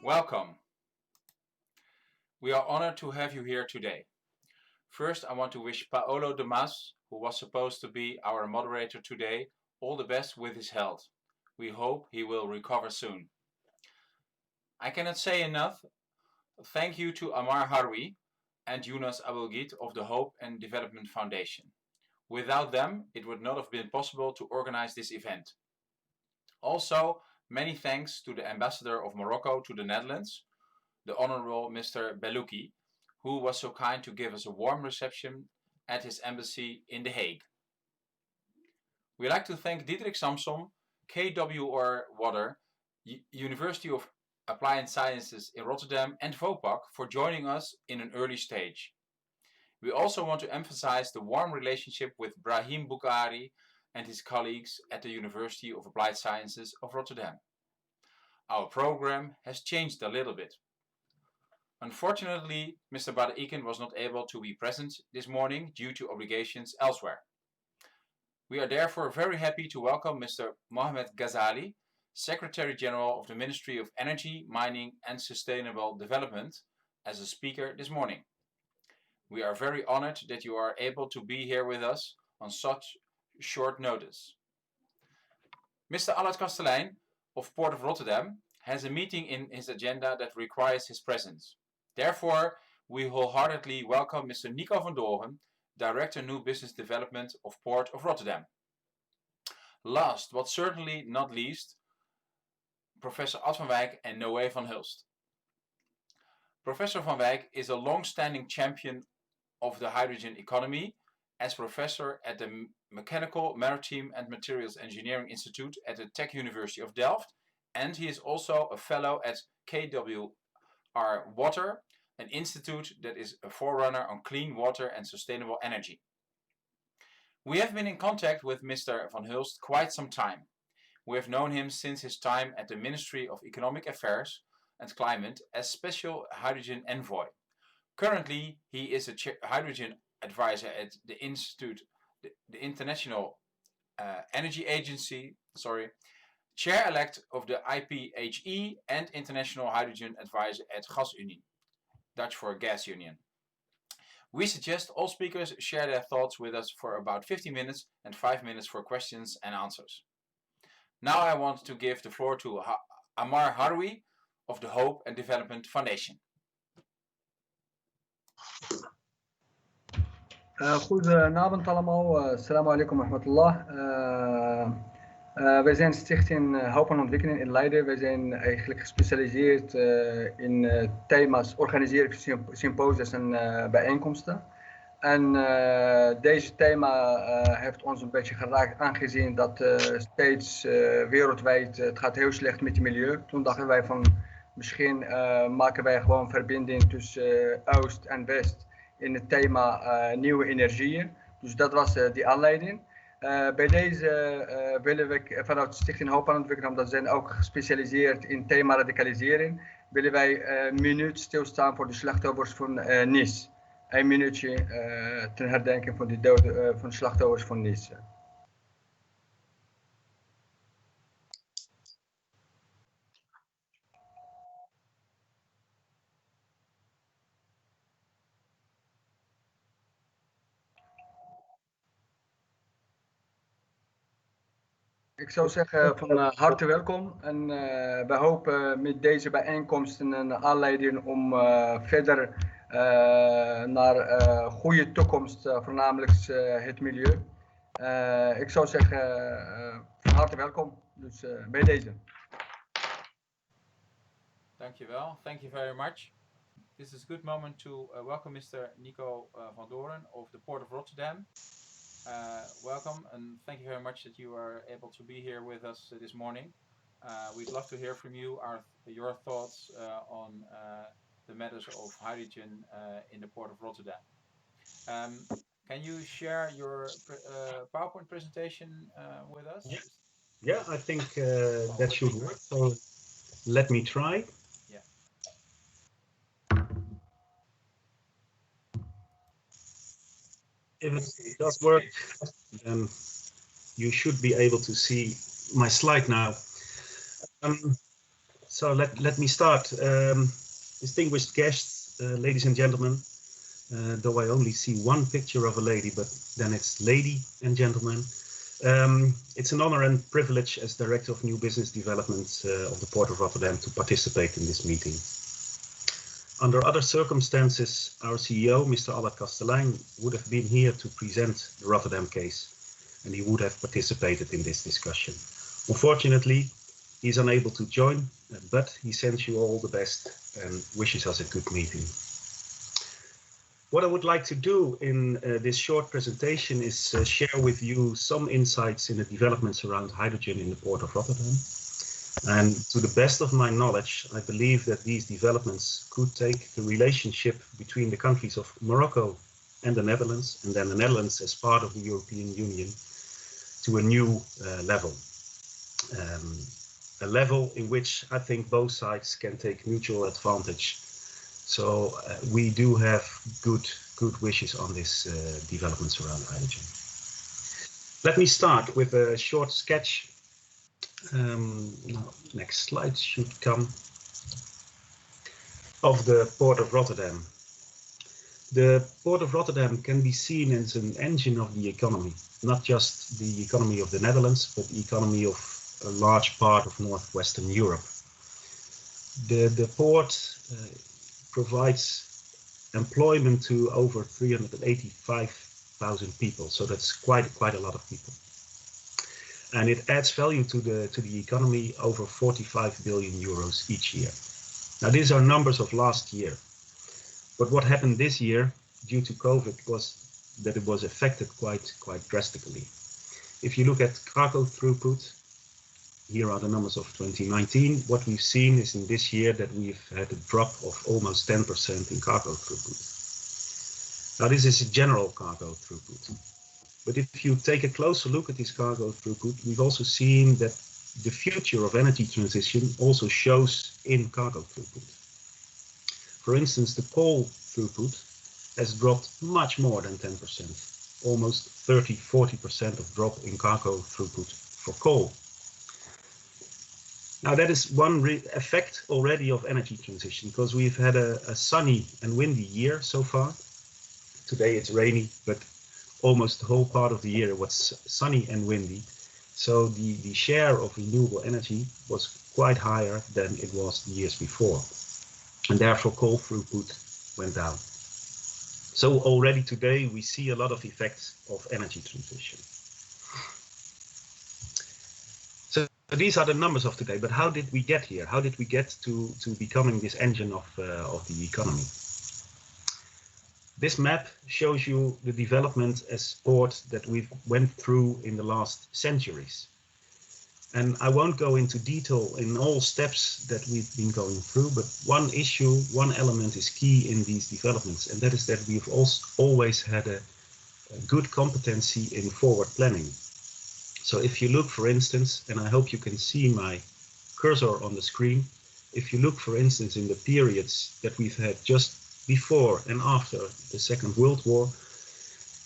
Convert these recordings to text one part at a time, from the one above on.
Welcome. We are honored to have you here today. First, I want to wish Paolo De Mas, who was supposed to be our moderator today, all the best with his health. We hope he will recover soon. I cannot say enough. Thank you to Amar Harroui and Yunus Abulgit of the Hope and Development Foundation. Without them, it would not have been possible to organize this event. Also, many thanks to the Ambassador of Morocco to the Netherlands, the Honorable Mr. Bellouki, who was so kind to give us a warm reception at his embassy in The Hague. We'd like to thank Diederik Samsom, KWR Water, University of Applied Sciences in Rotterdam and VOPAC for joining us in an early stage. We also want to emphasize the warm relationship with Brahim Bukhari and his colleagues at the University of Applied Sciences of Rotterdam. Our program has changed a little bit. Unfortunately, Mr. Badaiken was not able to be present this morning due to obligations elsewhere. We are therefore very happy to welcome Mr. Mohamed Ghazali, Secretary General of the Ministry of Energy, Mining and Sustainable Development, as a speaker this morning. We are very honored that you are able to be here with us on such short notice. Mr. Allard Kastelein of Port of Rotterdam has a meeting in his agenda that requires his presence. Therefore, we wholeheartedly welcome Mr. Nico van Dooren, Director New Business Development of Port of Rotterdam. Last, but certainly not least, Professor Ad van Wijk and Noé van Hulst. Professor van Wijk is a long-standing champion of the hydrogen economy as professor at the Mechanical, Maritime and Materials Engineering Institute at the Tech University of Delft, and he is also a fellow at KWR Water, an institute that is a forerunner on clean water and sustainable energy. We have been in contact with Mr. van Hulst quite some time. We have known him since his time at the Ministry of Economic Affairs and Climate as Special Hydrogen Envoy. Currently, he is a hydrogen advisor at the Institute, the International Energy Agency, chair-elect of the IPHE and International Hydrogen Advisor at Gasunie, Dutch for Gas Union. We suggest all speakers share their thoughts with us for about 50 minutes and 5 minutes for questions and answers. Now I want to give the floor to Amar Harroui of the Hope and Development Foundation. Goedenavond allemaal, assalamu alaikum wa rahmatullah. Wij zijn Stichting Hoop en Ontwikkeling in Leiden. Wij zijn eigenlijk gespecialiseerd in thema's organiseren van symposia's en bijeenkomsten. En deze thema heeft ons een beetje geraakt, aangezien dat steeds wereldwijd het gaat heel slecht met het milieu. Toen dachten wij van misschien maken wij gewoon verbinding tussen Oost en West in het thema nieuwe energieën. Dus dat was die aanleiding. Bij deze willen we vanuit Stichting Hoop en Ontwikkeling, omdat ze zijn ook gespecialiseerd in thema radicalisering, willen wij een minuut stilstaan voor de slachtoffers van Nice. Een minuutje ten herdenken van de doden van de slachtoffers van Nice. Ik zou zeggen van harte welkom en wij hopen met deze bijeenkomsten een aanleiding om verder naar goede toekomst, voornamelijk het milieu. Ik zou zeggen van harte welkom, dus bij deze. Dankjewel, thank you very much. This is a good moment to welcome Mr. Nico van Dooren of the Port of Rotterdam. Welcome and thank you very much that you are able to be here with us this morning. We'd love to hear from you, your thoughts on the matters of hydrogen in the Port of Rotterdam. Can you share your PowerPoint presentation with us? Yeah, I think that should work. So let me try. Yeah. If it does work, then you should be able to see my slide now. So let me start. Distinguished guests, ladies and gentlemen, though I only see one picture of a lady, but then it's lady and gentlemen. It's an honor and privilege as Director of New Business Development of the Port of Rotterdam to participate in this meeting. Under other circumstances, our CEO, Mr. Albert Kastelein, would have been here to present the Rotterdam case, and he would have participated in this discussion. Unfortunately, he's unable to join, but he sends you all the best and wishes us a good meeting. What I would like to do in this short presentation is share with you some insights in the developments around hydrogen in the Port of Rotterdam. And to the best of my knowledge, I believe that these developments could take the relationship between the countries of Morocco and the Netherlands, and then the Netherlands as part of the European Union, to a new level. A level in which I think both sides can take mutual advantage. So we do have good wishes on this developments around hydrogen. Let me start with a short sketch. Next slide should come, of the Port of Rotterdam. The Port of Rotterdam can be seen as an engine of the economy, not just the economy of the Netherlands, but the economy of a large part of northwestern Europe. The port provides employment to over 385,000 people, so that's quite a lot of people. And it adds value to the economy over 45 billion euros each year. Now these are numbers of last year, but what happened this year due to COVID was that it was affected quite drastically. If you look at cargo throughput, here are the numbers of 2019. What we've seen is in this year that we've had a drop of almost 10% in cargo throughput. Now this is a general cargo throughput. But if you take a closer look at this cargo throughput, we've also seen that the future of energy transition also shows in cargo throughput. For instance, the coal throughput has dropped much more than 10%, almost 30–40% of drop in cargo throughput for coal. Now that is one effect already of energy transition, because we've had a sunny and windy year so far. Today it's rainy, but almost the whole part of the year was sunny and windy. So the share of renewable energy was quite higher than it was the years before. And therefore coal throughput went down. So already today we see a lot of effects of energy transition. So these are the numbers of today, but how did we get here? How did we get to becoming this engine of the economy? This map shows you the development as port that we've went through in the last centuries. And I won't go into detail in all steps that we've been going through, but one issue, one element is key in these developments, and that is that we've always had a good competency in forward planning. So if you look, for instance, and I hope you can see my cursor on the screen, if you look, for instance, in the periods that we've had just before and after the Second World War,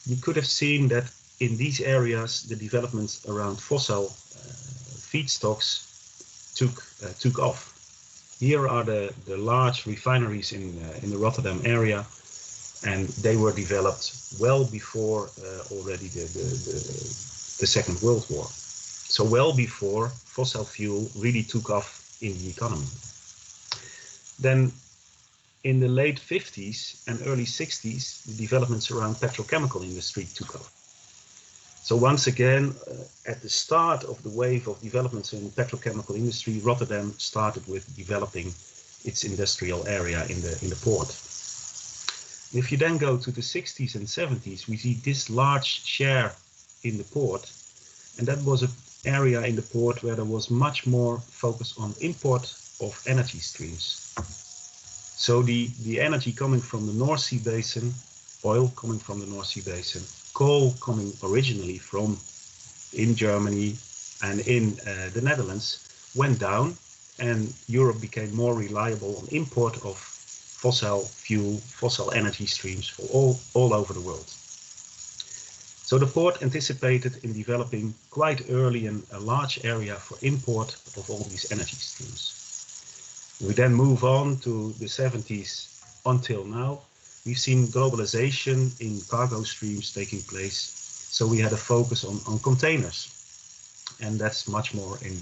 you could have seen that in these areas the developments around fossil feedstocks took off. Here are the large refineries in the Rotterdam area, and they were developed well before already the Second World War. So well before fossil fuel really took off in the economy. Then in the late 50s and early 60s, the developments around petrochemical industry took off. So once again, at the start of the wave of developments in petrochemical industry, Rotterdam started with developing its industrial area in the port. If you then go to the 60s and 70s, we see this large share in the port, and that was an area in the port where there was much more focus on import of energy streams. So the energy coming from the North Sea Basin, oil coming from the North Sea Basin, coal coming originally from in Germany and in the Netherlands went down, and Europe became more reliable on import of fossil fuel, fossil energy streams for all over the world. So the port anticipated in developing quite early a large area for import of all these energy streams. We then move on to the 70s until now. We've seen globalization in cargo streams taking place. So we had a focus on containers, and that's much more in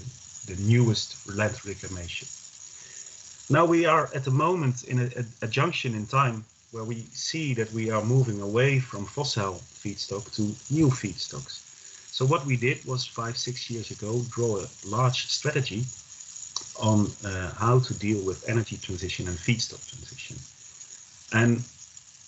the newest land reclamation. Now we are at the moment in a junction in time where we see that we are moving away from fossil feedstock to new feedstocks. So what we did was 5-6 years ago draw a large strategy on how to deal with energy transition and feedstock transition. And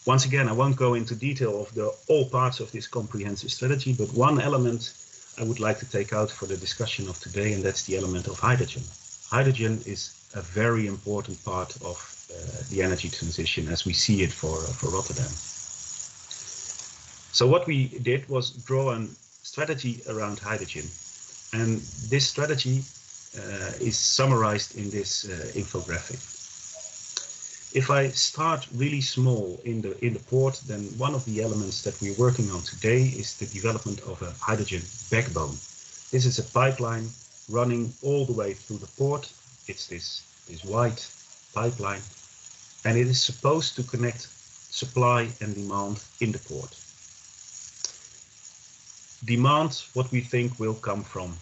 once again, I won't go into detail of all parts of this comprehensive strategy, but one element I would like to take out for the discussion of today, and that's the element of hydrogen. Hydrogen is a very important part of the energy transition as we see it for Rotterdam. So what we did was draw a strategy around hydrogen, and this strategy is summarized in this infographic. If I start really small in the port, then one of the elements that we're working on today is the development of a hydrogen backbone. This is a pipeline running all the way through the port. It's this white pipeline, and it is supposed to connect supply and demand in the port. Demand, what we think will come from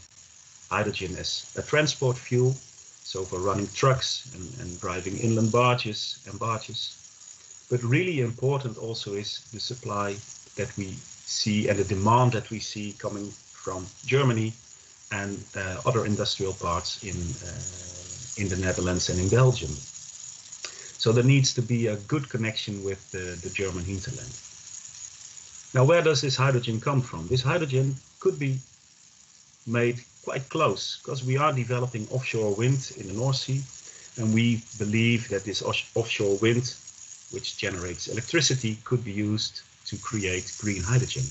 hydrogen as a transport fuel, so for running trucks and driving inland barges. But really important also is the supply that we see and the demand that we see coming from Germany and other industrial parts in the Netherlands and in Belgium. So there needs to be a good connection with the German hinterland. Now, where does this hydrogen come from? This hydrogen could be made quite close, because we are developing offshore wind in the North Sea, and we believe that this offshore wind, which generates electricity, could be used to create green hydrogen.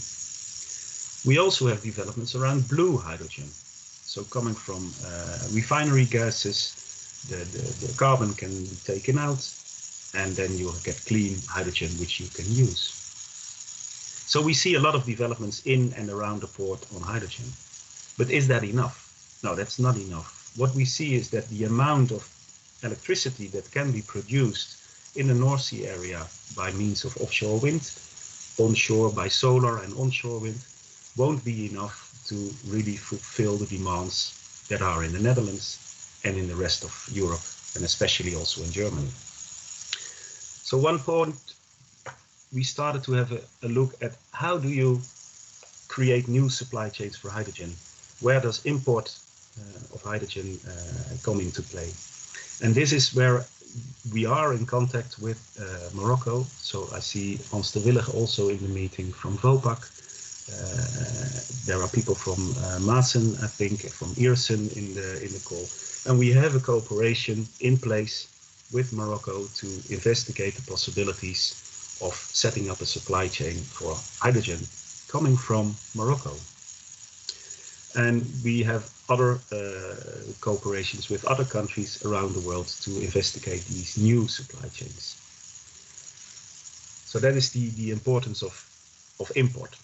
We also have developments around blue hydrogen. So coming from refinery gases, the carbon can be taken out, and then you get clean hydrogen which you can use. So we see a lot of developments in and around the port on hydrogen. But is that enough? No, that's not enough. What we see is that the amount of electricity that can be produced in the North Sea area by means of offshore wind, onshore by solar and onshore wind, won't be enough to really fulfill the demands that are in the Netherlands and in the rest of Europe, and especially also in Germany. So one point, we started to have a look at how do you create new supply chains for hydrogen? Where does import of hydrogen come into play? And this is where we are in contact with Morocco. So I see Hans de Willig also in the meeting from Vopak. There are people from Maassen, I think, from Iersen in the call. And we have a cooperation in place with Morocco to investigate the possibilities of setting up a supply chain for hydrogen coming from Morocco. And we have other cooperations with other countries around the world to investigate these new supply chains. So that is the importance of import.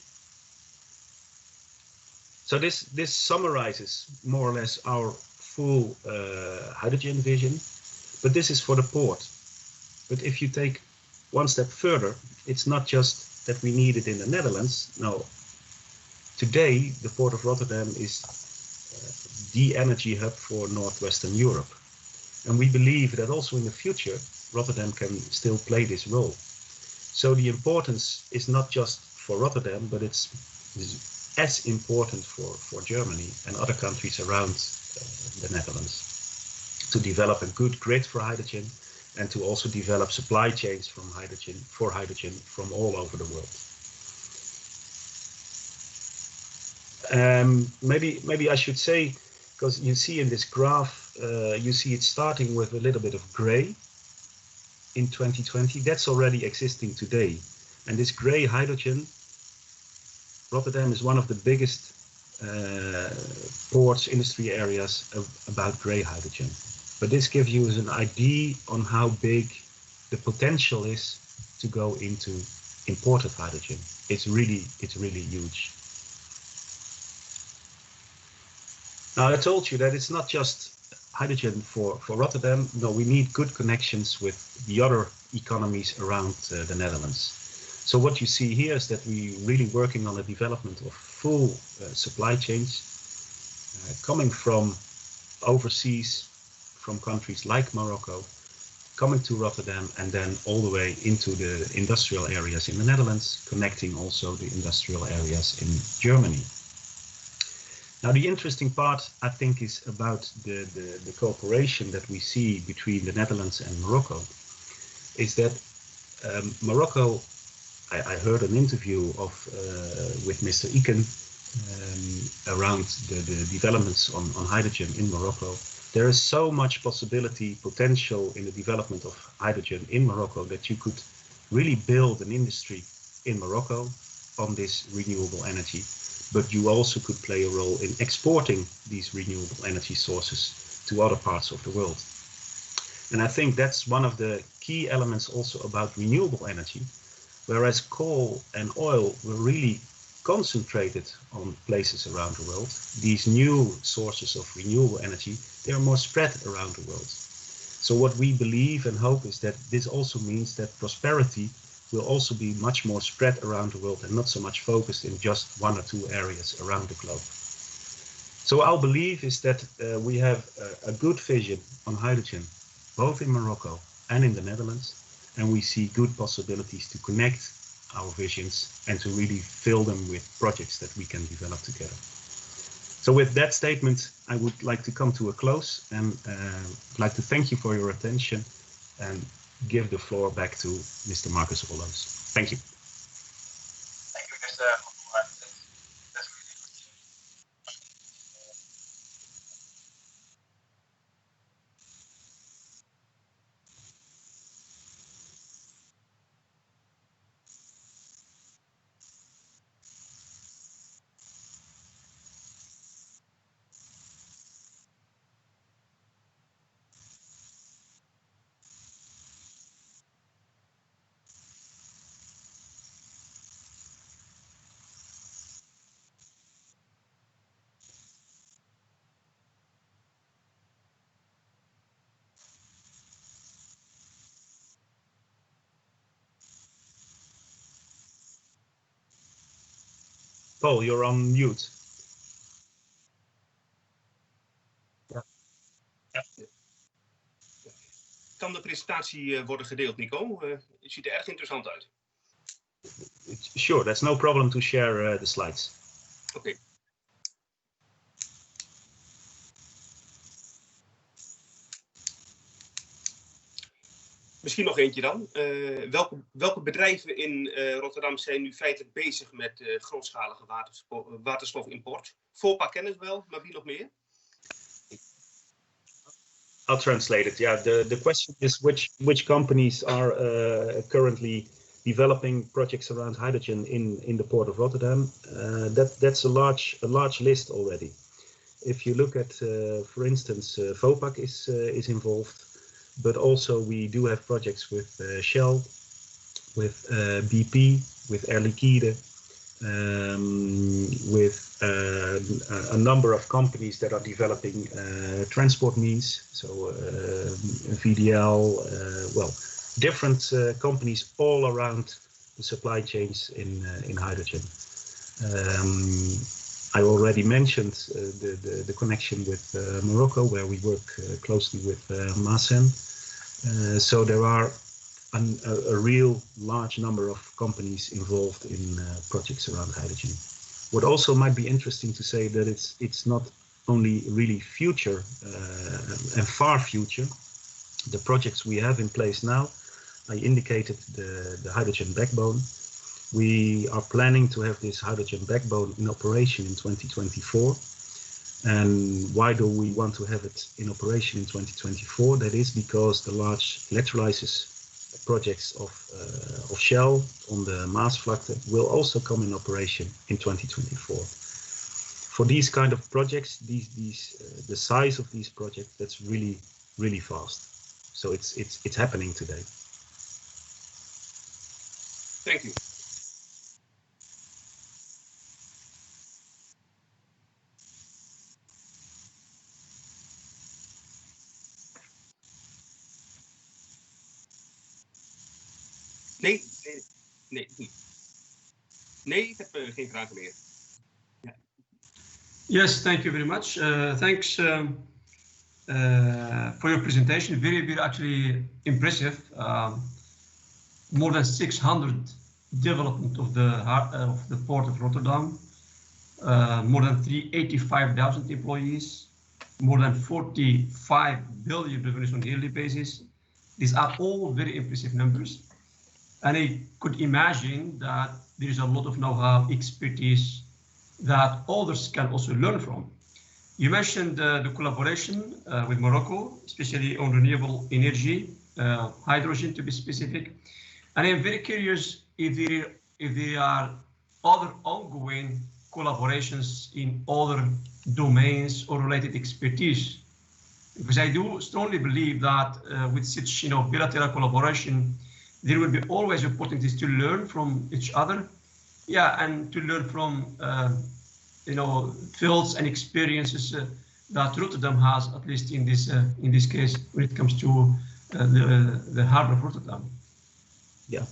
So this summarizes more or less our full hydrogen vision, but this is for the port. But if you take one step further, it's not just that we need it in the Netherlands. No, today the port of Rotterdam is the energy hub for Northwestern Europe. And we believe that also in the future, Rotterdam can still play this role. So the importance is not just for Rotterdam, but it's as important for Germany and other countries around the Netherlands to develop a good grid for hydrogen and to also develop supply chains for hydrogen from all over the world. Maybe I should say, because you see in this graph, you see it starting with a little bit of gray in 2020. That's already existing today. And this gray hydrogen, Rotterdam is one of the biggest ports, industry areas about gray hydrogen. But this gives you an idea on how big the potential is to go into imported hydrogen. It's really huge. Now I told you that it's not just hydrogen for Rotterdam, no, we need good connections with the other economies around the Netherlands. So what you see here is that we're really working on the development of full supply chains coming from overseas, from countries like Morocco, coming to Rotterdam, and then all the way into the industrial areas in the Netherlands, connecting also the industrial areas in Germany. Now, the interesting part, I think, is about the cooperation that we see between the Netherlands and Morocco, is that Morocco, I heard an interview with Mr. Iken around the developments on hydrogen in Morocco. There is so much possibility, potential in the development of hydrogen in Morocco that you could really build an industry in Morocco on this renewable energy. But you also could play a role in exporting these renewable energy sources to other parts of the world. And I think that's one of the key elements also about renewable energy, whereas coal and oil were really concentrated on places around the world. These new sources of renewable energy, they are more spread around the world. So what we believe and hope is that this also means that prosperity will also be much more spread around the world and not so much focused in just one or two areas around the globe. So our belief is that we have a good vision on hydrogen, both in Morocco and in the Netherlands, and we see good possibilities to connect our visions and to really fill them with projects that we can develop together. So with that statement, I would like to come to a close and like to thank you for your attention and give the floor back to Mr. Marcus Rolloos. Thank you. Thank you, Mr. Mohamed. That's really Paul, you're on mute. Ja. Kan de presentatie worden gedeeld, Nico? Het ziet er erg interessant uit. Sure, that's no problem to share the slides. Oké. Misschien nog eentje dan. Welke bedrijven in Rotterdam zijn nu feitelijk bezig met grootschalige waterstofimport? Volpa kennen het wel, maar wie nog meer? I'll translate it. Yeah, the question is which companies are currently developing projects around hydrogen in the port of Rotterdam. That's a large list already. If you look at, for instance, Vopak is involved, but also we do have projects with Shell, with BP, with Air Liquide, with a number of companies that are developing transport means, so VDL, well, different companies all around the supply chains in hydrogen. I already mentioned the connection with Morocco, where we work closely with Samsom. So there are a real large number of companies involved in projects around hydrogen. What also might be interesting to say that it's not only really future and far future. The projects we have in place now, I indicated the hydrogen backbone. We are planning to have this hydrogen backbone in operation in 2024. And why do we want to have it in operation in 2024? That is because the large electrolysis projects of Shell on the Maasvlakte will also come in operation in 2024. For these kind of projects, the size of these projects, that's really fast. So it's happening today. Thank you. Nee, niet. Nee, ik heb geen vragen meer. Ja. Yes, thank you very much. Thanks for your presentation. Very actually impressive. More than 600 development of the port of Rotterdam. More than 85,000 employees. More than 45 billion revenues on a yearly basis. These are all very impressive numbers. And I could imagine that there is a lot of know-how, expertise that others can also learn from. You mentioned the collaboration with Morocco, especially on renewable energy, hydrogen to be specific. And I'm very curious if there are other ongoing collaborations in other domains or related expertise. Because I do strongly believe that with such bilateral collaboration, there will be always opportunities to learn from each other, and to learn from fields and experiences that Rotterdam has, at least in this case, when it comes to the harbor of Rotterdam. Yeah,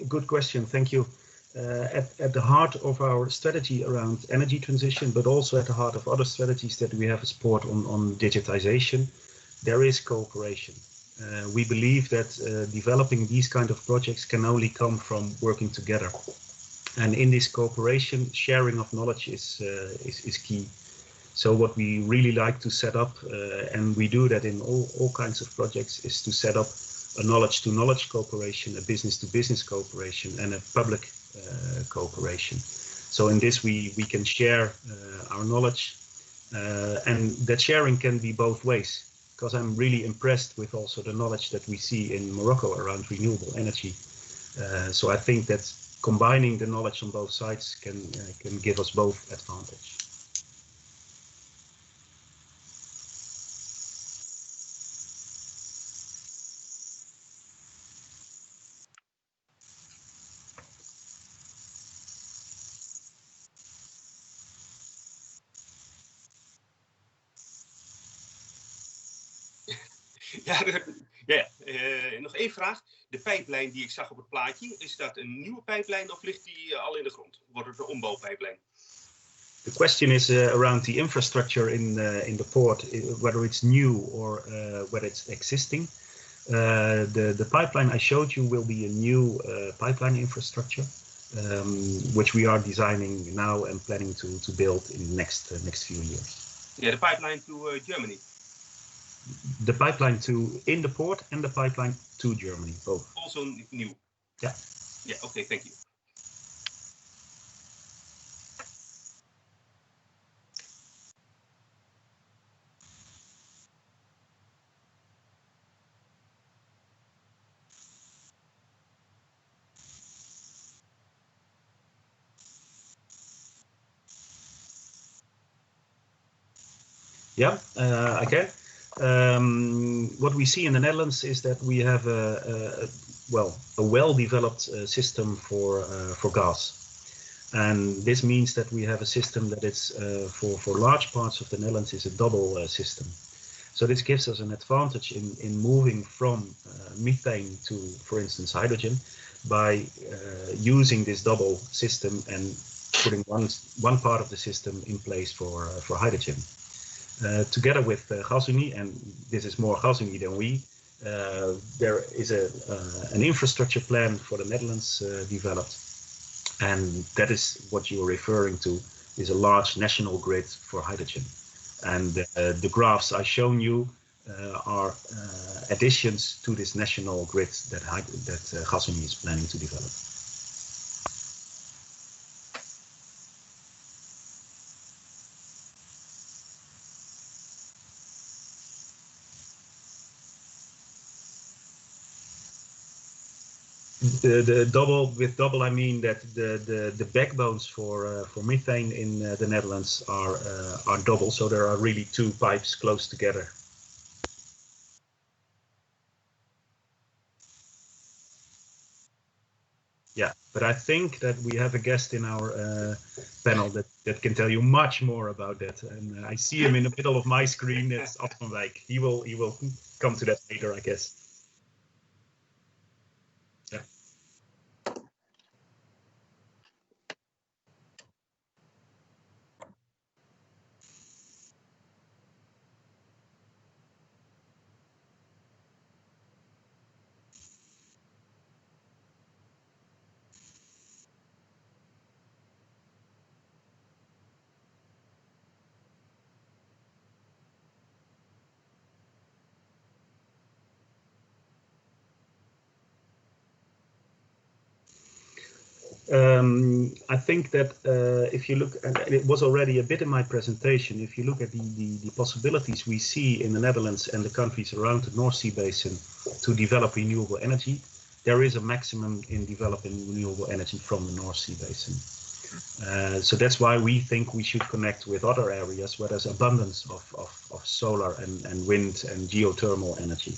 good question. Thank you. At the heart of our strategy around energy transition, but also at the heart of other strategies that we have as port on digitization, there is cooperation. We believe that developing these kind of projects can only come from working together. And in this cooperation, sharing of knowledge is key. So what we really like to set up, and we do that in all kinds of projects, is to set up a knowledge-to-knowledge cooperation, a business-to-business cooperation, and a public cooperation. So in this we can share our knowledge, and that sharing can be both ways, because I'm really impressed with also the knowledge that we see in Morocco around renewable energy. So I think that combining the knowledge on both sides can give us both advantage. Nog één vraag. De pijplijn die ik zag op het plaatje, is dat een nieuwe pijplijn of ligt die al in de grond? Wordt het een ombouwpijplijn? The question is around the infrastructure in the port, whether it's new or whether it's existing. The pipeline I showed you will be a new pipeline infrastructure, which we are designing now and planning to build in the next few years. Yeah, the pipeline to Germany. The pipeline in the port and the pipeline to Germany, both. Also new. Yeah. Yeah. Okay. Thank you. Yeah, I can. What we see in the Netherlands is that we have a well-developed system for gas, and this means that we have a system that is for large parts of the Netherlands is a double system. So this gives us an advantage in moving from methane to, for instance, hydrogen, by using this double system and putting one part of the system in place for hydrogen. Together with Gasunie, and this is more Gasunie than we, there is an infrastructure plan for the Netherlands developed, and that is what you are referring to, is a large national grid for hydrogen. And the graphs I've shown you are additions to this national grid that Gasunie is planning to develop. The double, I mean that the backbones for methane in the Netherlands are double, so there are really two pipes close together. Yeah, but I think that we have a guest in our panel that can tell you much more about that, and I see him in the middle of my screen. It's Wijk. He will come to that later, I guess. I think that if you look, and it was already a bit in my presentation, if you look at the possibilities we see in the Netherlands and the countries around the North Sea Basin to develop renewable energy, there is a maximum in developing renewable energy from the North Sea Basin. So that's why we think we should connect with other areas where there's abundance of solar and wind and geothermal energy.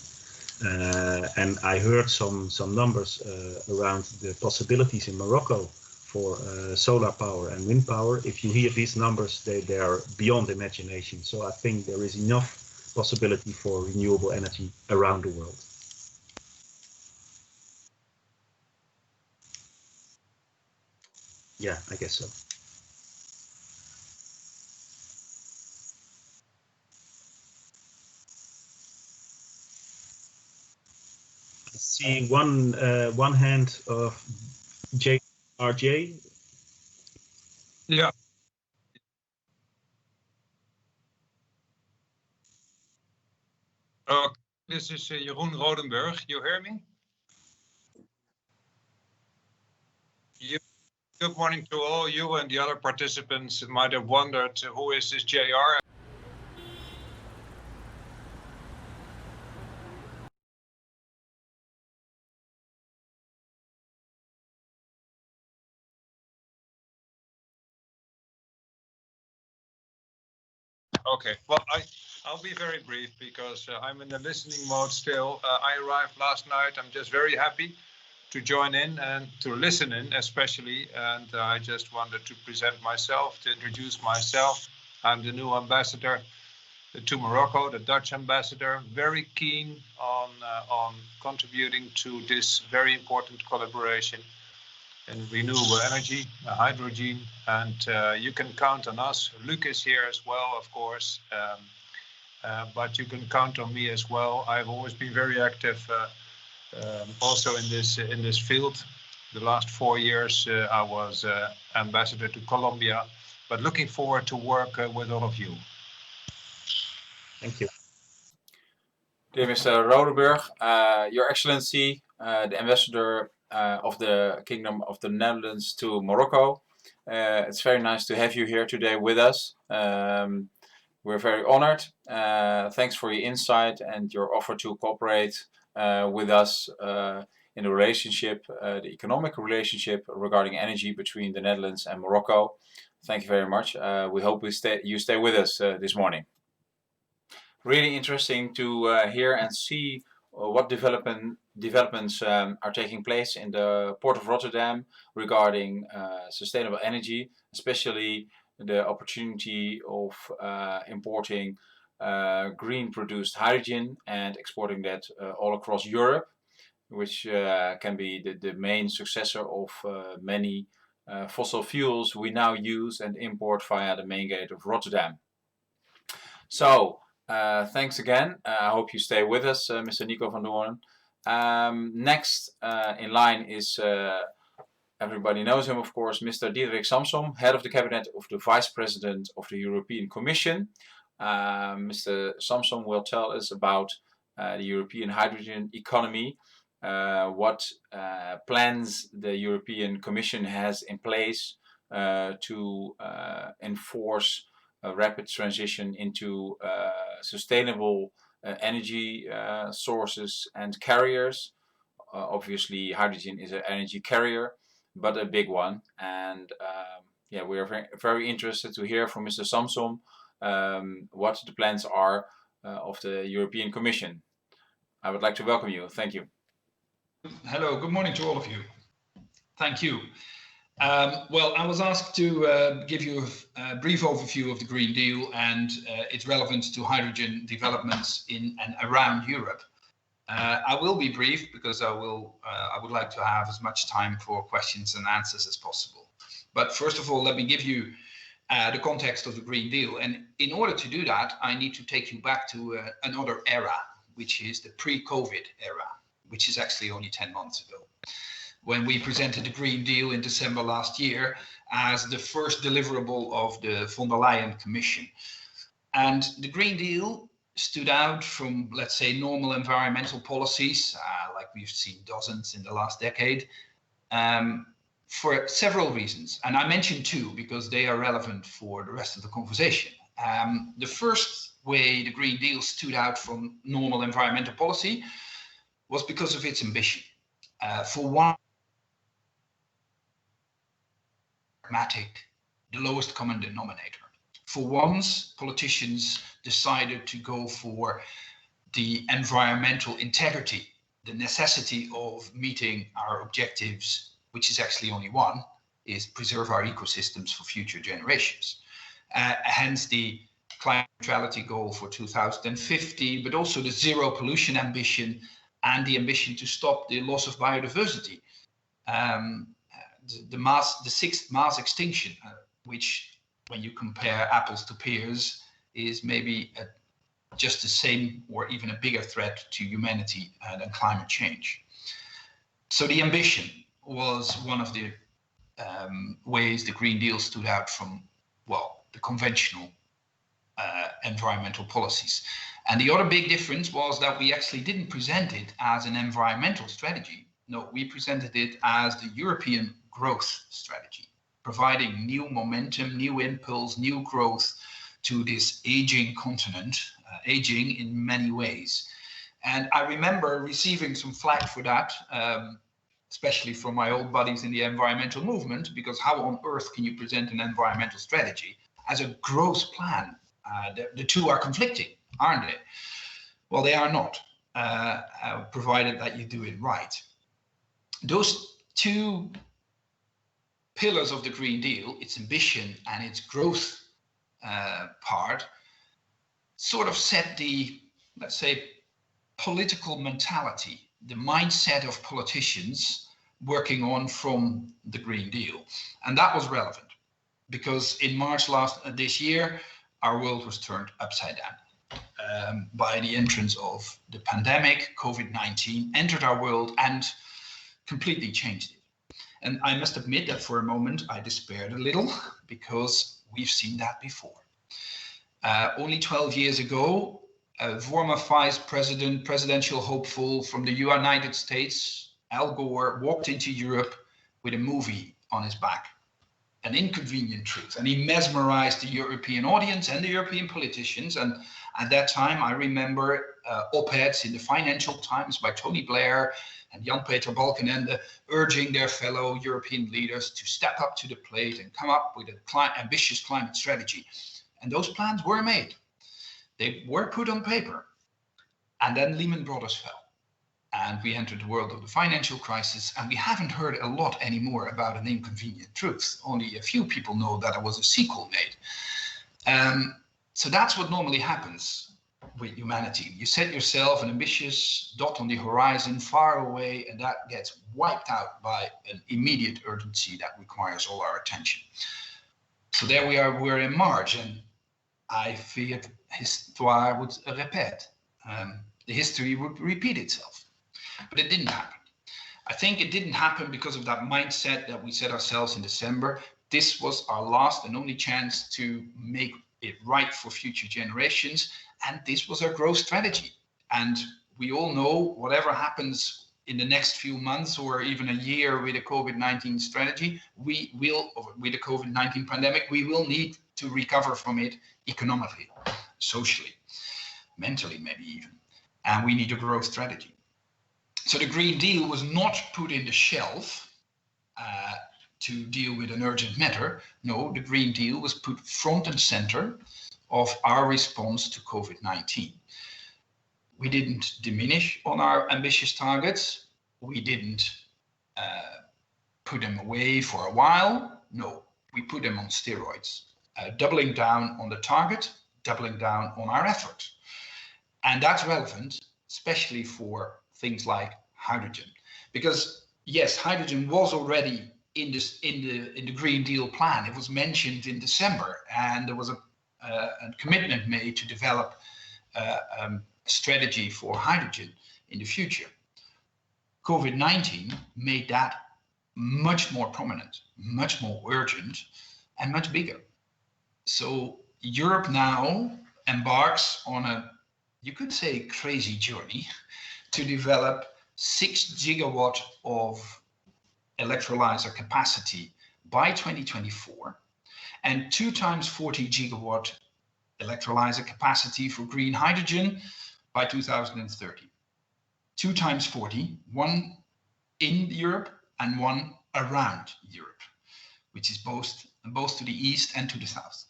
And I heard some numbers around the possibilities in Morocco for solar power and wind power. If you hear these numbers, they are beyond imagination. So I think there is enough possibility for renewable energy around the world. Yeah, I guess so. I see one hand of RJ. Yeah. This is Jeroen Rodenburg. You hear me? Good morning to all. You and the other participants might have wondered who is this JR? Okay, well, I'll be very brief because I'm in the listening mode still. I arrived last night. I'm just very happy to join in and to listen in especially. And I just wanted to present myself, to introduce myself. I'm the new ambassador to Morocco, the Dutch ambassador, very keen on contributing to this very important collaboration in renewable energy, hydrogen, and you can count on us. Luc is here as well, of course, but you can count on me as well. I've always been very active also in this field. The last 4 years I was ambassador to Colombia, but looking forward to work with all of you. Thank you. Dear Mr. Rodenburg, Your Excellency, the Ambassador of the Kingdom of the Netherlands to Morocco. It's very nice to have you here today with us. We're very honored. Thanks for your insight and your offer to cooperate with us in the relationship, the economic relationship regarding energy between the Netherlands and Morocco. Thank you very much. We hope you stay with us this morning. Really interesting to hear and see what developments are taking place in the port of Rotterdam regarding sustainable energy, especially the opportunity of importing green produced hydrogen and exporting that all across Europe, which can be the main successor of many fossil fuels we now use and import via the main gate of Rotterdam. So, thanks again. I hope you stay with us, Mr. Nico van Dooren. Next in line is, everybody knows him, of course, Mr. Diederik Samsom, head of the cabinet of the Vice President of the European Commission. Mr. Samsom will tell us about the European hydrogen economy, what plans the European Commission has in place to enforce a rapid transition into sustainable energy sources and carriers. Obviously, hydrogen is an energy carrier, but a big one. And yeah, we are very interested to hear from Mr. Samsom what the plans are of the European Commission. I would like to welcome you. Thank you. Hello, good morning to all of you. Thank you. Well, I was asked to give you a brief overview of the Green Deal and its relevance to hydrogen developments in and around Europe. I will be brief because I would like to have as much time for questions and answers as possible. But first of all, let me give you the context of the Green Deal. And in order to do that, I need to take you back to another era, which is the pre-COVID era, which is actually only 10 months ago, when we presented the Green Deal in December last year as the first deliverable of the von der Leyen Commission. And the Green Deal stood out from, let's say, normal environmental policies, like we've seen dozens in the last decade, for several reasons. And I mentioned two because they are relevant for the rest of the conversation. The first way the Green Deal stood out from normal environmental policy was because of its ambition. For one, the lowest common denominator. For once, politicians decided to go for the environmental integrity, the necessity of meeting our objectives, which is actually only one, is preserve our ecosystems for future generations. Hence the climate neutrality goal for 2050, but also the zero pollution ambition and the ambition to stop the loss of biodiversity. The sixth mass extinction, which when you compare apples to pears, is maybe just the same or even a bigger threat to humanity than climate change. So the ambition was one of the ways the Green Deal stood out from, well, the conventional environmental policies. And the other big difference was that we actually didn't present it as an environmental strategy. No, we presented it as the European growth strategy, providing new momentum, new impulse, new growth to this aging continent, aging in many ways. And I remember receiving some flack for that, especially from my old buddies in the environmental movement, because how on earth can you present an environmental strategy as a growth plan? The two are conflicting, aren't they? Well, they are not, provided that you do it right. Those two pillars of the Green Deal, its ambition and its growth part, sort of set the, let's say, political mentality, the mindset of politicians working on from the Green Deal. And that was relevant because in March this year, our world was turned upside down by the entrance of the pandemic. COVID-19 entered our world and completely changed it. And I must admit that for a moment I despaired a little because we've seen that before. Only 12 years ago, a former vice president, presidential hopeful from the United States, Al Gore, walked into Europe with a movie on his back, An Inconvenient Truth. And he mesmerized the European audience and the European politicians. And at that time, I remember op-eds in the Financial Times by Tony Blair and Jan-Peter Balkenende urging their fellow European leaders to step up to the plate and come up with an ambitious climate strategy. And those plans were made. They were put on paper. And then Lehman Brothers fell. And we entered the world of the financial crisis, and we haven't heard a lot anymore about An Inconvenient Truth. Only a few people know that there was a sequel made. So that's what normally happens with humanity. You set yourself an ambitious dot on the horizon far away, and that gets wiped out by an immediate urgency that requires all our attention. So there we are, we're in March, and I feared histoire would repeat. The history would repeat itself. But it didn't happen. I think it didn't happen because of that mindset that we set ourselves in December. This was our last and only chance to make it right for future generations. And this was our growth strategy. And we all know whatever happens in the next few months or even a year with the COVID-19 strategy, with the COVID-19 pandemic, we will need to recover from it economically, socially, mentally, maybe even. And we need a growth strategy. So the Green Deal was not put in the shelf to deal with an urgent matter. No, the Green Deal was put front and center of our response to COVID-19. We didn't diminish on our ambitious targets. We didn't put them away for a while. No, we put them on steroids, doubling down on the target, doubling down on our effort. And that's relevant, especially for things like hydrogen, because yes, hydrogen was already in the Green Deal plan. It was mentioned in December, and there was a commitment made to develop a strategy for hydrogen in the future. COVID-19 made that much more prominent, much more urgent, and much bigger. So Europe now embarks on a, you could say, crazy journey to develop 6 gigawatt of electrolyzer capacity by 2024 and 2 times 40 gigawatt electrolyzer capacity for green hydrogen by 2030. 2 times 40, one in Europe and one around Europe, which is both to the east and to the south.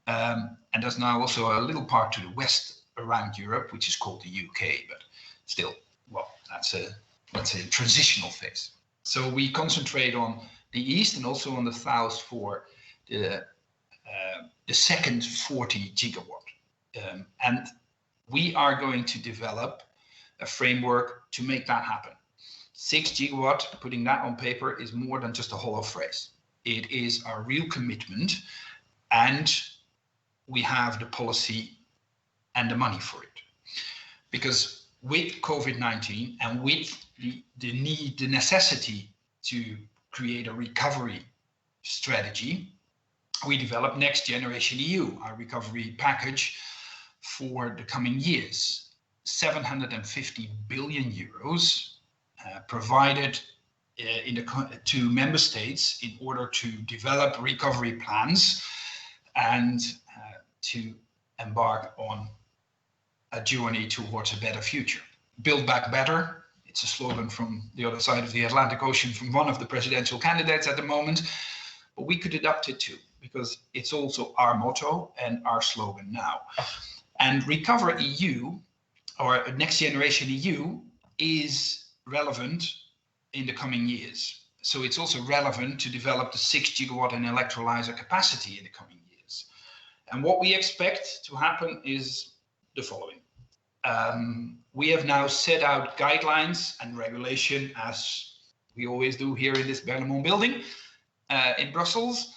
And there's now also a little part to the west around Europe, which is called the UK, but still, well, that's a transitional phase. So we concentrate on the east and also on the south for the second 40 gigawatt. And we are going to develop a framework to make that happen. 6 gigawatt, putting that on paper, is more than just a hollow phrase. It is our real commitment, and we have the policy and the money for it. Because with COVID-19 and with the necessity to create a recovery strategy, we developed Next Generation EU, our recovery package for the coming years. 750 billion euros provided to member states in order to develop recovery plans and to embark on a journey towards a better future. Build Back Better. It's a slogan from the other side of the Atlantic Ocean from one of the presidential candidates at the moment, but we could adapt it too, because it's also our motto and our slogan now. And Recover EU, or Next Generation EU, is relevant in the coming years. So it's also relevant to develop the 6 gigawatt in electrolyzer capacity in the coming years. And what we expect to happen is the following. We have now set out guidelines and regulation, as we always do here in this Berlaymont building in Brussels,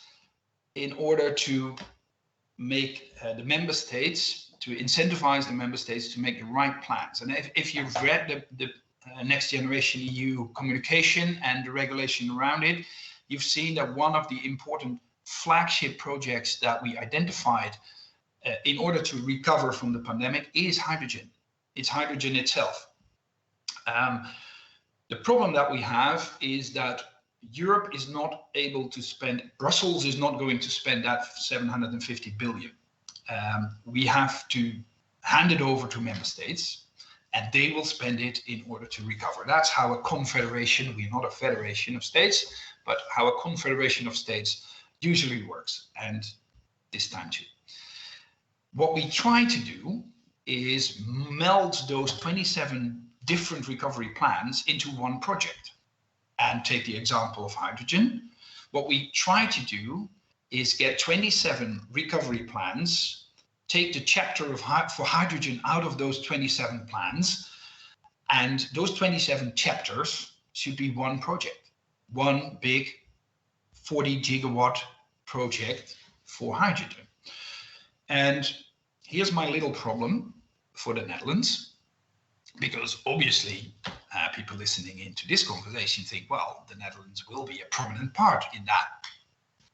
in order to make the member states, to incentivize the member states to make the right plans. And if you've read the Next Generation EU communication and the regulation around it, you've seen that one of the important flagship projects that we identified in order to recover from the pandemic is hydrogen. It's hydrogen itself. The problem that we have is that Europe is not able to spend, Brussels is not going to spend that 750 billion. We have to hand it over to member states, and they will spend it in order to recover. That's how a confederation, we're not a federation of states, but how a confederation of states usually works, and this time too. What we try to do is meld those 27 different recovery plans into one project. And take the example of hydrogen. What we try to do is get 27 recovery plans, take the chapter for hydrogen out of those 27 plans, and those 27 chapters should be one project, one big 40 gigawatt project for hydrogen. And here's my little problem for the Netherlands, because obviously people listening into this conversation think, well, the Netherlands will be a prominent part in that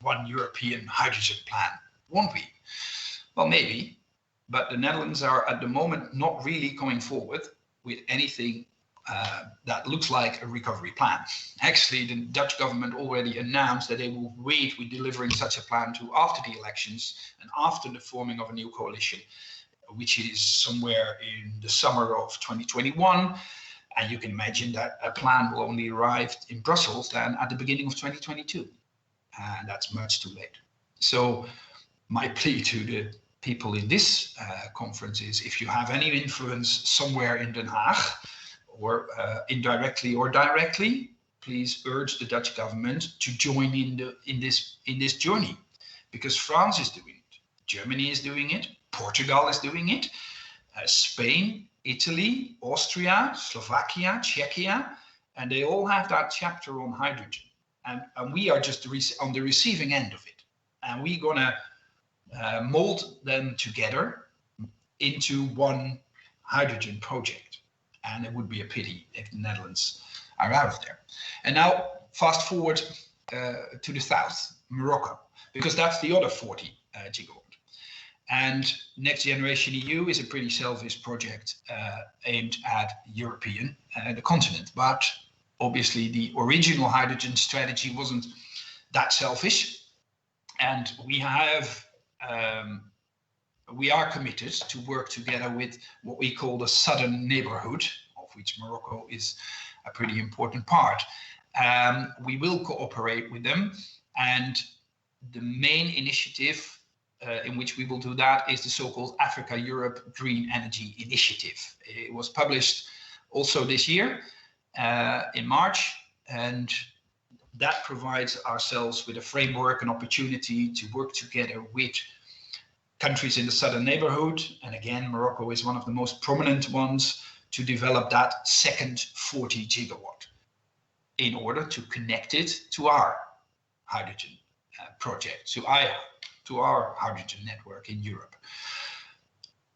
one European hydrogen plan, won't we? Well, maybe, but the Netherlands are at the moment not really going forward with anything that looks like a recovery plan. Actually, the Dutch government already announced that they will wait with delivering such a plan to after the elections and after the forming of a new coalition, which is somewhere in the summer of 2021. And you can imagine that a plan will only arrive in Brussels then at the beginning of 2022. And that's much too late. So my plea to the people in this conference is, if you have any influence somewhere in Den Haag, or indirectly or directly, please urge the Dutch government to join in this journey, because France is doing it, Germany is doing it, Portugal is doing it, Spain, Italy, Austria, Slovakia, Czechia, and they all have that chapter on hydrogen. And we are just on the receiving end of it. And we're gonna mold them together into one hydrogen project. And it would be a pity if the Netherlands are out of there. And now fast forward to the south, Morocco, because that's the other 40 gigawatt. And Next Generation EU is a pretty selfish project aimed at European, the continent. But obviously the original hydrogen strategy wasn't that selfish, and we are committed to work together with what we call the Southern Neighborhood, of which Morocco is a pretty important part. We will cooperate with them, and the main initiative in which we will do that is the so-called Africa-Europe Green Energy Initiative. It was published also this year in March, and that provides ourselves with a framework and opportunity to work together with countries in the Southern Neighborhood, and again, Morocco is one of the most prominent ones, to develop that second 40 gigawatt in order to connect it to our hydrogen project, to our hydrogen network in Europe.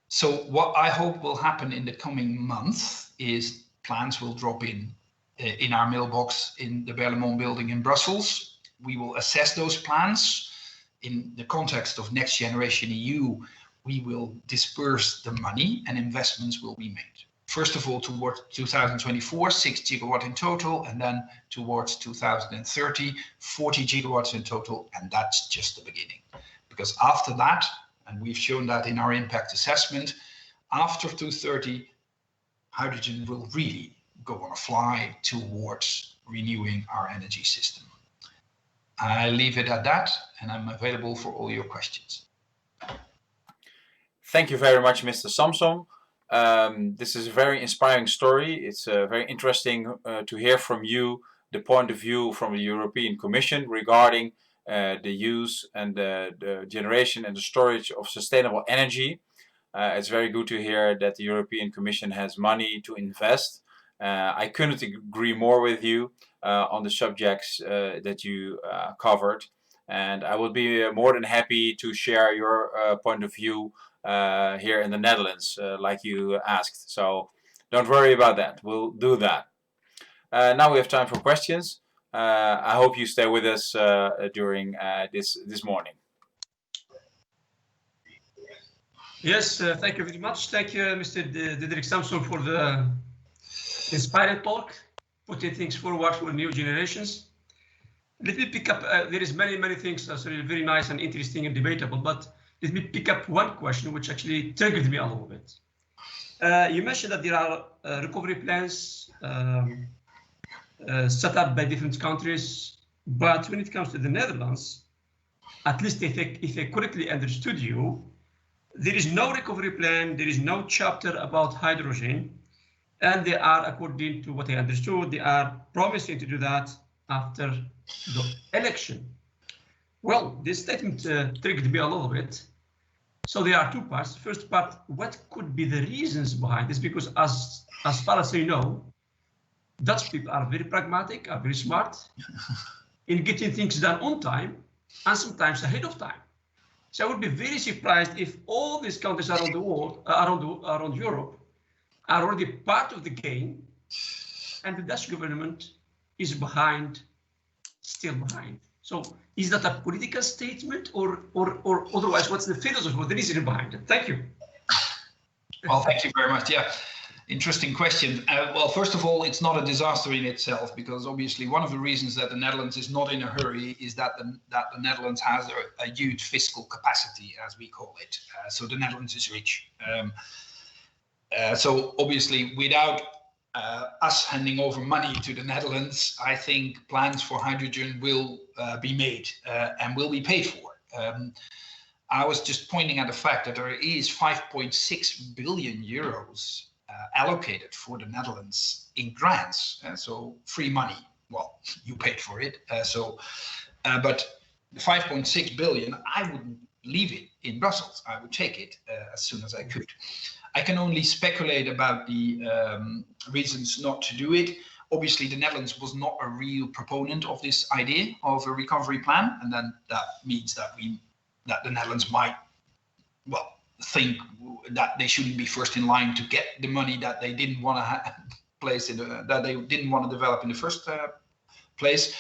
So what I hope will happen in the coming month is plans will drop in our mailbox in the Berlaymont building in Brussels. We will assess those plans. In the context of Next Generation EU, we will disperse the money and investments will be made. First of all, towards 2024, 6 gigawatt in total, and then towards 2030, 40 gigawatts in total, and that's just the beginning. Because after that, and we've shown that in our impact assessment, after 2030, hydrogen will really go on a fly towards renewing our energy system. I leave it at that, and I'm available for all your questions. Thank you very much, Mr. Samsom. This is a very inspiring story. It's very interesting to hear from you the point of view from the European Commission regarding the use and the generation and the storage of sustainable energy. It's very good to hear that the European Commission has money to invest. I couldn't agree more with you on the subjects that you covered, and I would be more than happy to share your point of view here in the Netherlands, like you asked. So don't worry about that. We'll do that. Now we have time for questions. I hope you stay with us during this morning. Yes, thank you very much. Thank you, Mr. Diederik Samsom, for the inspiring talk, putting things forward for new generations. Let me pick up, there is many things that are very nice and interesting and debatable, but let me pick up one question which actually triggered me a little bit. You mentioned that there are recovery plans set up by different countries, but when it comes to the Netherlands, at least if I correctly understood you, there is no recovery plan, there is no chapter about hydrogen, and they are, according to what I understood, they are promising to do that after the election. Well, this statement triggered me a little bit. So there are two parts. The first part, what could be the reasons behind this? Because as far as I know, Dutch people are very pragmatic, are very smart in getting things done on time and sometimes ahead of time. So I would be very surprised if all these countries around the world, around Europe, are already part of the game, and the Dutch government is still behind. So is that a political statement, or otherwise, what's the philosophy, what the reason behind it? Thank you. Well, thank you very much. Yeah, interesting question. Well, first of all, it's not a disaster in itself, because obviously one of the reasons that the Netherlands is not in a hurry is that the Netherlands has a huge fiscal capacity, as we call it. So the Netherlands is rich. So obviously, without us handing over money to the Netherlands, I think plans for hydrogen will be made and will be paid for. I was just pointing at the fact that there is 5.6 billion euros allocated for the Netherlands in grants, so free money. Well, you paid for it. But the 5.6 billion, I wouldn't leave it in Brussels. I would take it as soon as I could. I can only speculate about the reasons not to do it. Obviously, the Netherlands was not a real proponent of this idea of a recovery plan, and then that means that the Netherlands might, well, think that they shouldn't be first in line to get the money that they didn't want to that they didn't want to develop in the first place.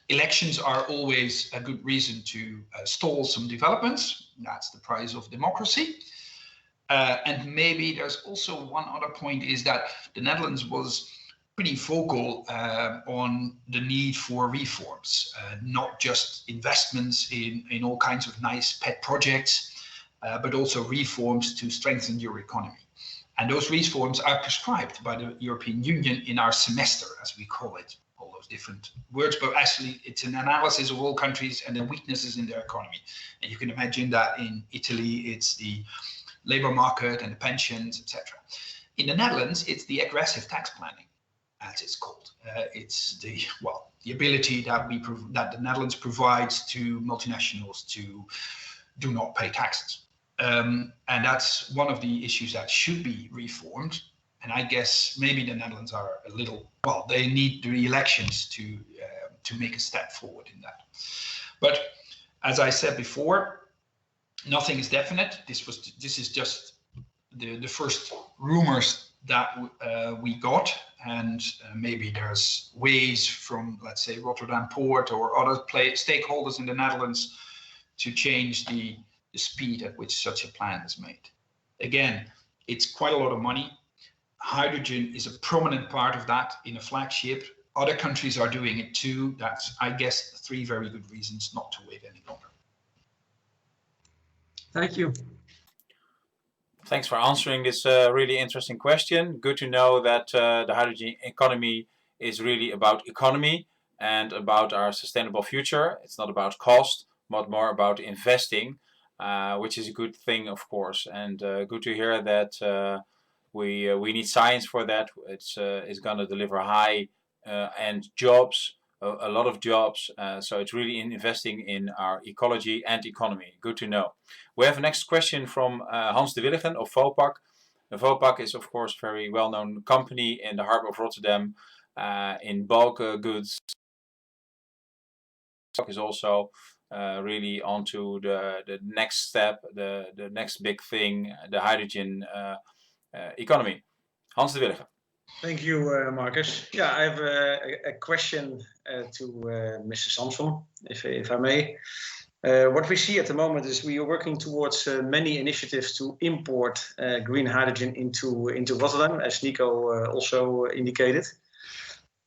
Elections are always a good reason to stall some developments. That's the price of democracy. And maybe there's also one other point, is that the Netherlands was pretty vocal on the need for reforms, not just investments in all kinds of nice pet projects, but also reforms to strengthen your economy. And those reforms are prescribed by the European Union in our semester, as we call it, all those different words, but actually it's an analysis of all countries and the weaknesses in their economy. And you can imagine that in Italy, it's the labor market and the pensions, etc. In the Netherlands, it's the aggressive tax planning, as it's called. It's the ability that the Netherlands provides to multinationals to do not pay taxes. And that's one of the issues that should be reformed. And I guess maybe the Netherlands are a little, they need the elections to make a step forward in that. But as I said before, nothing is definite. This is just the first rumors that we got, and maybe there's ways from, let's say, Rotterdam Port or other stakeholders in the Netherlands to change the speed at which such a plan is made. Again, it's quite a lot of money. Hydrogen is a prominent part of that in a flagship. Other countries are doing it too. That's, I guess, 3 very good reasons not to wait any longer. Thank you. Thanks for answering this really interesting question. Good to know that the hydrogen economy is really about economy and about our sustainable future. It's not about cost, but more about investing, which is a good thing, of course. And good to hear that we need science for that. It's going to deliver high-end jobs, a lot of jobs. So it's really investing in our ecology and economy. Good to know. We have a next question from Hans de Willigen of Vopak. Vopak is, of course, a very well-known company in the harbor of Rotterdam in bulk goods. Vopak is also really onto the next step, the next big thing, the hydrogen economy. Hans de Willigen. Thank you, Marcus. Yeah, I have a question to Mr. Samsom, if I may. What we see at the moment is we are working towards many initiatives to import green hydrogen into Rotterdam, as Nico also indicated.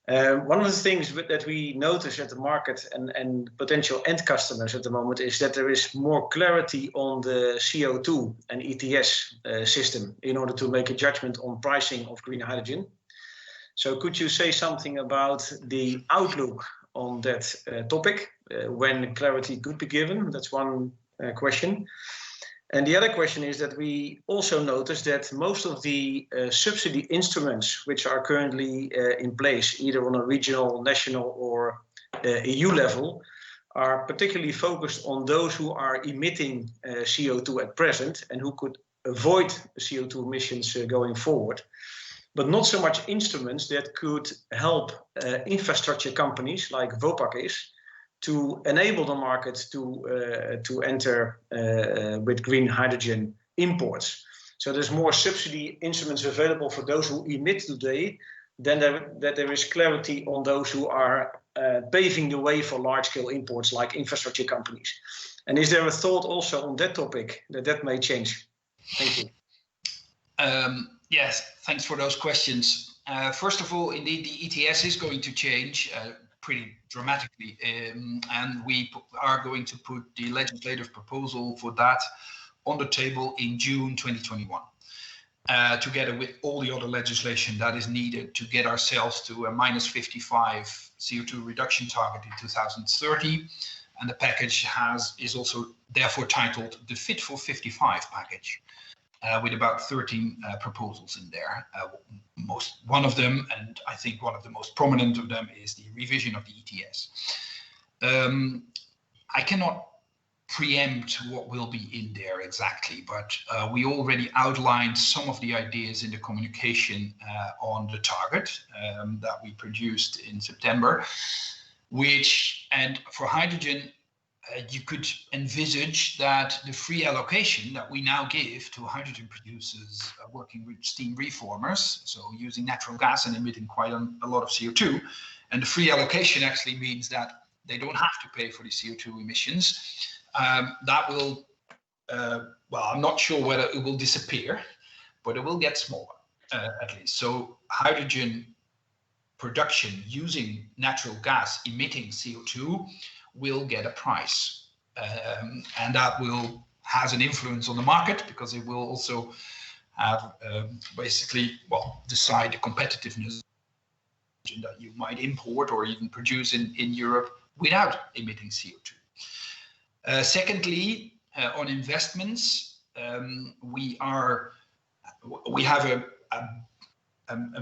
One of the things that we notice at the market and potential end customers at the moment is that there is more clarity on the CO2 and ETS system in order to make a judgment on pricing of green hydrogen. So could you say something about the outlook on that topic, when clarity could be given? That's one question. And the other question is that we also notice that most of the subsidy instruments which are currently in place, either on a regional, national or EU level, are particularly focused on those who are emitting CO2 at present and who could avoid CO2 emissions going forward. But not so much instruments that could help infrastructure companies like Vopak is to enable the market to enter with green hydrogen imports. So there's more subsidy instruments available for those who emit today than that there is clarity on those who are paving the way for large-scale imports like infrastructure companies. And is there a thought also on that topic that may change? Thank you. Yes, thanks for those questions. First of all, indeed, the ETS is going to change pretty dramatically, and we are going to put the legislative proposal for that on the table in June 2021, together with all the other legislation that is needed to get ourselves to a -55 CO2 reduction target in 2030. And the package is also therefore titled the Fit for 55 package. With about 13 proposals in there. One of them, and I think one of the most prominent of them, is the revision of the ETS. I cannot preempt what will be in there exactly, but we already outlined some of the ideas in the communication on the target that we produced in September, and for hydrogen, you could envisage that the free allocation that we now give to hydrogen producers working with steam reformers, so using natural gas and emitting quite a lot of CO2, and the free allocation actually means that they don't have to pay for the CO2 emissions. That will, I'm not sure whether it will disappear, but it will get smaller at least. So hydrogen production using natural gas emitting CO2 will get a price. And that has an influence on the market, because it will also have basically, well, decide the competitiveness that you might import or even produce in Europe without emitting CO2. Secondly, on investments, we have a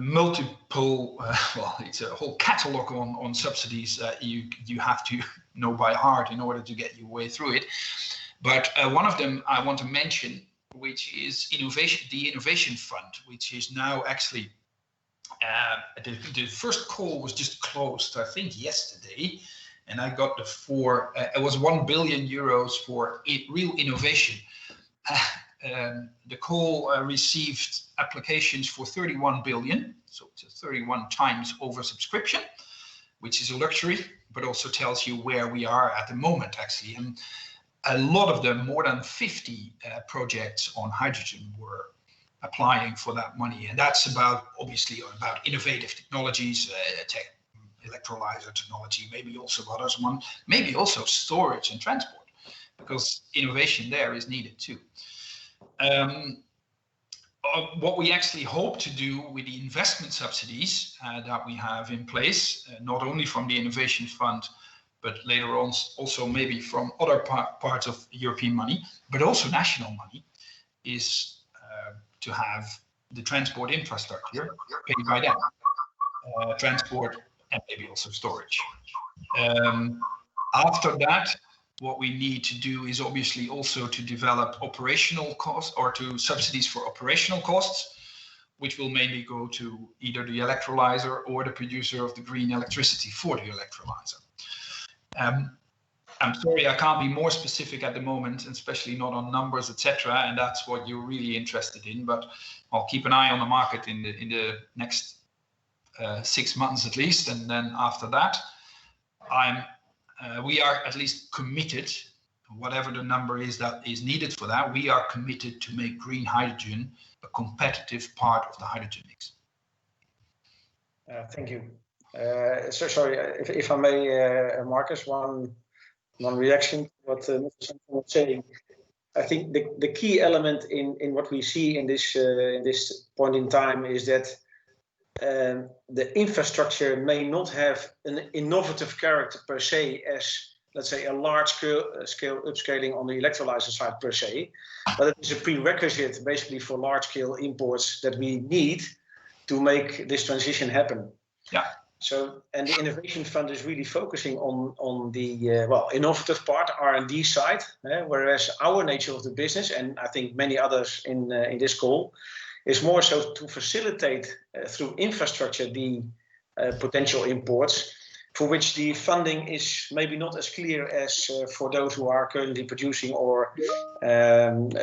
multiple, well, it's a whole catalog on subsidies that you have to know by heart in order to get your way through it. But one of them I want to mention, which is the Innovation Fund, which is now actually, the first call was just closed, I think yesterday, and I got it was 1 billion euros for real innovation. The call received applications for 31 billion, so it's a 31 times oversubscription, which is a luxury, but also tells you where we are at the moment, actually. And a lot of them, more than 50 projects on hydrogen, were applying for that money. And that's obviously about innovative technologies, electrolyzer technology, maybe also others, maybe also storage and transport, because innovation there is needed too. What we actually hope to do with the investment subsidies that we have in place, not only from the Innovation Fund, but later on also maybe from other parts of European money, but also national money, is to have the transport infrastructure paid by them. Transport and maybe also storage. After that, what we need to do is obviously also to develop operational costs, or to subsidies for operational costs, which will mainly go to either the electrolyzer or the producer of the green electricity for the electrolyzer. I'm sorry, I can't be more specific at the moment, especially not on numbers, etc. And that's what you're really interested in. But I'll keep an eye on the market in the next 6 months at least, and then after that, we are at least committed, whatever the number is that is needed for that, we are committed to make green hydrogen a competitive part of the hydrogen mix. Thank you. So sorry, if I may, Marcus, one reaction to what Mr. Samsom was saying. I think the key element in what we see in this point in time is that the infrastructure may not have an innovative character per se as, let's say, a large scale upscaling on the electrolyzer side per se, but it is a prerequisite basically for large scale imports that we need to make this transition happen. Yeah. So, and the Innovation Fund is really focusing on the innovative part, R&D side, whereas our nature of the business, and I think many others in this call, is more so to facilitate through infrastructure the potential imports, for which the funding is maybe not as clear as for those who are currently producing or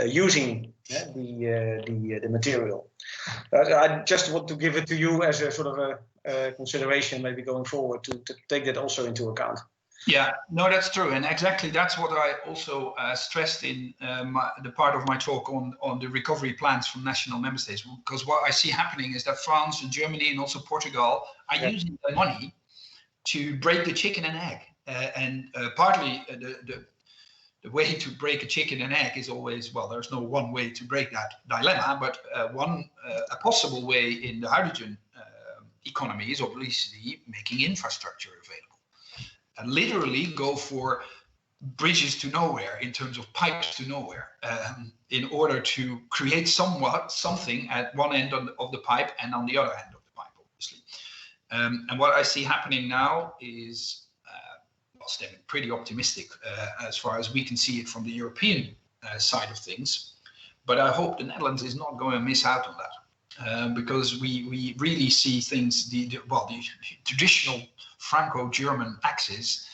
using the material. I just want to give it to you as a sort of a consideration, maybe going forward, to take that also into account. Yeah, no, that's true, and exactly that's what I also stressed in the part of my talk on the recovery plans from national member states. Because what I see happening is that France and Germany and also Portugal are using the money to break the chicken and egg, and partly the way to break a chicken and egg is always, well, there's no one way to break that dilemma, but a possible way in the hydrogen economy is obviously making infrastructure available. And literally go for bridges to nowhere in terms of pipes to nowhere, in order to create something at one end of the pipe and on the other end of the pipe, obviously. And what I see happening now is staying pretty optimistic as far as we can see it from the European side of things. But I hope the Netherlands is not going to miss out on that, because we really see things, the traditional Franco-German axis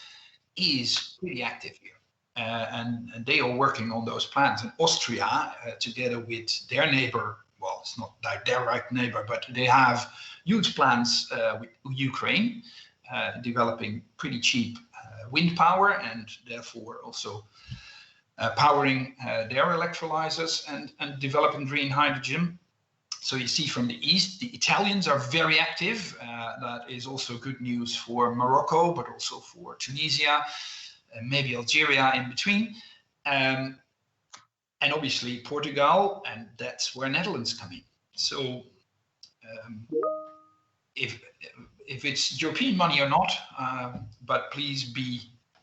is pretty active here, and they are working on those plans. And Austria, together with their neighbor, well, it's not their direct neighbor, but they have huge plans with Ukraine, developing pretty cheap wind power, and therefore also powering their electrolyzers and developing green hydrogen. So you see from the east, the Italians are very active. That is also good news for Morocco, but also for Tunisia, and maybe Algeria in between. And obviously Portugal, and that's where Netherlands come in. So if it's European money or not, but please be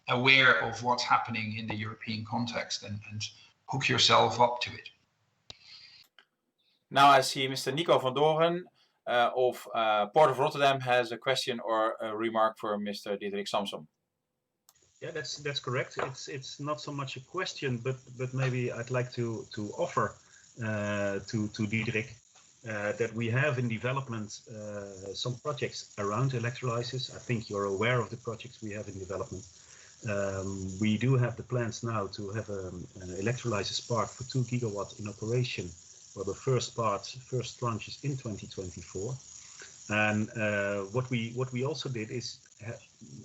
aware of what's happening in the European context and hook yourself up to it. Now I see Mr. Nico van Dooren of Port of Rotterdam has a question or a remark for Mr. Diederik Samsom. Yeah, that's correct. It's not so much a question, but maybe I'd like to offer to Diederik that we have in development some projects around electrolysis. I think you're aware of the projects we have in development. We do have the plans now to have an electrolysis park for 2 gigawatt in operation. Well, the first tranche is in 2024. And what we also did is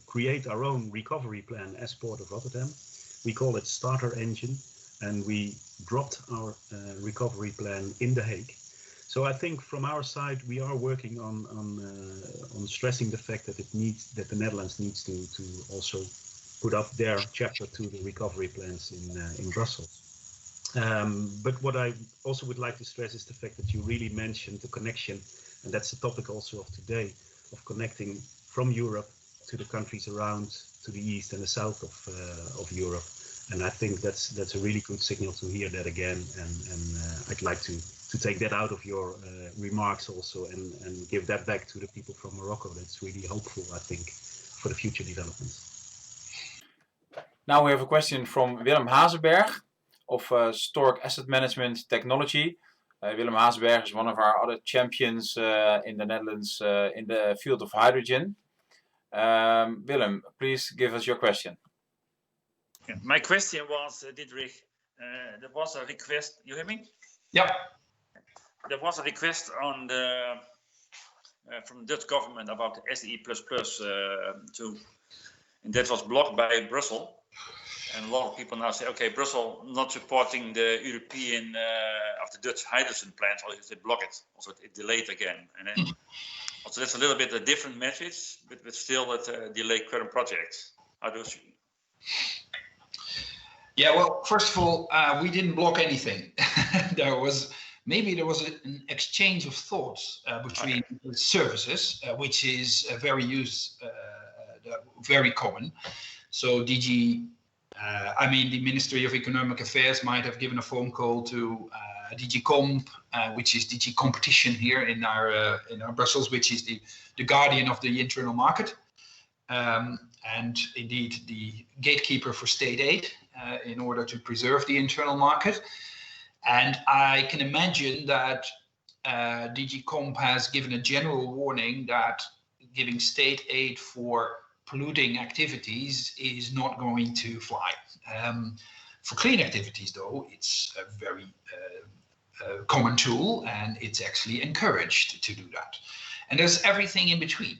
create our own recovery plan as Port of Rotterdam. We call it Starter Engine, and we dropped our recovery plan in The Hague. So I think from our side we are working on stressing the fact that the Netherlands needs to also put up their chapter to the recovery plans in Brussels. But what I also would like to stress is the fact that you really mentioned the connection, and that's the topic also of today, of connecting from Europe to the countries around, to the east and the south of Europe. And I think that's a really good signal to hear that again. And I'd like to take that out of your remarks also and give that back to the people from Morocco. That's really hopeful, I think, for the future developments. Now we have a question from Willem Hazenberg of Stork Asset Management Technology. Willem Hazenberg is one of our other champions in the Netherlands in the field of hydrogen. Willem, please give us your question. Yeah, my question was, Diederik, there was a request. You hear me? Yeah. There was a request on the from the Dutch government about the SDE++, and that was blocked by Brussels. And a lot of people now say, okay, Brussels not supporting the European of the Dutch hydrogen plants, or they block it. Also, it delayed again. And then, also, that's a little bit a different message, but still it delayed current projects. How do you see? Yeah, well, first of all, we didn't block anything. there was an exchange of thoughts between services, which is very common. So the Ministry of Economic Affairs might have given a phone call to DG Comp, which is DG Competition here in our Brussels, which is the guardian of the internal market, and indeed the gatekeeper for state aid in order to preserve the internal market. And I can imagine that DG Comp has given a general warning that giving state aid for polluting activities is not going to fly. For clean activities, though, it's a very common tool, and it's actually encouraged to do that. And there's everything in between.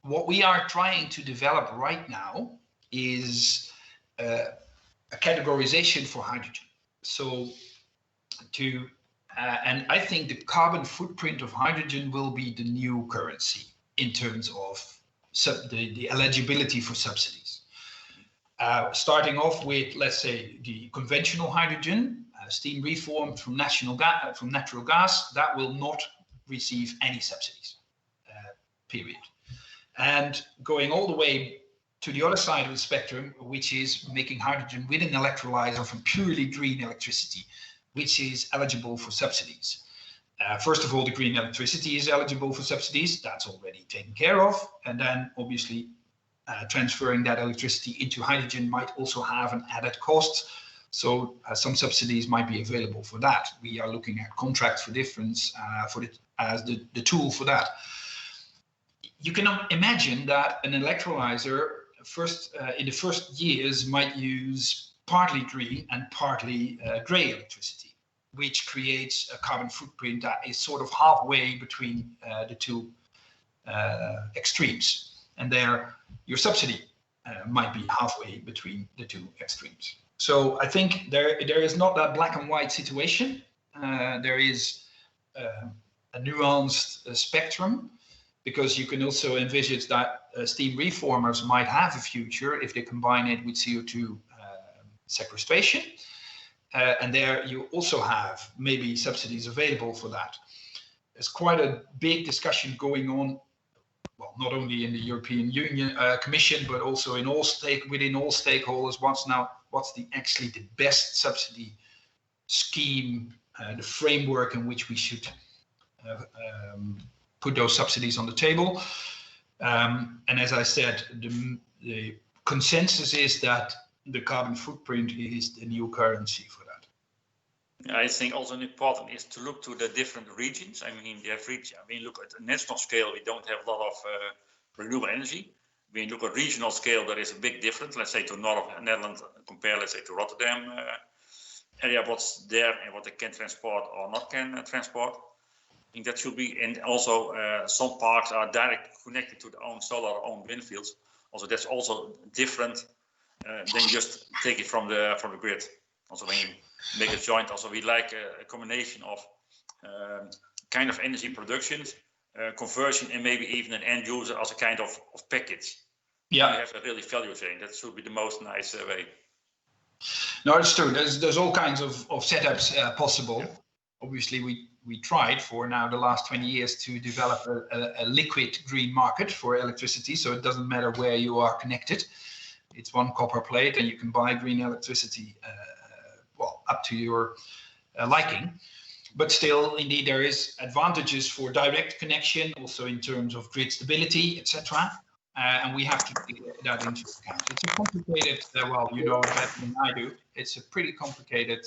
What we are trying to develop right now is a categorization for hydrogen. So and I think the carbon footprint of hydrogen will be the new currency in terms of the eligibility for subsidies. Starting off with, let's say, the conventional hydrogen, steam reformed from natural gas, that will not receive any subsidies, period. And going all the way to the other side of the spectrum, which is making hydrogen with an electrolyzer from purely green electricity, which is eligible for subsidies. First of all, the green electricity is eligible for subsidies. That's already taken care of. And then obviously transferring that electricity into hydrogen might also have an added cost. So some subsidies might be available for that. We are looking at contracts for difference as the tool for that. You can imagine that an electrolyzer in the first years might use partly green and partly gray electricity, which creates a carbon footprint that is sort of halfway between the two extremes. And there, your subsidy might be halfway between the two extremes. So I think there is not that black and white situation. There is a nuanced spectrum, because you can also envisage that steam reformers might have a future if they combine it with CO2 sequestration. And there you also have maybe subsidies available for that. There's quite a big discussion going on, well, not only in the European Union Commission, but also in within all stakeholders. What's actually the best subsidy scheme, the framework in which we should put those subsidies on the table. And as I said, the consensus is that the carbon footprint is the new currency for that. I think also important is to look to the different regions. I mean, look at the national scale, we don't have a lot of renewable energy. When you look at regional scale, there is a big difference. Let's say to North Netherlands, compare, let's say, to Rotterdam area, what's there and what they can transport or not can transport. I think that should be, and also some parks are directly connected to their own solar or own wind fields. Also, that's also different than just take it from the grid. Also, when you make a joint, also we like a combination of kind of energy productions, conversion, and maybe even an end user as a kind of package. Yeah, you have a really value chain. That should be the most nice way. No, it's true. There's all kinds of setups possible. Yeah. Obviously, we tried for now the last 20 years to develop a liquid green market for electricity, so it doesn't matter where you are connected. It's one copper plate, and you can buy green electricity, well, up to your liking. But still, indeed, there is advantages for direct connection, also in terms of grid stability, etc. And we have to take that into account. It's a complicated, well, you know better than I do. It's a pretty complicated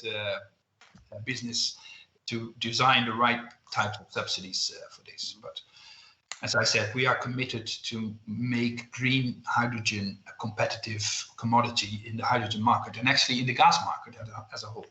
business to design the right type of subsidies for this. But as I said, we are committed to make green hydrogen a competitive commodity in the hydrogen market and actually in the gas market as a whole.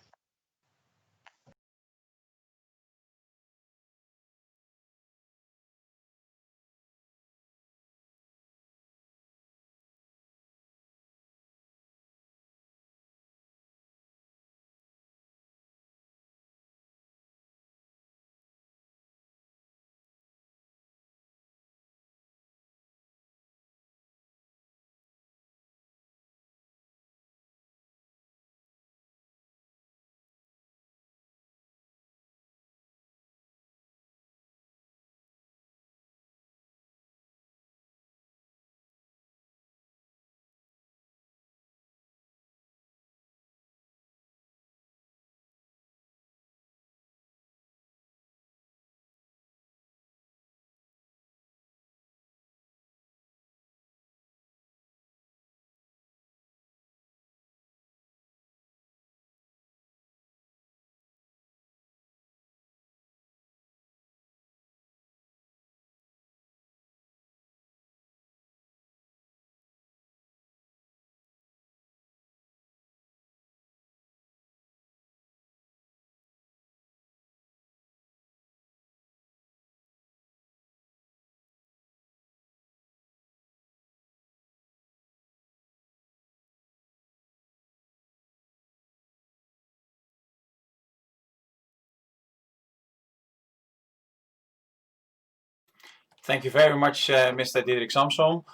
Thank you very much, Mr. Diederik Samsom.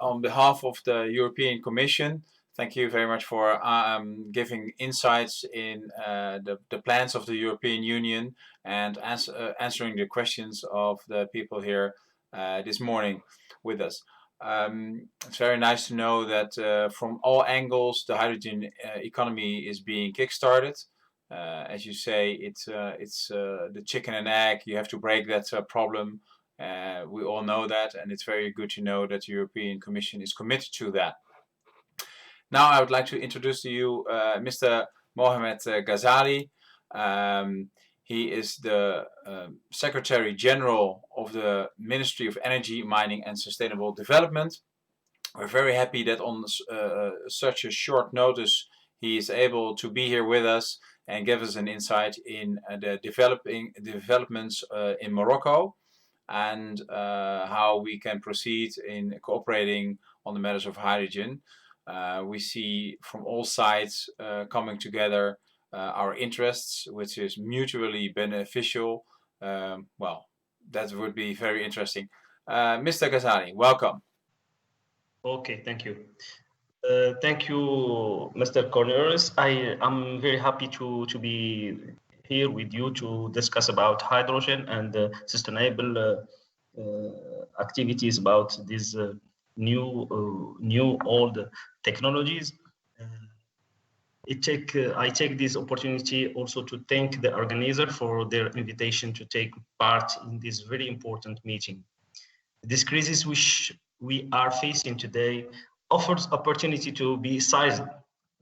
On behalf of the European Commission, thank you very much for giving insights in the plans of the European Union and answering the questions of the people here this morning with us. It's very nice to know that from all angles the hydrogen economy is being kickstarted. As you say, it's the chicken and egg. You have to break that problem. We all know that, and it's very good to know that the European Commission is committed to that. Now I would like to introduce to you Mr. Mohamed Ghazali. He is the Secretary General of the Ministry of Energy, Mining and Sustainable Development. We're very happy that on such a short notice he is able to be here with us and give us an insight in the developments in Morocco, and how we can proceed in cooperating on the matters of hydrogen. We see from all sides coming together our interests, which is mutually beneficial, well, that would be very interesting. Mr. Ghazali, welcome. Okay, thank you. Thank you, Mr. Cornelius. I am very happy to be here with you to discuss about hydrogen and sustainable activities about these new old technologies. I take this opportunity also to thank the organizer for their invitation to take part in this very important meeting. This crisis which we are facing today offers opportunity to be seized.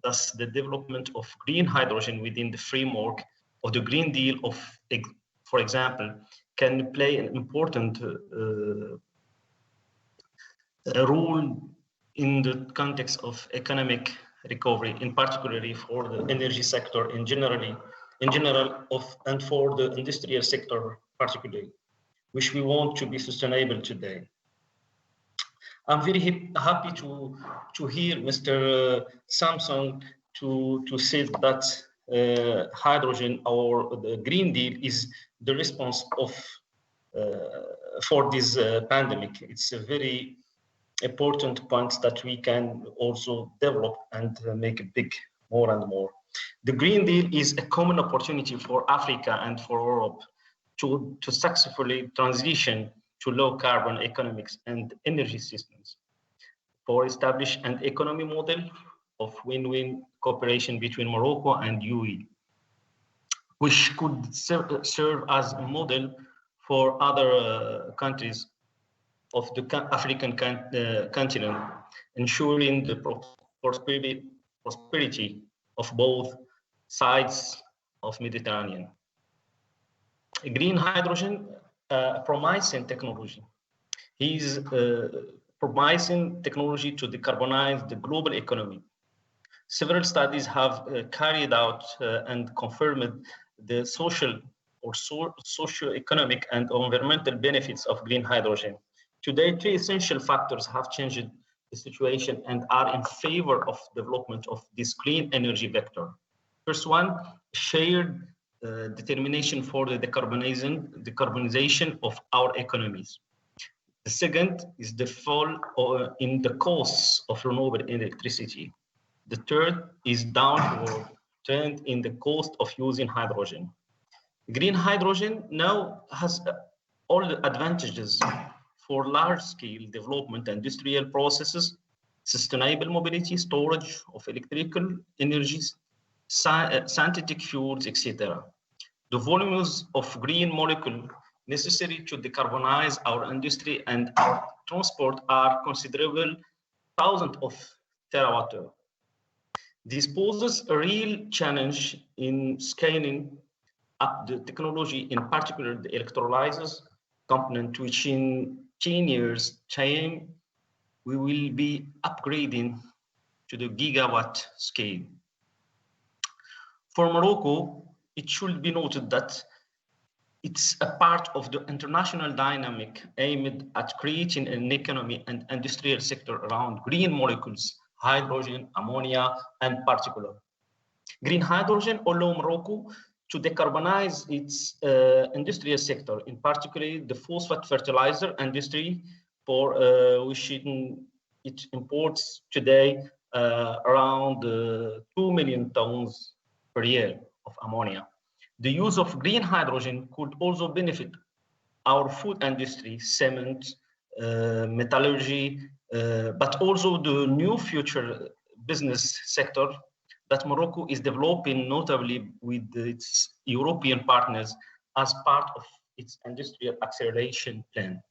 Thus, the development of green hydrogen within the framework of the Green Deal for example, can play an important role in the context of economic recovery, in particularly for the energy sector in general, and for the industrial sector particularly, which we want to be sustainable today. I'm very happy to hear Mr. Samsom to say that hydrogen or the Green Deal is the response of for this pandemic. It's a very important point that we can also develop and make big more and more. The Green Deal is a common opportunity for Africa and for Europe to successfully transition to low carbon economics and energy systems, for establish an economy model of win-win cooperation between Morocco and UAE, which could serve as a model for other countries of the African continent, ensuring the prosperity of both sides of Mediterranean. Green hydrogen, promising technology. He's promising technology to decarbonize the global economy. Several studies have carried out and confirmed the social or socio-economic and environmental benefits of green hydrogen. Today, three essential factors have changed the situation and are in favor of development of this clean energy vector. First one, shared determination for the decarbonization of our economies. The second is the fall in the costs of renewable electricity. The third is downward trend in the cost of using hydrogen. Green hydrogen now has all the advantages for large-scale development, industrial processes, sustainable mobility, storage of electrical energies, synthetic fuels, etc. The volumes of green molecule necessary to decarbonize our industry and our transport are considerable, thousands of terawatt-hours. This poses a real challenge in scaling up the technology, in particular the electrolyzers component, which in 10 years' time, we will be upgrading to the gigawatt scale. For Morocco, it should be noted that it's a part of the international dynamic aimed at creating an economy and industrial sector around green molecules, hydrogen, ammonia, and particulate. Green hydrogen allows Morocco to decarbonize its industrial sector, in particular the phosphate fertilizer industry, for which it imports today around 2 million tons per year of ammonia. The use of green hydrogen could also benefit our food industry, cement, metallurgy, but also the new future business sector that Morocco is developing, notably with its European partners as part of its industrial acceleration plan.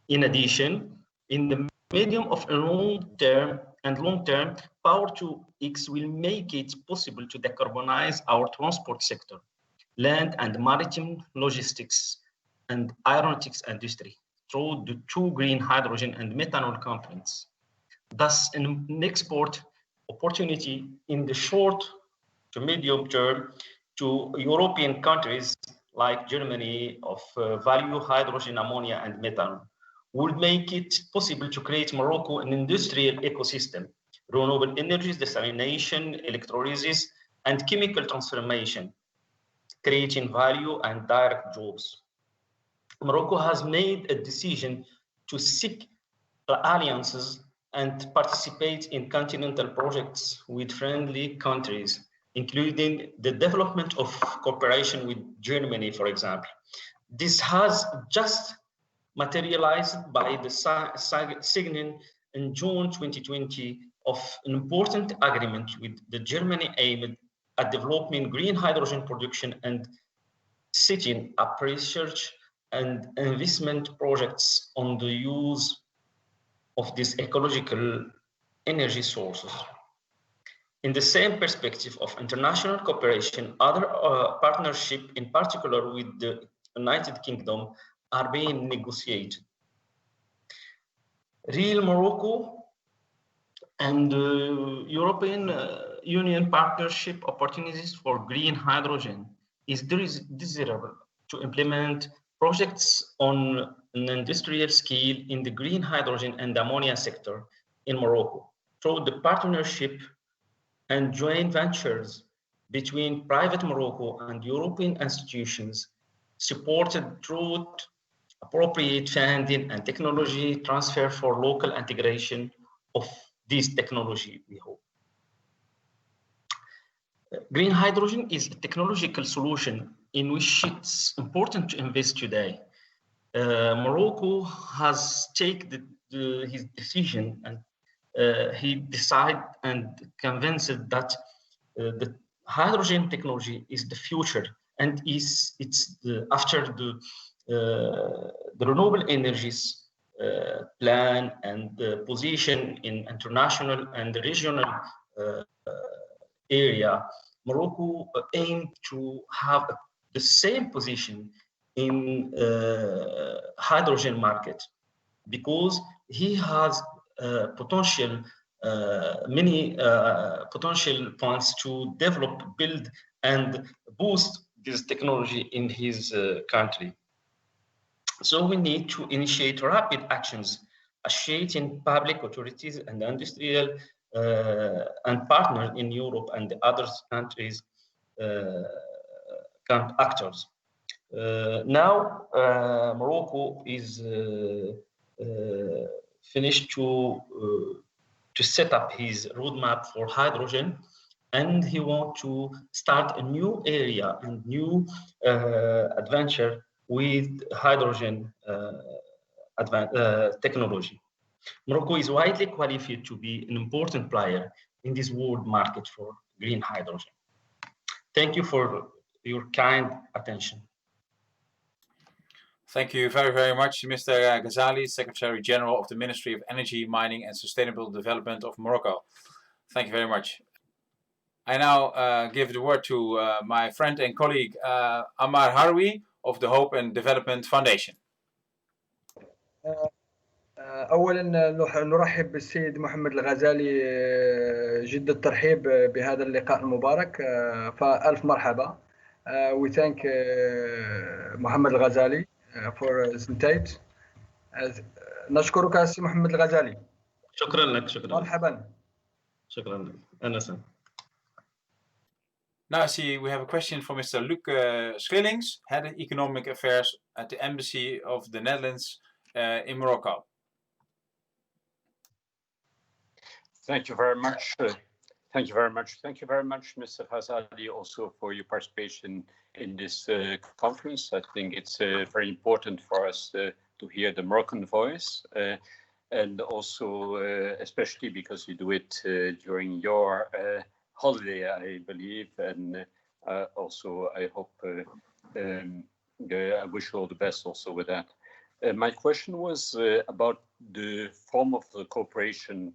In addition, in the medium of a long term, Power-to-X will make it possible to decarbonize our transport sector, land and maritime logistics, and aeronautics industry through the two green hydrogen and methanol components. Thus, an export opportunity in the short to medium term to European countries like Germany of value hydrogen, ammonia, and methanol would make it possible to create Morocco an industrial ecosystem, renewable energies, desalination, electrolysis, and chemical transformation, creating value and direct jobs. Morocco has made a decision to seek alliances and participate in continental projects with friendly countries, including the development of cooperation with Germany, for example. This has just materialized by the signing in June 2020 of an important agreement with the Germany aimed at developing green hydrogen production and setting up research and investment projects on the use of these ecological energy sources. In the same perspective of international cooperation, other partnerships, in particular with the United Kingdom, are being negotiated. Real Morocco and European Union partnership opportunities for green hydrogen is desirable to implement projects on an industrial scale in the green hydrogen and ammonia sector in Morocco through the partnership and joint ventures between private Morocco and European institutions supported through appropriate funding and technology transfer for local integration of this technology, we hope. Green hydrogen is a technological solution in which it's important to invest today. Morocco has taken his decision, and he decided and convinced that the hydrogen technology is the future, and after the renewable energies plan and position in international and regional area, Morocco aimed to have the same position in hydrogen market, because he has many potential points to develop, build, and boost this technology in his country. So we need to initiate rapid actions, associating public authorities and industrial and partners in Europe and the other countries actors. Now Morocco is finished to set up his roadmap for hydrogen, and he wants to start a new area and new adventure with hydrogen technology. Morocco is widely qualified to be an important player in this world market for green hydrogen. Thank you for your kind attention. Thank you very, very much, Mr. Ghazali, Secretary General of the Ministry of Energy, Mining and Sustainable Development of Morocco. Thank you very much. I now give the word to my friend and colleague Amar Harroui of the Hope and Development Foundation. أولا نرحب بالسيد محمد الغزالي جد الترحيب بهذا اللقاء المبارك فألف مرحبا. We thank محمد الغزالي for his insight. نشكرك سي محمد الغزالي. شكرا لك. شكرا. مرحبا. شكرا لك. أنسا. Now I see we have a question from Mr. Luc Schillings, Head of Economic Affairs at the Embassy of the Netherlands in Morocco. Thank you very much. Thank you very much. Thank you very much, Mr. Ghazali, also for your participation in this conference. I think it's very important for us to hear the Moroccan voice, and also especially because you do it during your holiday, I believe, and also I hope I wish you all the best also with that. My question was about the form of the cooperation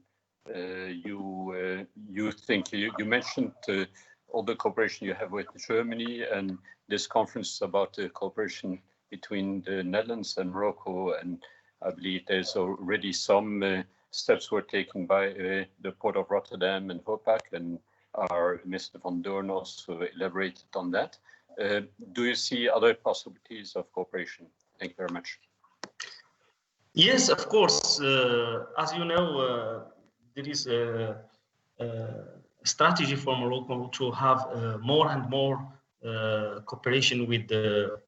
you think. You mentioned all the cooperation you have with Germany, and this conference is about the cooperation between the Netherlands and Morocco, and I believe there's already some steps were taken by the Port of Rotterdam and Hulst, and our Mr. van Dooren also elaborated on that. Do you see other possibilities of cooperation? Thank you very much. Yes, of course. As you know, there is a strategy for Morocco to have more and more cooperation with the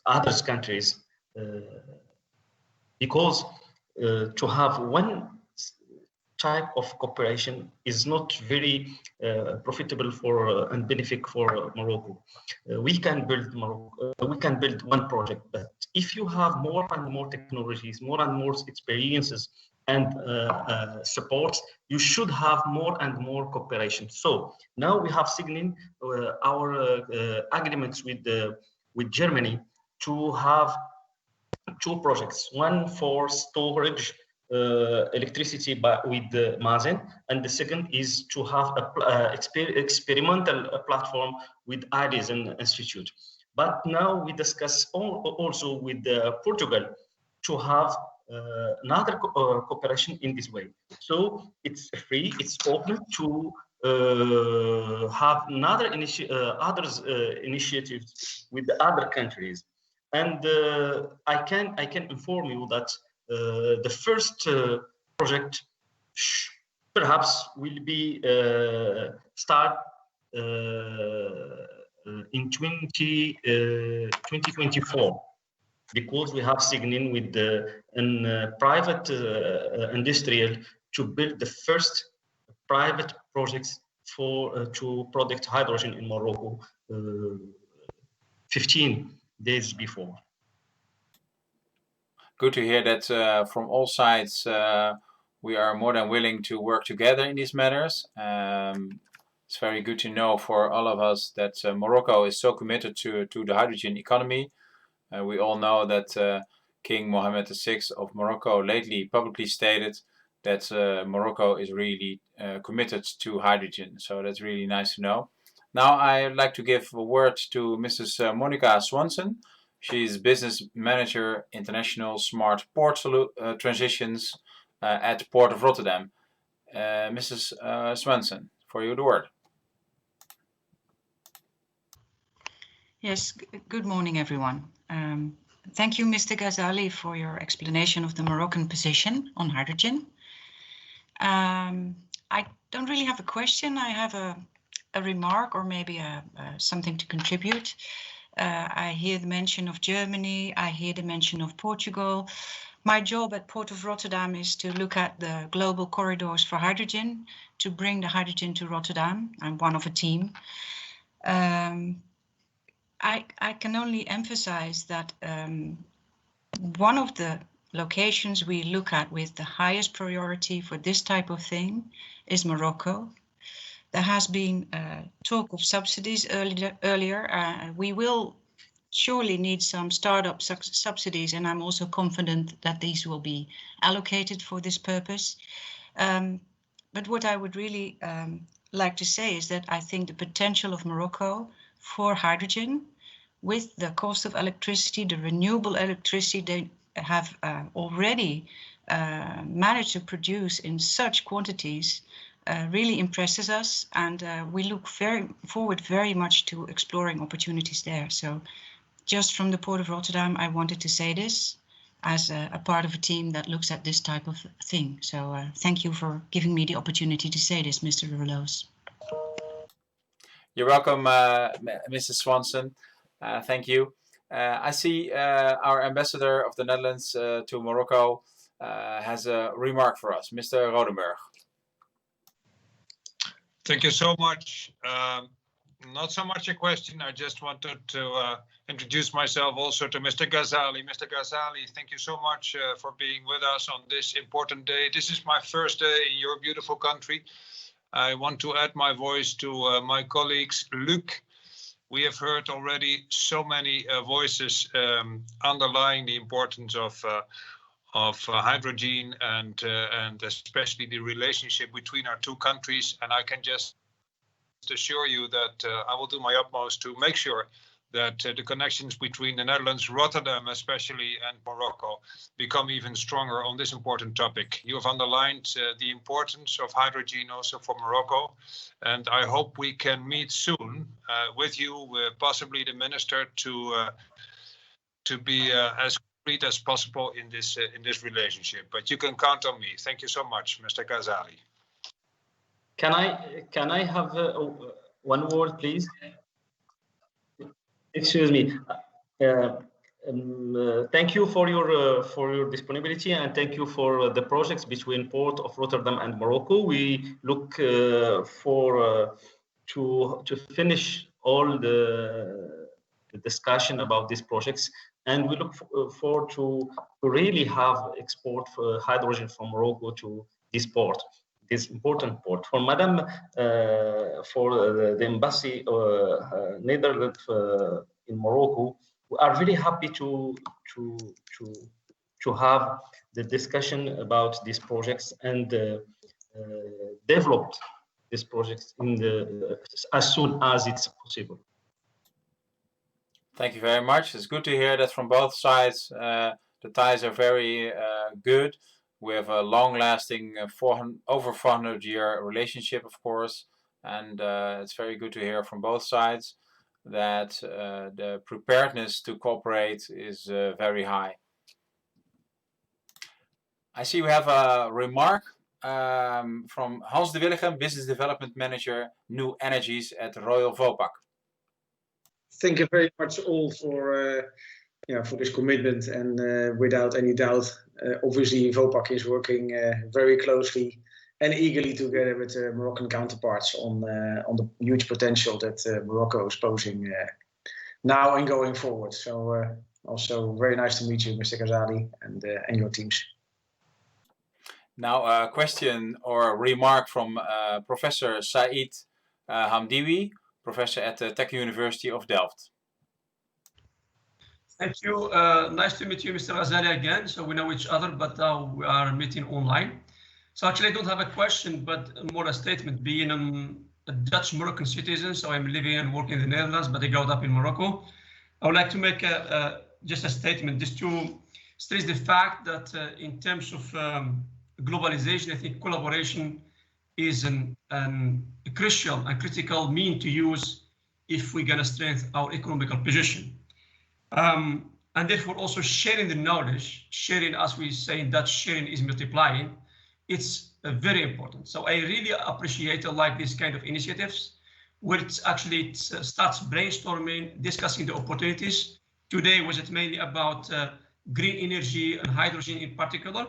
other countries, because to have one type of cooperation is not very profitable for and benefit for Morocco. We can build one project, but if you have more and more technologies, more and more experiences and support, you should have more and more cooperation. So now we have signed our agreements with Germany to have two projects, one for storage electricity with the Mazen, and the second is to have a experimental platform with Artisan Institute. But now we discuss also with Portugal to have another cooperation in this way. So it's free, it's open to have another initiatives with the other countries. And I can inform you that the first project perhaps will be start in 2024, because we have signed in with a private industrial to build the first private projects for to produce hydrogen in Morocco 15 days before. Good to hear that from all sides we are more than willing to work together in these matters. It's very good to know for all of us that Morocco is so committed to the hydrogen economy. We all know that King Mohamed VI of Morocco lately publicly stated that Morocco is really committed to hydrogen. So that's really nice to know. Now I'd like to give a word to Mrs. Monica Swanson. She's Business Manager, International Smart Port Transitions at Port of Rotterdam. Mrs. Swanson, for you the word. Yes, good morning, everyone. Thank you, Mr. Ghazali, for your explanation of the Moroccan position on hydrogen. I don't really have a question. I have a remark or maybe something to contribute. I hear the mention of Germany. I hear the mention of Portugal. My job at Port of Rotterdam is to look at the global corridors for hydrogen, to bring the hydrogen to Rotterdam. I'm one of a team. I can only emphasize that one of the locations we look at with the highest priority for this type of thing is Morocco. There has been talk of subsidies earlier. We will surely need some startup subsidies, and I'm also confident that these will be allocated for this purpose. But what I would really like to say is that I think the potential of Morocco for hydrogen, with the cost of electricity, the renewable electricity they have already managed to produce in such quantities, really impresses us, and we look forward very much to exploring opportunities there. So just from the Port of Rotterdam, I wanted to say this as a part of a team that looks at this type of thing. So thank you for giving me the opportunity to say this, Mr. Rolloos. You're welcome, Mrs. Swanson. Thank you. I see our ambassador of the Netherlands to Morocco has a remark for us, Mr. Rodenburg. Thank you so much. Not so much a question. I just wanted to introduce myself also to Mr. Ghazali. Mr. Ghazali, thank you so much for being with us on this important day. This is my first day in your beautiful country. I want to add my voice to my colleagues. Luc, we have heard already so many voices underlying the importance of hydrogen and especially the relationship between our two countries. And I can just assure you that I will do my utmost to make sure that the connections between the Netherlands, Rotterdam especially, and Morocco become even stronger on this important topic. You have underlined the importance of hydrogen also for Morocco, and I hope we can meet soon with you, possibly the minister, to be as complete as possible in this relationship. But you can count on me. Thank you so much, Mr. Ghazali. Can I have one word, please? Excuse me. Thank you for your disponibility, and thank you for the projects between Port of Rotterdam and Morocco. We look to finish all the discussion about these projects, and we look forward to really have export for hydrogen from Morocco to this port, this important port. For Madam, for the embassy Netherlands in Morocco, we are very happy to have the discussion about these projects and develop these projects as soon as it's possible. Thank you very much. It's good to hear that from both sides the ties are very good. We have a long-lasting over 400-year relationship, of course, and it's very good to hear from both sides that the preparedness to cooperate is very high. I see we have a remark from Hans de Willigen, Business Development Manager, New Energies at Royal Vopak. Thank you very much all for this commitment, and without any doubt, obviously Vopak is working very closely and eagerly together with Moroccan counterparts on the huge potential that Morocco is posing now and going forward. So also very nice to meet you, Mr. Ghazali, and your teams. Now a question or a remark from Professor Said Hamdiwi, Professor at the Tech University of Delft. Thank you. Nice to meet you, Mr. Ghazali, again. So we know each other, but now we are meeting online. So actually I don't have a question, but more a statement. Being a Dutch Moroccan citizen, so I'm living and working in the Netherlands, but I grew up in Morocco. I would like to make just a statement, just to stress the fact that in terms of globalization, I think collaboration is a crucial and critical mean to use if we're going to strengthen our economical position. And therefore also sharing the knowledge, sharing, as we say in Dutch, sharing is multiplying. It's very important. So I really appreciate like these kind of initiatives where it starts brainstorming, discussing the opportunities. Today was it mainly about green energy and hydrogen in particular.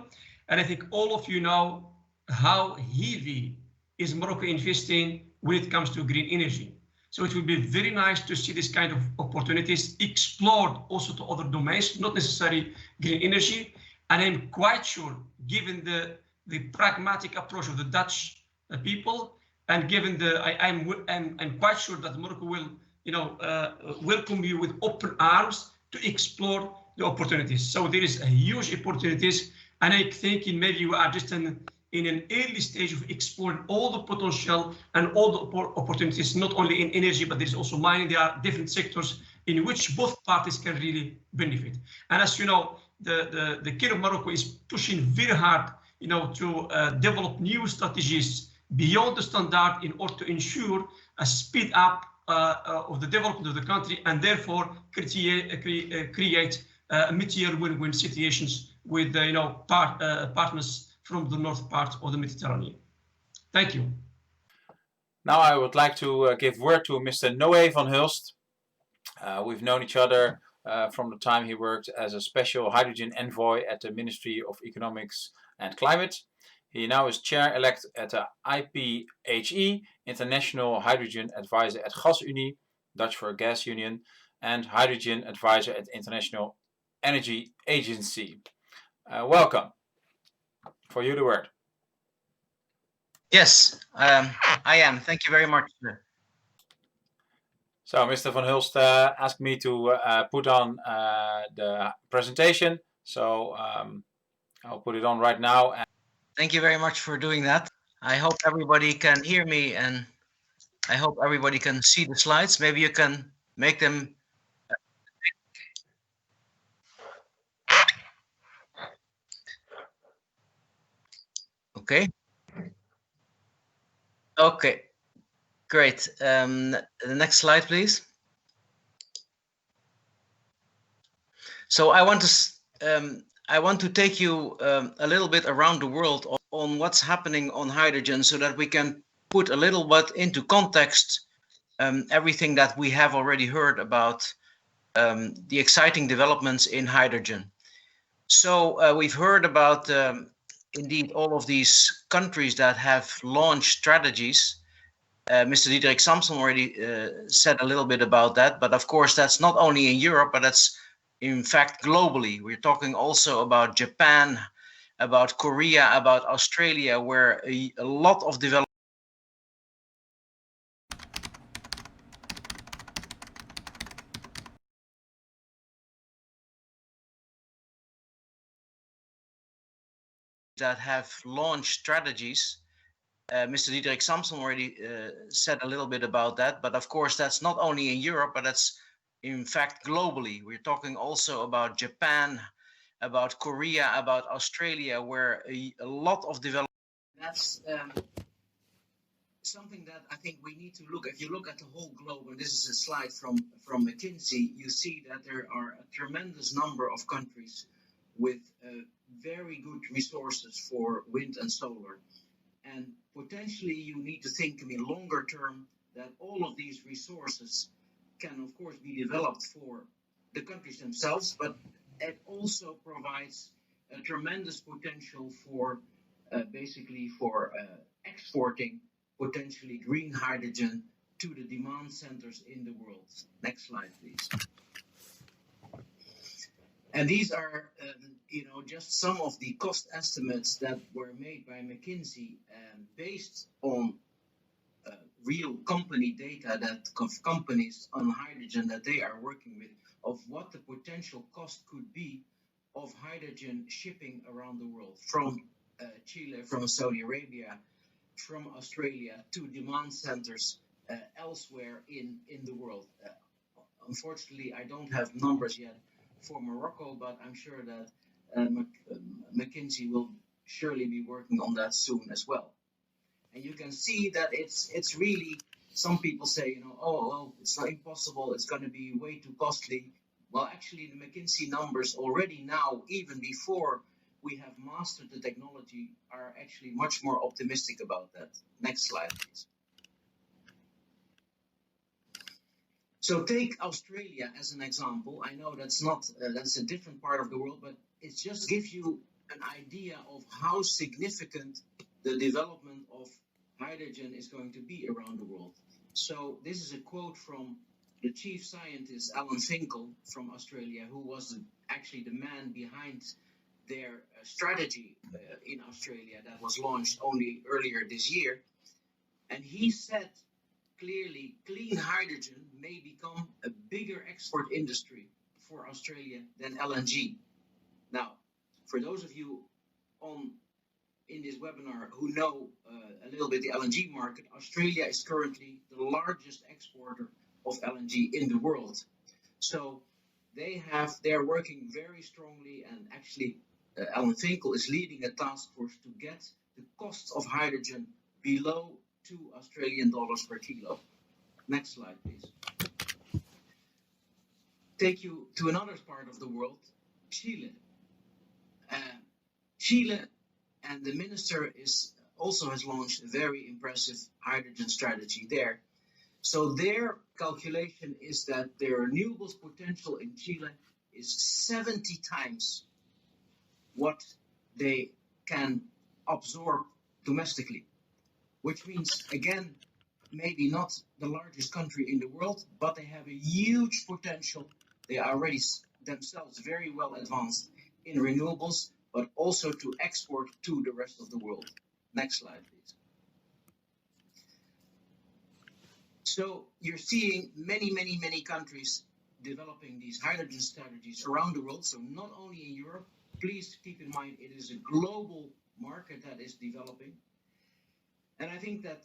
And I think all of you know how heavy is Morocco investing when it comes to green energy. So it would be very nice to see this kind of opportunities explored also to other domains, not necessarily green energy. And I'm quite sure, given the pragmatic approach of the Dutch people, and given I'm quite sure that Morocco will, welcome you with open arms to explore the opportunities. So there is a huge opportunities, and I think maybe you are just in an early stage of exploring all the potential and all the opportunities, not only in energy, but there's also mining. There are different sectors in which both parties can really benefit. And as you know, the King of Morocco is pushing very hard, to develop new strategies beyond the standard in order to ensure a speed up of the development of the country, and therefore create material win-win situations with partners from the north part of the Mediterranean. Thank you. Now I would like to give word to Mr. Noé van Hulst. We've known each other from the time he worked as a special hydrogen envoy at the Ministry of Economics and Climate. He now is chair-elect at the IPHE, International Hydrogen Advisor at Gasunie, Dutch for Gas Union, and Hydrogen Advisor at International Energy Agency. Welcome. For you the word. Yes, I am. Thank you very much. So Mr. van Hulst asked me to put on the presentation. So I'll put it on right now. Thank you very much for doing that. I hope everybody can hear me, and I hope everybody can see the slides. Maybe you can make them. Okay. Okay, great. The next slide, please. So I want to take you a little bit around the world on what's happening on hydrogen, so that we can put a little bit into context everything that we have already heard about the exciting developments in hydrogen. So we've heard about indeed all of these countries that have launched strategies. Mr. Diederik Samsom already said a little bit about that, but of course that's not only in Europe, but that's in fact globally. We're talking also about Japan, about Korea, about Australia, where a lot of development that have launched strategies. Mr. Diederik Samsom already said a little bit about that, but of course that's not only in Europe, but that's in fact globally. We're talking also about Japan, about Korea, about Australia, where a lot of development. That's something that I think we need to look. If you look at the whole globe, and this is a slide from McKinsey, you see that there are a tremendous number of countries with very good resources for wind and solar. And potentially you need to think in longer term that all of these resources can of course be developed for the countries themselves, but it also provides a tremendous potential for basically for exporting potentially green hydrogen to the demand centers in the world. Next slide, please. And these are, just some of the cost estimates that were made by McKinsey based on real company data that of companies on hydrogen that they are working with, of what the potential cost could be of hydrogen shipping around the world, from Chile, from Saudi Arabia, from Australia to demand centers elsewhere in the world. Unfortunately, I don't have numbers yet for Morocco, but I'm sure that McKinsey will surely be working on that soon as well. And you can see that it's really, some people say, oh, it's not impossible, it's going to be way too costly. Well, actually, the McKinsey numbers already now, even before we have mastered the technology, are actually much more optimistic about that. Next slide, please. So take Australia as an example. I know that's not that's a different part of the world, but it just gives you an idea of how significant the development of hydrogen is going to be around the world. So this is a quote from the chief scientist, Alan Finkel, from Australia, who was actually the man behind their strategy in Australia that was launched only earlier this year. And he said clearly, clean hydrogen may become a bigger export industry for Australia than LNG. Now, for those of you in this webinar who know a little bit the LNG market, Australia is currently the largest exporter of LNG in the world. So they're working very strongly, and actually Alan Finkel is leading a task force to get the cost of hydrogen below $2 Australian per kilo. Next slide, please. Take you to another part of the world, Chile. Chile, and the minister also has launched a very impressive hydrogen strategy there. So their calculation is that their renewables potential in Chile is 70 times what they can absorb domestically, which means, again, maybe not the largest country in the world, but they have a huge potential. They are already themselves very well advanced in renewables, but also to export to the rest of the world. Next slide, please. So you're seeing many countries developing these hydrogen strategies around the world. So not only in Europe, please keep in mind it is a global market that is developing. And I think that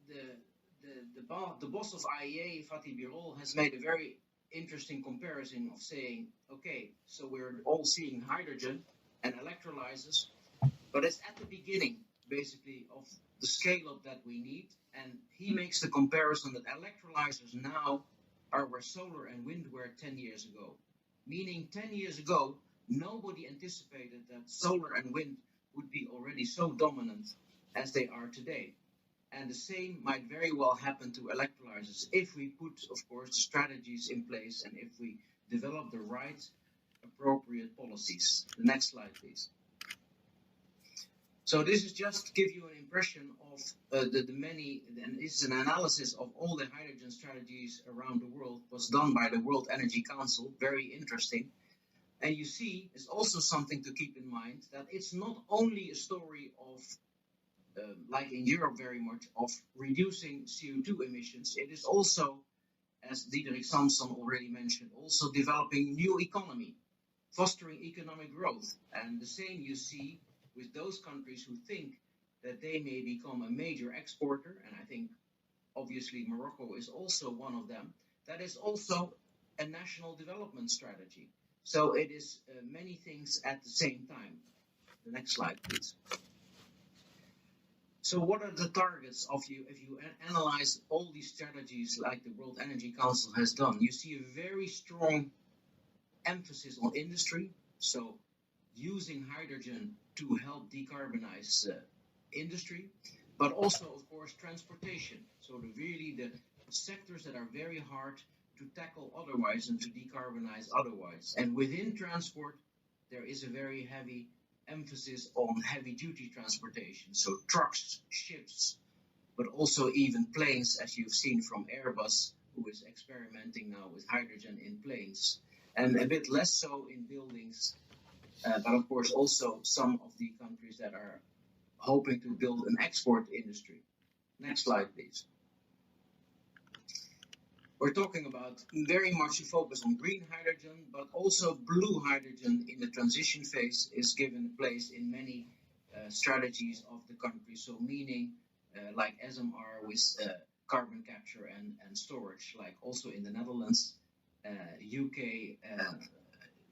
the boss of IEA, Fatih Birol, has made a very interesting comparison of saying, okay, so we're all seeing hydrogen and electrolyzers, but it's at the beginning, basically, of the scale-up that we need. And he makes the comparison that electrolyzers now are where solar and wind were 10 years ago. Meaning 10 years ago, nobody anticipated that solar and wind would be already so dominant as they are today. And the same might very well happen to electrolyzers if we put, of course, the strategies in place and if we develop the right appropriate policies. The next slide, please. So this is just to give you an impression of the many, and this is an analysis of all the hydrogen strategies around the world, was done by the World Energy Council, very interesting. And you see, it's also something to keep in mind, that it's not only a story of, like in Europe very much, of reducing CO2 emissions, it is also, as Diederik Samsom already mentioned, also developing new economy, fostering economic growth. And the same you see with those countries who think that they may become a major exporter, and I think obviously Morocco is also one of them, that is also a national development strategy. So it is many things at the same time. The next slide, please. So what are the targets of you, if you analyze all these strategies like the World Energy Council has done? You see a very strong emphasis on industry, so using hydrogen to help decarbonize industry, but also, of course, transportation. So the sectors that are very hard to tackle otherwise and to decarbonize otherwise. And within transport, there is a very heavy emphasis on heavy-duty transportation, so trucks, ships, but also even planes, as you've seen from Airbus, who is experimenting now with hydrogen in planes, and a bit less so in buildings, but of course also some of the countries that are hoping to build an export industry. Next slide, please. We're talking about very much a focus on green hydrogen, but also blue hydrogen in the transition phase is given place in many strategies of the country. So meaning like SMR with carbon capture and storage, like also in the Netherlands, UK,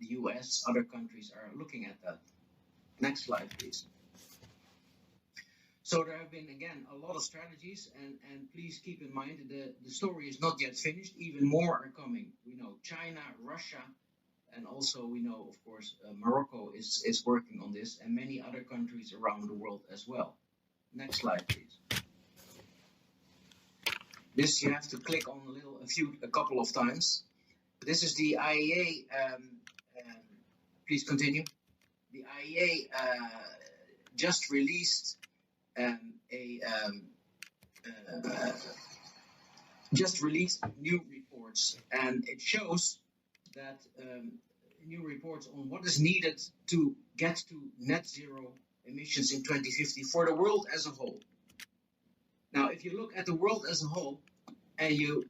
the US, other countries are looking at that. Next slide, please. So there have been, again, a lot of strategies, and please keep in mind that the story is not yet finished. Even more are coming. We know China, Russia, and also we know, of course, Morocco is working on this, and many other countries around the world as well. Next slide, please. This you have to click on a couple of times. This is the IEA. Please continue. The IEA just released new reports, and it shows that new reports on what is needed to get to net zero emissions in 2050 for the world as a whole. Now, if you look at the world as a whole and you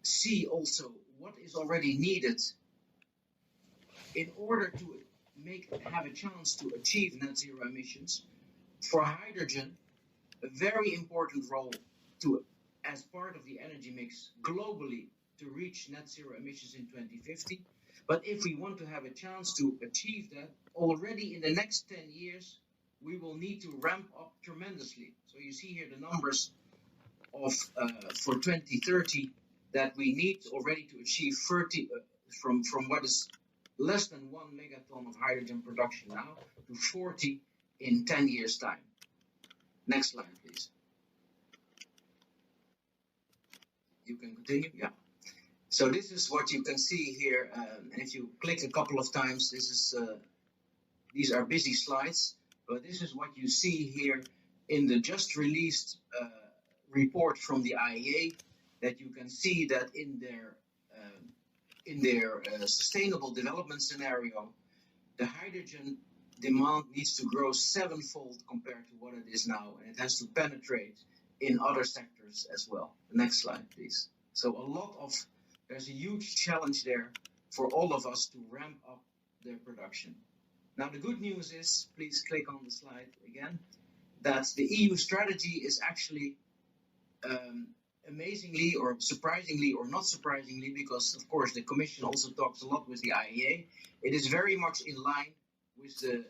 see also what is already needed in order to have a chance to achieve net zero emissions, for hydrogen, a very important role as part of the energy mix globally to reach net zero emissions in 2050. But if we want to have a chance to achieve that, already in the next 10 years, we will need to ramp up tremendously. So you see here the numbers of for 2030 that we need already to achieve 30 from what is less than 1 megaton of hydrogen production now to 40 in 10 years' time. Next slide, please. You can continue, yeah. So this is what you can see here, and if you click a couple of times, these are busy slides, but this is what you see here in the just released report from the IEA, that you can see that in their sustainable development scenario, the hydrogen demand needs to grow 7-fold compared to what it is now, and it has to penetrate in other sectors as well. The next slide, please. So there's a huge challenge there for all of us to ramp up their production. Now, the good news is, please click on the slide again, that the EU strategy is actually amazingly or surprisingly or not surprisingly, because of course the Commission also talks a lot with the IEA, it is very much in line with the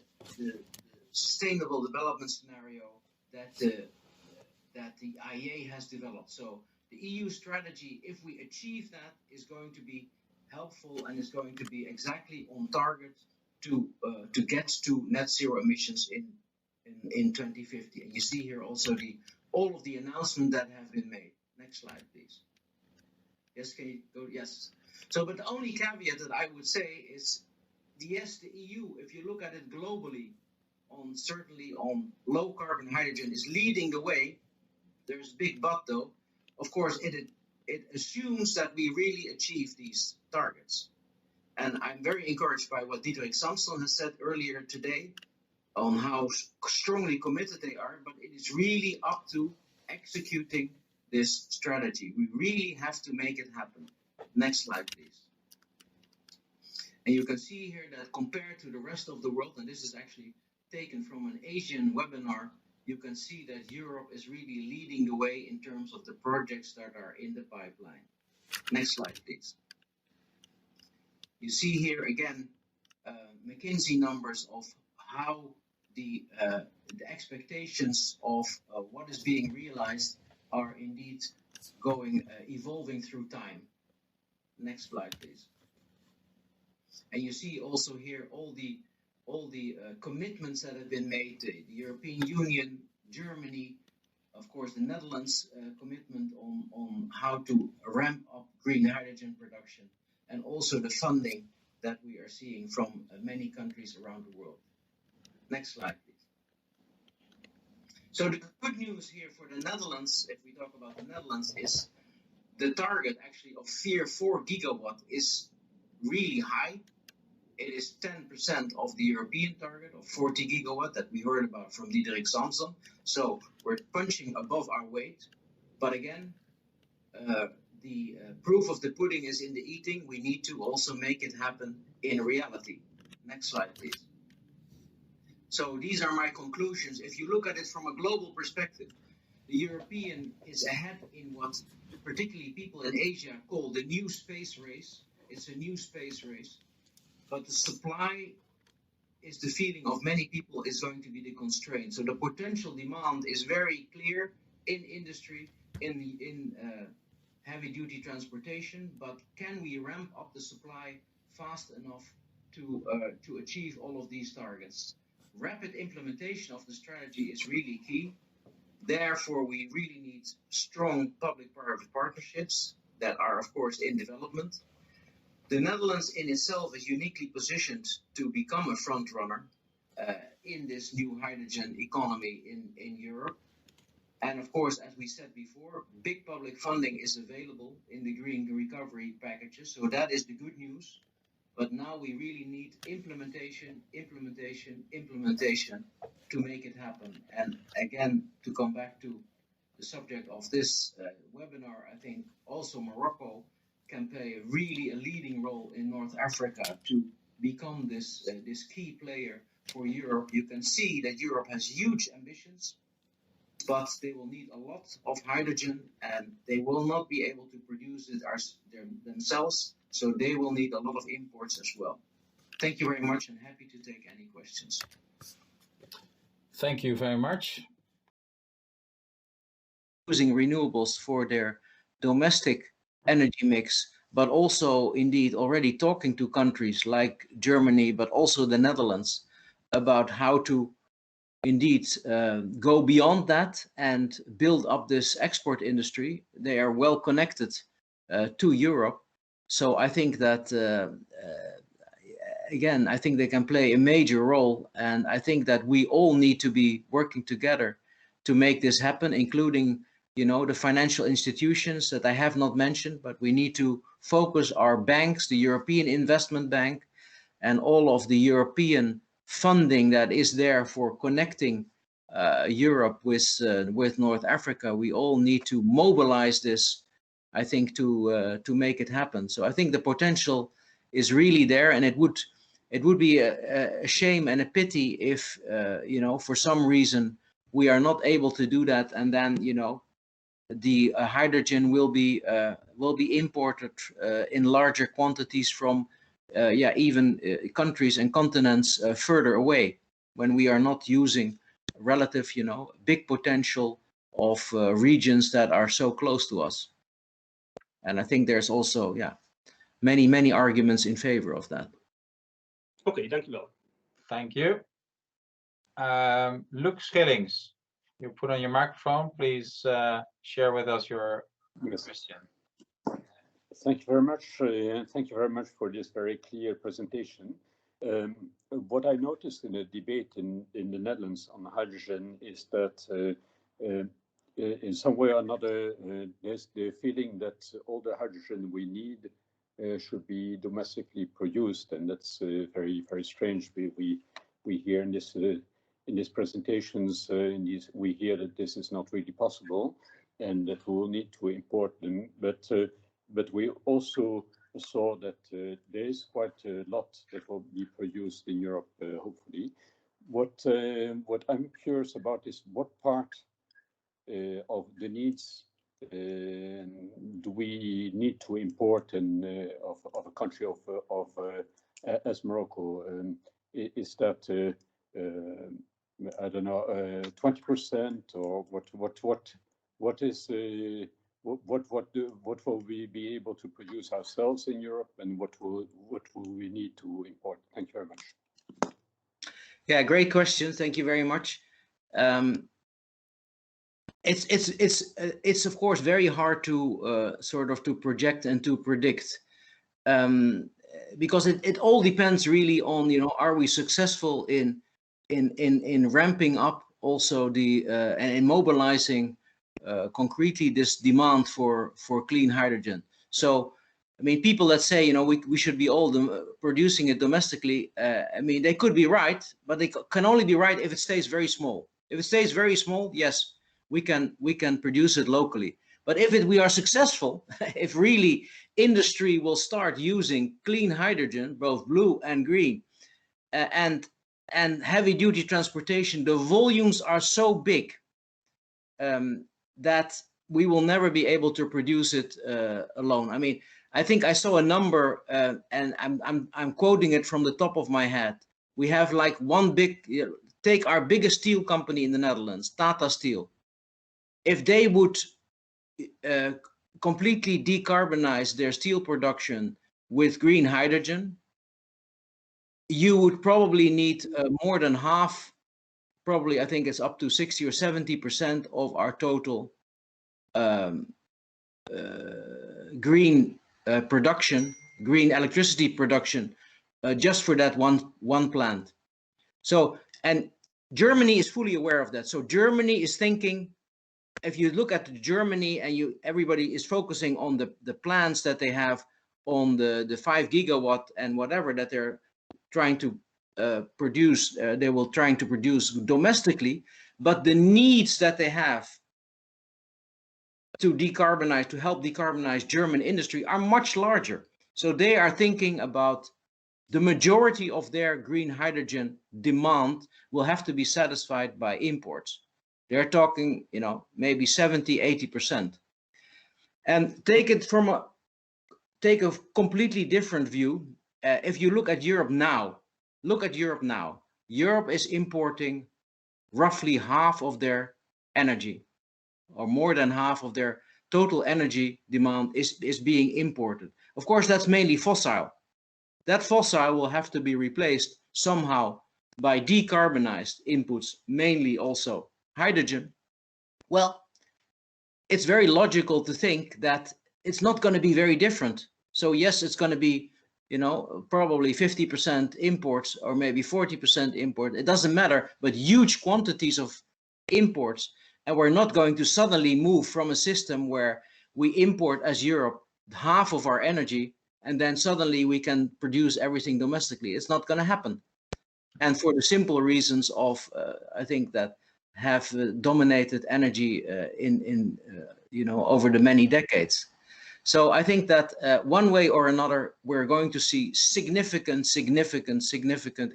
sustainable development scenario that the IEA has developed. So the EU strategy, if we achieve that, is going to be helpful and is going to be exactly on target to get to net zero emissions in 2050. And you see here also the all of the announcements that have been made. Next slide, please. Yes, can you go? Yes. So, but the only caveat that I would say is, yes, the EU, if you look at it globally, certainly on low carbon hydrogen, is leading the way. There's a big but though. Of course, it assumes that we really achieve these targets. And I'm very encouraged by what Diederik Samsom has said earlier today on how strongly committed they are, but it is really up to executing this strategy. We really have to make it happen. Next slide, please. And you can see here that compared to the rest of the world, and this is actually taken from an Asian webinar, you can see that Europe is really leading the way in terms of the projects that are in the pipeline. Next slide, please. You see here again McKinsey numbers of how the expectations of what is being realized are indeed evolving through time. Next slide, please. And you see also here all the commitments that have been made. The European Union, Germany, of course the Netherlands commitment on how to ramp up green hydrogen production, and also the funding that we are seeing from many countries around the world. Next slide, please. So the good news here for the Netherlands, if we talk about the Netherlands, is the target actually of 4 gigawatt is really high. It is 10% of the European target of 40 gigawatt that we heard about from Diederik Samsom. So we're punching above our weight. But again, the proof of the pudding is in the eating. We need to also make it happen in reality. Next slide, please. So these are my conclusions. If you look at it from a global perspective, the European is ahead in what particularly people in Asia call the new space race. It's a new space race. But the supply is the feeling of many people is going to be the constraint. So the potential demand is very clear in industry, in heavy-duty transportation. But can we ramp up the supply fast enough to achieve all of these targets? Rapid implementation of the strategy is really key. Therefore, we really need strong public-private partnerships that are, of course, in development. The Netherlands in itself is uniquely positioned to become a front runner in this new hydrogen economy in Europe. And of course, as we said before, big public funding is available in the green recovery packages. So that is the good news. But now we really need implementation to make it happen. And again, to come back to the subject of this webinar, I think also Morocco can play really a leading role in North Africa to become this key player for Europe. You can see that Europe has huge ambitions, but they will need a lot of hydrogen and they will not be able to produce it themselves. So they will need a lot of imports as well. Thank you very much and happy to take any questions. Thank you very much. Using renewables for their domestic energy mix, but also indeed already talking to countries like Germany, but also the Netherlands about how to indeed go beyond that and build up this export industry. They are well connected to Europe. So I think that, again, I think they can play a major role. And I think that we all need to be working together to make this happen, including, you know, the financial institutions that I have not mentioned, but we need to focus our banks, the European Investment Bank, and all of the European funding that is there for connecting Europe with North Africa. We all need to mobilize this, I think, to make it happen. So I think the potential is really there, and it would be a shame and a pity if you know, for some reason we are not able to do that, and then, you know, the hydrogen will be imported in larger quantities from even countries and continents further away, when we are not using relative, you know, big potential of regions that are so close to us. And I think there's also many arguments in favor of that. Oké, dankjewel. Thank you. Luc Schillings. you put on your microphone, please share with us your question. Thank you very much. Thank you very much for this very clear presentation. What I noticed in the debate in the Netherlands on hydrogen is that in some way or another, there's the feeling that all the hydrogen we need should be domestically produced, and that's very, very strange. We hear in these presentations, we hear that this is not really possible, and that we will need to import them. But we also saw that there is quite a lot that will be produced in Europe, hopefully. What I'm curious about is what part of the needs do we need to import of a country as Morocco? Is that I don't know, 20%, or what is what will we be able to produce ourselves in Europe, and what will we need to import? Thank you very much. Yeah, great question. Thank you very much. It's of course very hard to sort of to project and to predict, because it all depends really on, you know, are we successful in ramping up also the and in mobilizing concretely this demand for clean hydrogen. So I mean, people that say, you know, we should be all producing it domestically, I mean, they could be right, but they can only be right if it stays very small. If it stays very small, yes, we can produce it locally. But if we are successful, if really industry will start using clean hydrogen, both blue and green, and heavy duty transportation, the volumes are so big that we will never be able to produce it alone. I mean, I think I saw a number, and I'm quoting it from the top of my head. We have like one big, take our biggest steel company in the Netherlands, Tata Steel. If they would completely decarbonize their steel production with green hydrogen, you would probably need more than half, probably I think it's up to 60 or 70% of our total green production, green electricity production, just for that one plant. So, and Germany is fully aware of that. So Germany is thinking, if you look at Germany and everybody is focusing on the plans that they have on the 5 gigawatt and whatever that they're trying to produce, they will trying to produce domestically, but the needs that they have to decarbonize, to help decarbonize German industry are much larger. So they are thinking about the majority of their green hydrogen demand will have to be satisfied by imports. They're talking, you know, maybe 70, 80%. And take a completely different view. If you look at Europe now, Europe is importing roughly half of their energy, or more than half of their total energy demand is being imported. Of course, that's mainly fossil. That fossil will have to be replaced somehow by decarbonized inputs, mainly also hydrogen. Well, it's very logical to think that it's not going to be very different. So yes, it's going to be, you know, probably 50% imports or maybe 40% import. It doesn't matter, but huge quantities of imports. And we're not going to suddenly move from a system where we import as Europe half of our energy and then suddenly we can produce everything domestically. It's not going to happen. And for the simple reasons of, I think, that have dominated energy you know, over the many decades. So I think that one way or another, we're going to see significant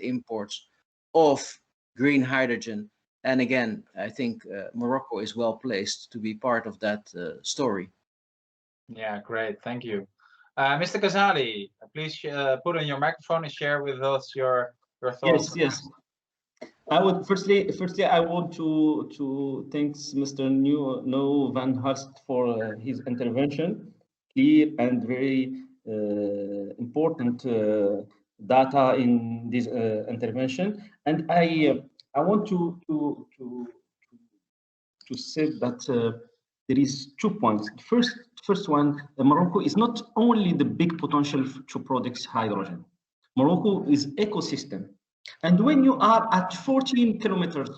imports of green hydrogen. And again, I think Morocco is well placed to be part of that story. Yeah, great. Thank you. Mr. Ghazali, please put on your microphone and share with us your thoughts. Yes. I would firstly I want to thank Mr. Noah van Hulst for his intervention, clear and very important data in this intervention, and I want to to say that there is 2 points. First one, Morocco is not only the big potential to produce hydrogen. Morocco is ecosystem. And when you are at 14 kilometers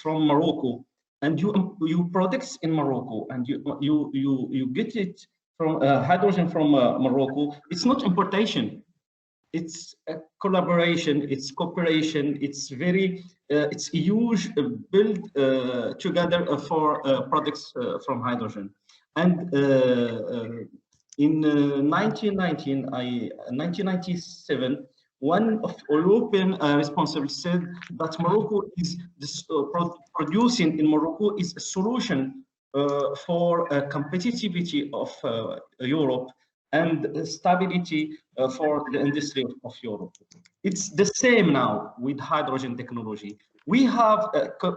from Morocco, and you produce in Morocco, and you get it from hydrogen from Morocco, it's not importation. It's a collaboration, it's cooperation, it's a huge build together for products from hydrogen. And in 1997, one of European responsibles said that Morocco is producing in Morocco is a solution for competitivity of Europe and stability for the industry of Europe. It's the same now with hydrogen technology. We have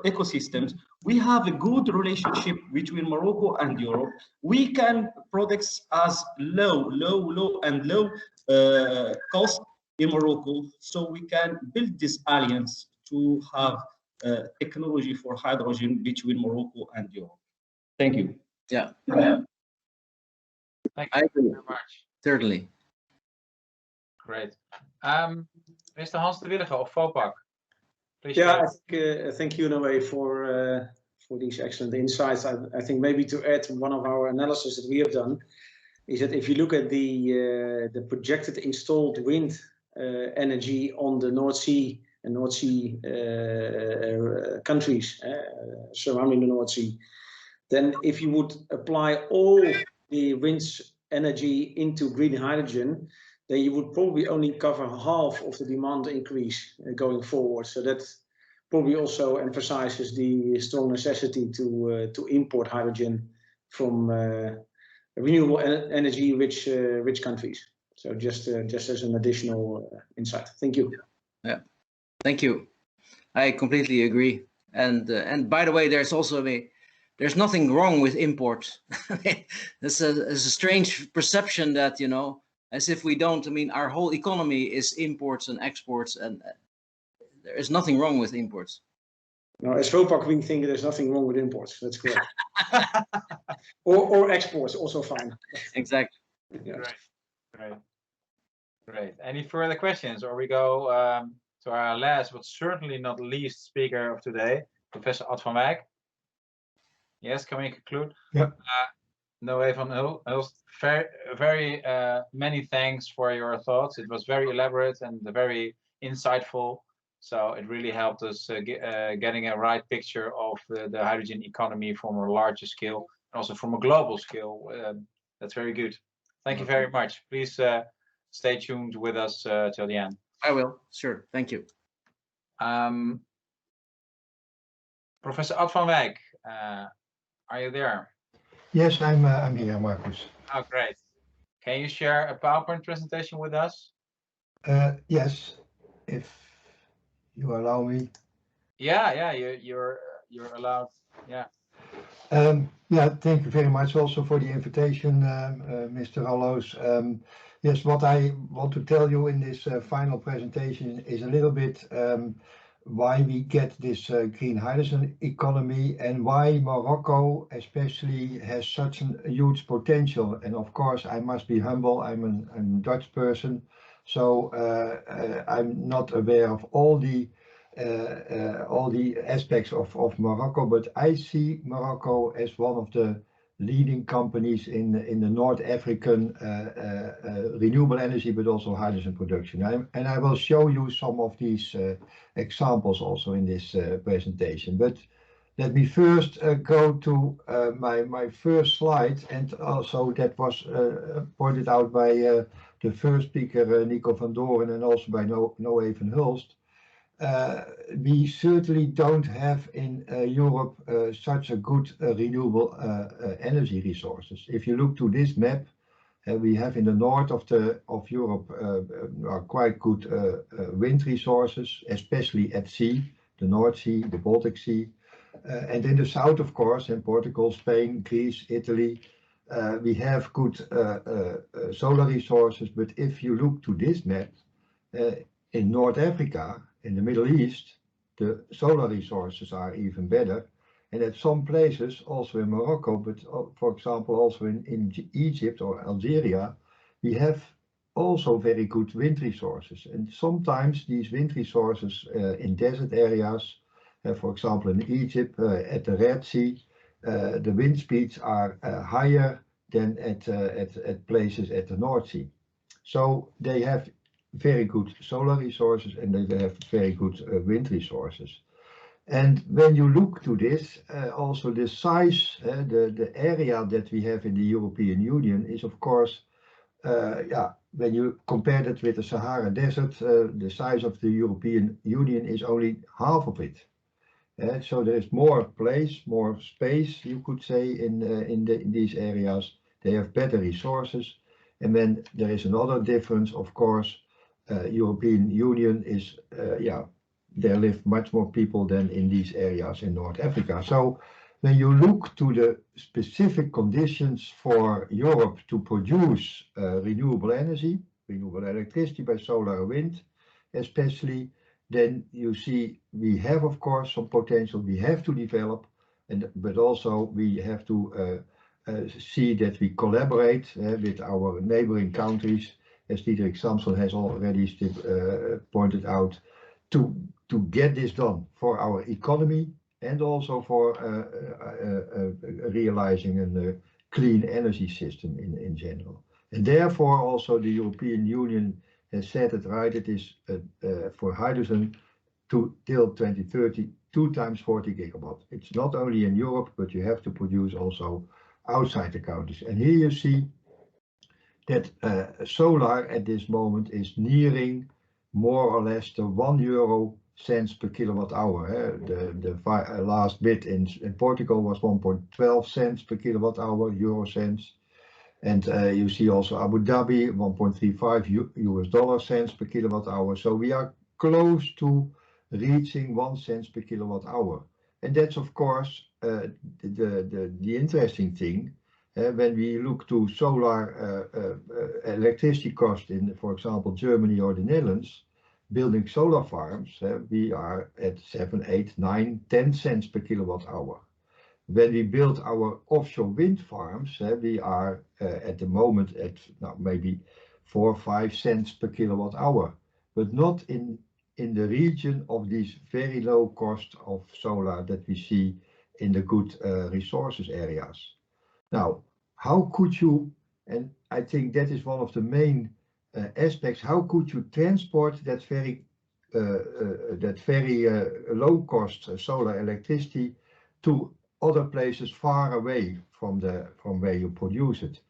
ecosystems. We have a good relationship between Morocco and Europe. We can products as low cost in Morocco, so we can build this alliance to have technology for hydrogen between Morocco and Europe. Thank you. Yeah. Thank I you agree. very much. Certainly. Great. Mr. Hans de Williger of FOPAC. Please Yeah, share. I think, thank you in a way for these excellent insights. I think maybe to add one of our analysis that we have done is that if you look at the projected installed wind energy on the North Sea and North Sea countries surrounding the North Sea, then if you would apply all the wind energy into green hydrogen, then you would probably only cover half of the demand increase going forward. So that probably also emphasizes the strong necessity to import hydrogen from renewable energy rich countries. So just as an additional insight. Thank you. Yeah, thank you. I completely agree. And by the way, there's also there's nothing wrong with imports. It's a strange perception that, you know, as if we don't. I mean, our whole economy is imports and exports, and there is nothing wrong with imports. No, as FOPAC, we think there's nothing wrong with imports. That's correct. or exports, also fine. Exactly. Yeah. Great. Any further questions, or we go to our last, but certainly not least speaker of today, Professor Ad van Wijk. Yes, can we conclude? Yep. Noé van Hulst, very many thanks for your thoughts. It was very elaborate and very insightful. So it really helped us getting a right picture of the hydrogen economy from a larger scale and also from a global scale. That's very good. Thank you very much. Please stay tuned with us till the end. I will. Sure. Thank you. Professor Ad van Wijk, are you there? Yes, I'm here, Marcus. Oh, great. Can you share a PowerPoint presentation with us? Yes, if you allow me. Yeah, you're allowed. Yeah. Yeah, thank you very much also for the invitation, Mr. Rolloos. Yes, what I want to tell you in this final presentation is a little bit why we get this green hydrogen economy and why Morocco especially has such a huge potential. And of course, I must be humble. I'm a Dutch person, so I'm not aware of all the aspects of Morocco, but I see Morocco as one of the leading companies in the North African renewable energy, but also hydrogen production. And I will show you some of these examples also in this presentation. But let me first go to my first slide, and also that was pointed out by the first speaker, Nico van Dooren, and also by Noé van Hulst. We certainly don't have in Europe such a good renewable energy resources. If you look to this map, we have in the north of Europe quite good wind resources, especially at sea, the North Sea, the Baltic Sea. And in the south, of course, in Portugal, Spain, Greece, Italy, we have good solar resources. But if you look to this map, in North Africa, in the Middle East, the solar resources are even better. And at some places, also in Morocco, but for example, also in Egypt or Algeria, we have also very good wind resources. And sometimes these wind resources in desert areas, for example, in Egypt, at the Red Sea, the wind speeds are higher than at places at the North Sea. So they have very good solar resources and they have very good wind resources. And when you look to this, also the size, the area that we have in the European Union is of course, when you compare that with the Sahara Desert, the size of the European Union is only half of it. So there is more place, more space, you could say, in these areas. They have better resources. And then there is another difference, of course. European Union is, there live much more people than in these areas in North Africa. So when you look to the specific conditions for Europe to produce renewable energy, renewable electricity by solar and wind, especially, then you see we have, of course, some potential we have to develop, but also we have to see that we collaborate with our neighboring countries, as Diederik Samsom has already pointed out, to get this done for our economy and also for realizing a clean energy system in general. And therefore also the European Union has said it right, it is for hydrogen till 2030, 2 times 40 gigawatt. It's not only in Europe, but you have to produce also outside the countries. And here you see that solar at this moment is nearing more or less the €1 per kilowatt hour. The last bid in Portugal was 1.12 cents per kilowatt hour, euro cents. And you see also Abu Dhabi, 1.35 US dollar cents per kilowatt hour. So we are close to reaching 1 cent per kilowatt hour. And that's of course the interesting thing. When we look to solar electricity cost in, for example, Germany or the Netherlands, building solar farms, we are at 7, 8, 9, 10 cents per kilowatt hour. When we build our offshore wind farms, we are at the moment at maybe 4 or 5 cents per kilowatt hour, but not in the region of these very low cost of solar that we see in the good resources areas. Now, how could you, and I think that is one of the main aspects, how could you transport that very low cost solar electricity to other places far away from where you produce it?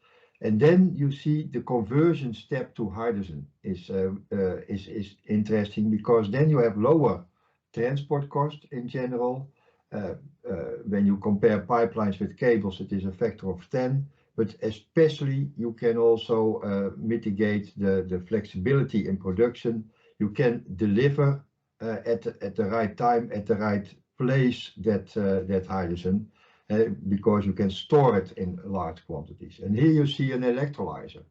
And then you see the conversion step to hydrogen is interesting, because then you have lower transport cost in general. When you compare pipelines with cables, it is a factor of 10, but especially you can also mitigate the flexibility in production. You can deliver at the right time, at the right place that hydrogen, because you can store it in large quantities. And here you see an electrolyzer.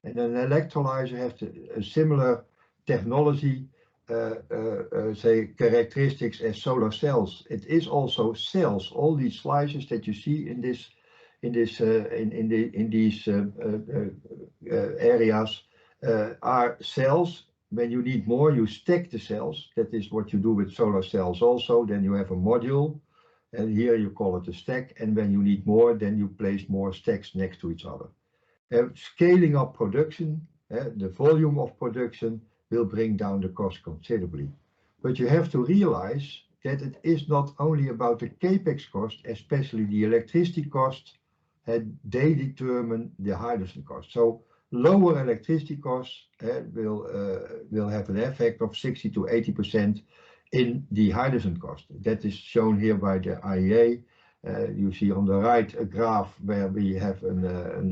And an electrolyzer has a similar technology, say characteristics as solar cells. It is also cells. All these slices that you see in these areas are cells. When you need more, you stack the cells. That is what you do with solar cells also. Then you have a module, and here you call it a stack. And when you need more, then you place more stacks next to each other. Scaling up production, the volume of production will bring down the cost considerably. But you have to realize that it is not only about the capex cost, especially the electricity cost, they determine the hydrogen cost. So lower electricity costs will have an effect of 60 to 80% in the hydrogen cost. That is shown here by the IEA. You see on the right a graph where we have a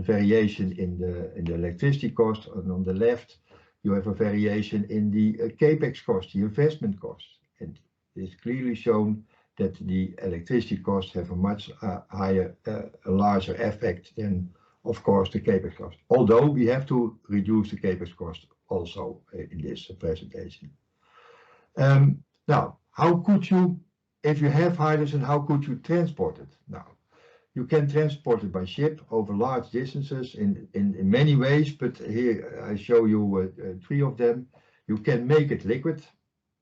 variation in the electricity cost, and on the left you have a variation in the capex cost, the investment cost. And it's clearly shown that the electricity costs have a much higher, larger effect than, of course, the capex cost. Although we have to reduce the capex cost also in this presentation. Now, how could you, if you have hydrogen, how could you transport it? Now, you can transport it by ship over large distances in many ways, but here I show you 3 of them. You can make it liquid,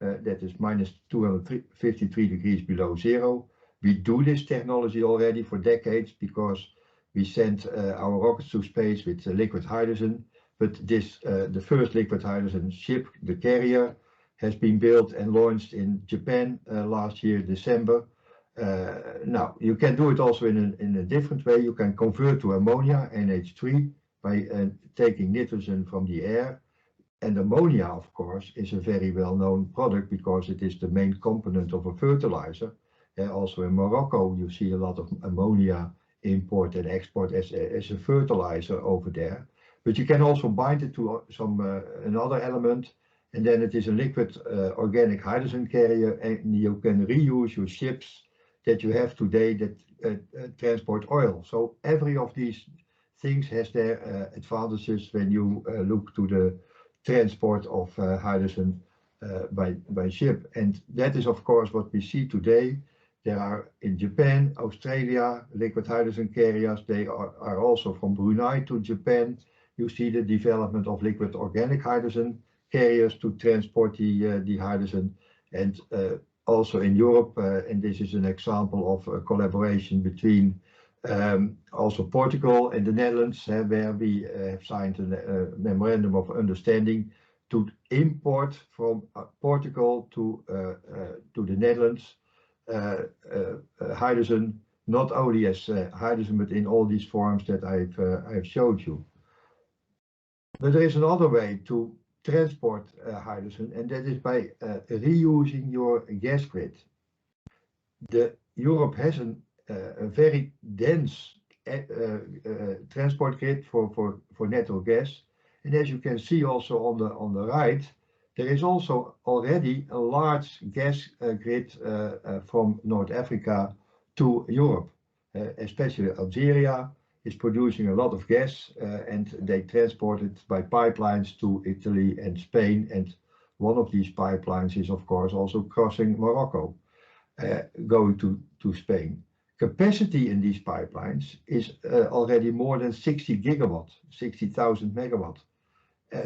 that is minus 253 degrees below zero. We do this technology already for decades because we sent our rockets to space with liquid hydrogen, but this the first liquid hydrogen ship, the carrier, has been built and launched in Japan last year, December. Now, you can do it also in a different way. You can convert to ammonia, NH3, by taking nitrogen from the air. And ammonia, of course, is a very well-known product because it is the main component of a fertilizer. Also in Morocco, you see a lot of ammonia import and export as a fertilizer over there. But you can also bind it to another element, and then it is a liquid organic hydrogen carrier, and you can reuse your ships that you have today that transport oil. So every of these things has their advantages when you look to the transport of hydrogen by ship. And that is, of course, what we see today. There are in Japan, Australia, liquid hydrogen carriers. They are also from Brunei to Japan. You see the development of liquid organic hydrogen carriers to transport the hydrogen. And also in Europe, and this is an example of a collaboration between also Portugal and the Netherlands, where we have signed a memorandum of understanding to import from Portugal to the Netherlands hydrogen, not only as hydrogen, but in all these forms that I've showed you. But there is another way to transport hydrogen, and that is by reusing your gas grid. Europe has a very dense transport grid for natural gas, and as you can see also on the right, there is also already a large gas grid from North Africa to Europe, especially Algeria is producing a lot of gas, and they transport it by pipelines to Italy and Spain, and one of these pipelines is of course also crossing Morocco, going to Spain. Capacity in these pipelines is already more than 60 gigawatts, 60,000 megawatts.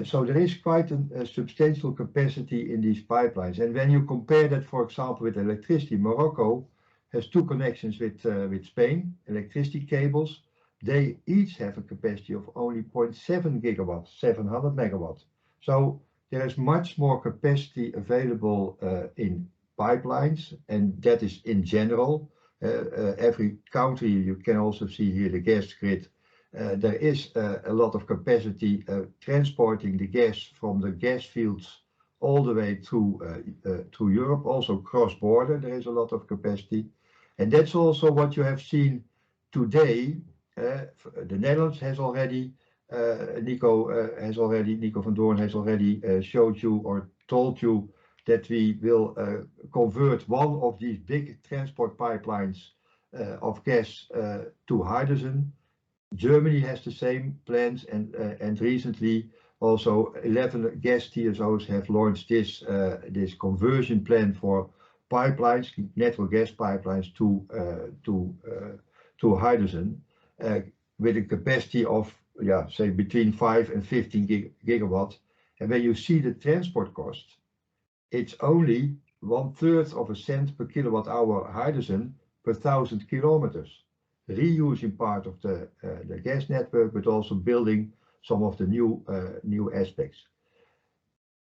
So there is quite a substantial capacity in these pipelines. And when you compare that, for example, with electricity, Morocco has 2 connections with Spain, electricity cables. They each have a capacity of only 0.7 gigawatts, 700 megawatts. So there is much more capacity available in pipelines, and that is in general. Every country, you can also see here the gas grid. There is a lot of capacity transporting the gas from the gas fields all the way to Europe, also cross-border. There is a lot of capacity, and that's also what you have seen today. The Netherlands has already, Nico van Dooren has already showed you or told you that we will convert one of these big transport pipelines of gas to hydrogen. Germany has the same plans, and recently also 11 gas TSOs have launched this conversion plan for pipelines, natural gas pipelines to hydrogen, with a capacity of say between 5 and 15 gigawatts. And when you see the transport cost, it's only 1/3 of a cent per kilowatt hour hydrogen per 1,000 kilometers. Reusing part of the gas network, but also building some of the new aspects.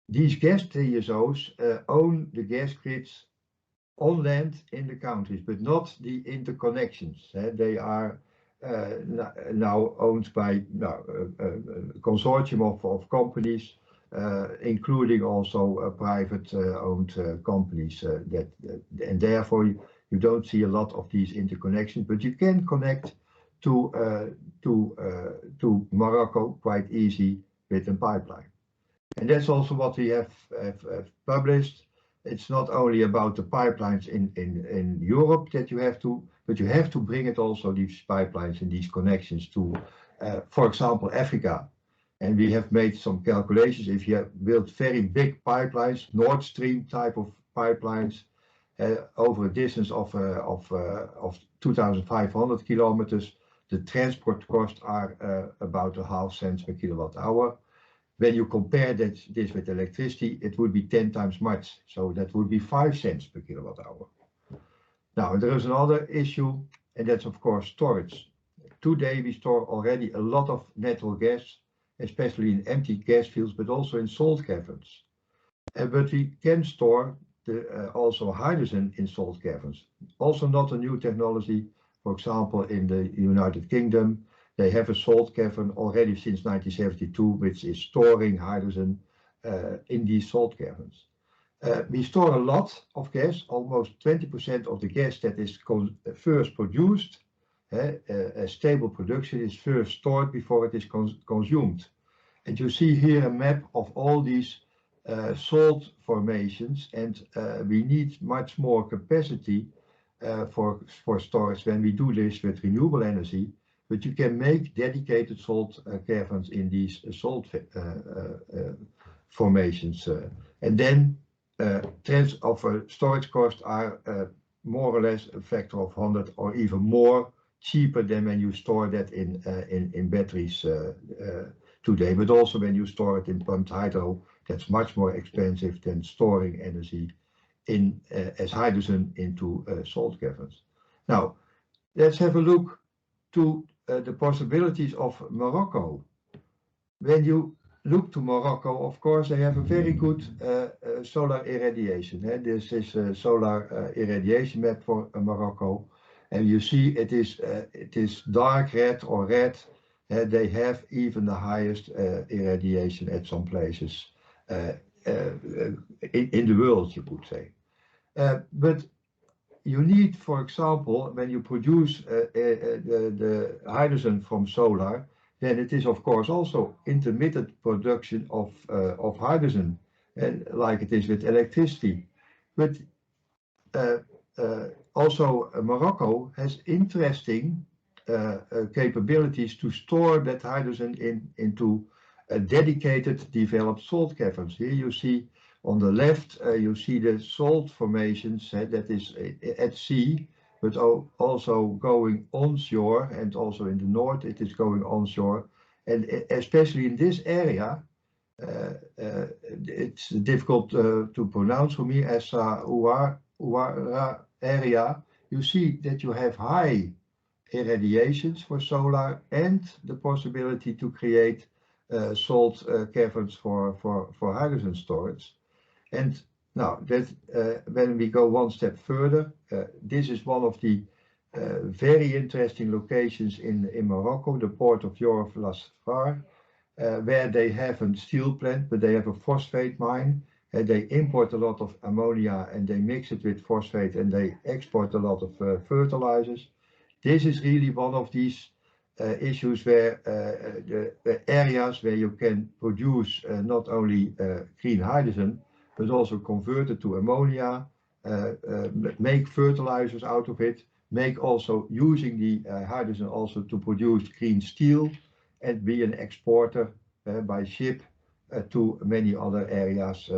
These gas TSOs own the gas grids on land in the countries, but not the interconnections. They are now owned by a consortium of companies, including also private owned companies, and therefore you don't see a lot of these interconnections, but you can connect to Morocco quite easy with a pipeline. And that's also what we have published. It's not only about the pipelines in Europe that you have to, but you have to bring it also, these pipelines and these connections to, for example, Africa. And we have made some calculations. If you have built very big pipelines, Nord Stream type of pipelines, over a distance of 2,500 kilometers, the transport costs are about a half cent per kilowatt hour. When you compare this with electricity, it would be 10 times much. So that would be 5 cents per kilowatt hour. Now, there is another issue, and that's of course storage. Today we store already a lot of natural gas, especially in empty gas fields, but also in salt caverns. But we can store also hydrogen in salt caverns. Also not a new technology. For example, in the United Kingdom, they have a salt cavern already since 1972, which is storing hydrogen in these salt caverns. We store a lot of gas, almost 20% of the gas that is first produced. A stable production is first stored before it is consumed. And you see here a map of all these salt formations, and we need much more capacity for storage when we do this with renewable energy. But you can make dedicated salt caverns in these salt formations. And then storage costs are more or less a factor of 100 or even more cheaper than when you store that in batteries today. But also when you store it in pumped hydro, that's much more expensive than storing energy as hydrogen into salt caverns. Now, let's have a look to the possibilities of Morocco. When you look to Morocco, of course, they have a very good solar irradiation. This is a solar irradiation map for Morocco, and you see it is dark red or red. They have even the highest irradiation at some places in the world, you could say. But you need, for example, when you produce the hydrogen from solar, then it is of course also intermittent production of hydrogen, and like it is with electricity. But also Morocco has interesting capabilities to store that hydrogen into dedicated developed salt caverns. Here you see on the left, you see the salt formations that is at sea, but also going onshore, and also in the north it is going onshore. And especially in this area, it's difficult to pronounce for me, as Ouara area, you see that you have high irradiations for solar and the possibility to create salt caverns for hydrogen storage. And now that when we go one step further, this is one of the very interesting locations in Morocco, the port of Yorf Lasfar, where they have a steel plant, but they have a phosphate mine. They import a lot of ammonia and they mix it with phosphate, and they export a lot of fertilizers. This is really one of these issues where the areas where you can produce not only green hydrogen, but also convert it to ammonia, make fertilizers out of it, make also using the hydrogen also to produce green steel, and be an exporter by ship to many other areas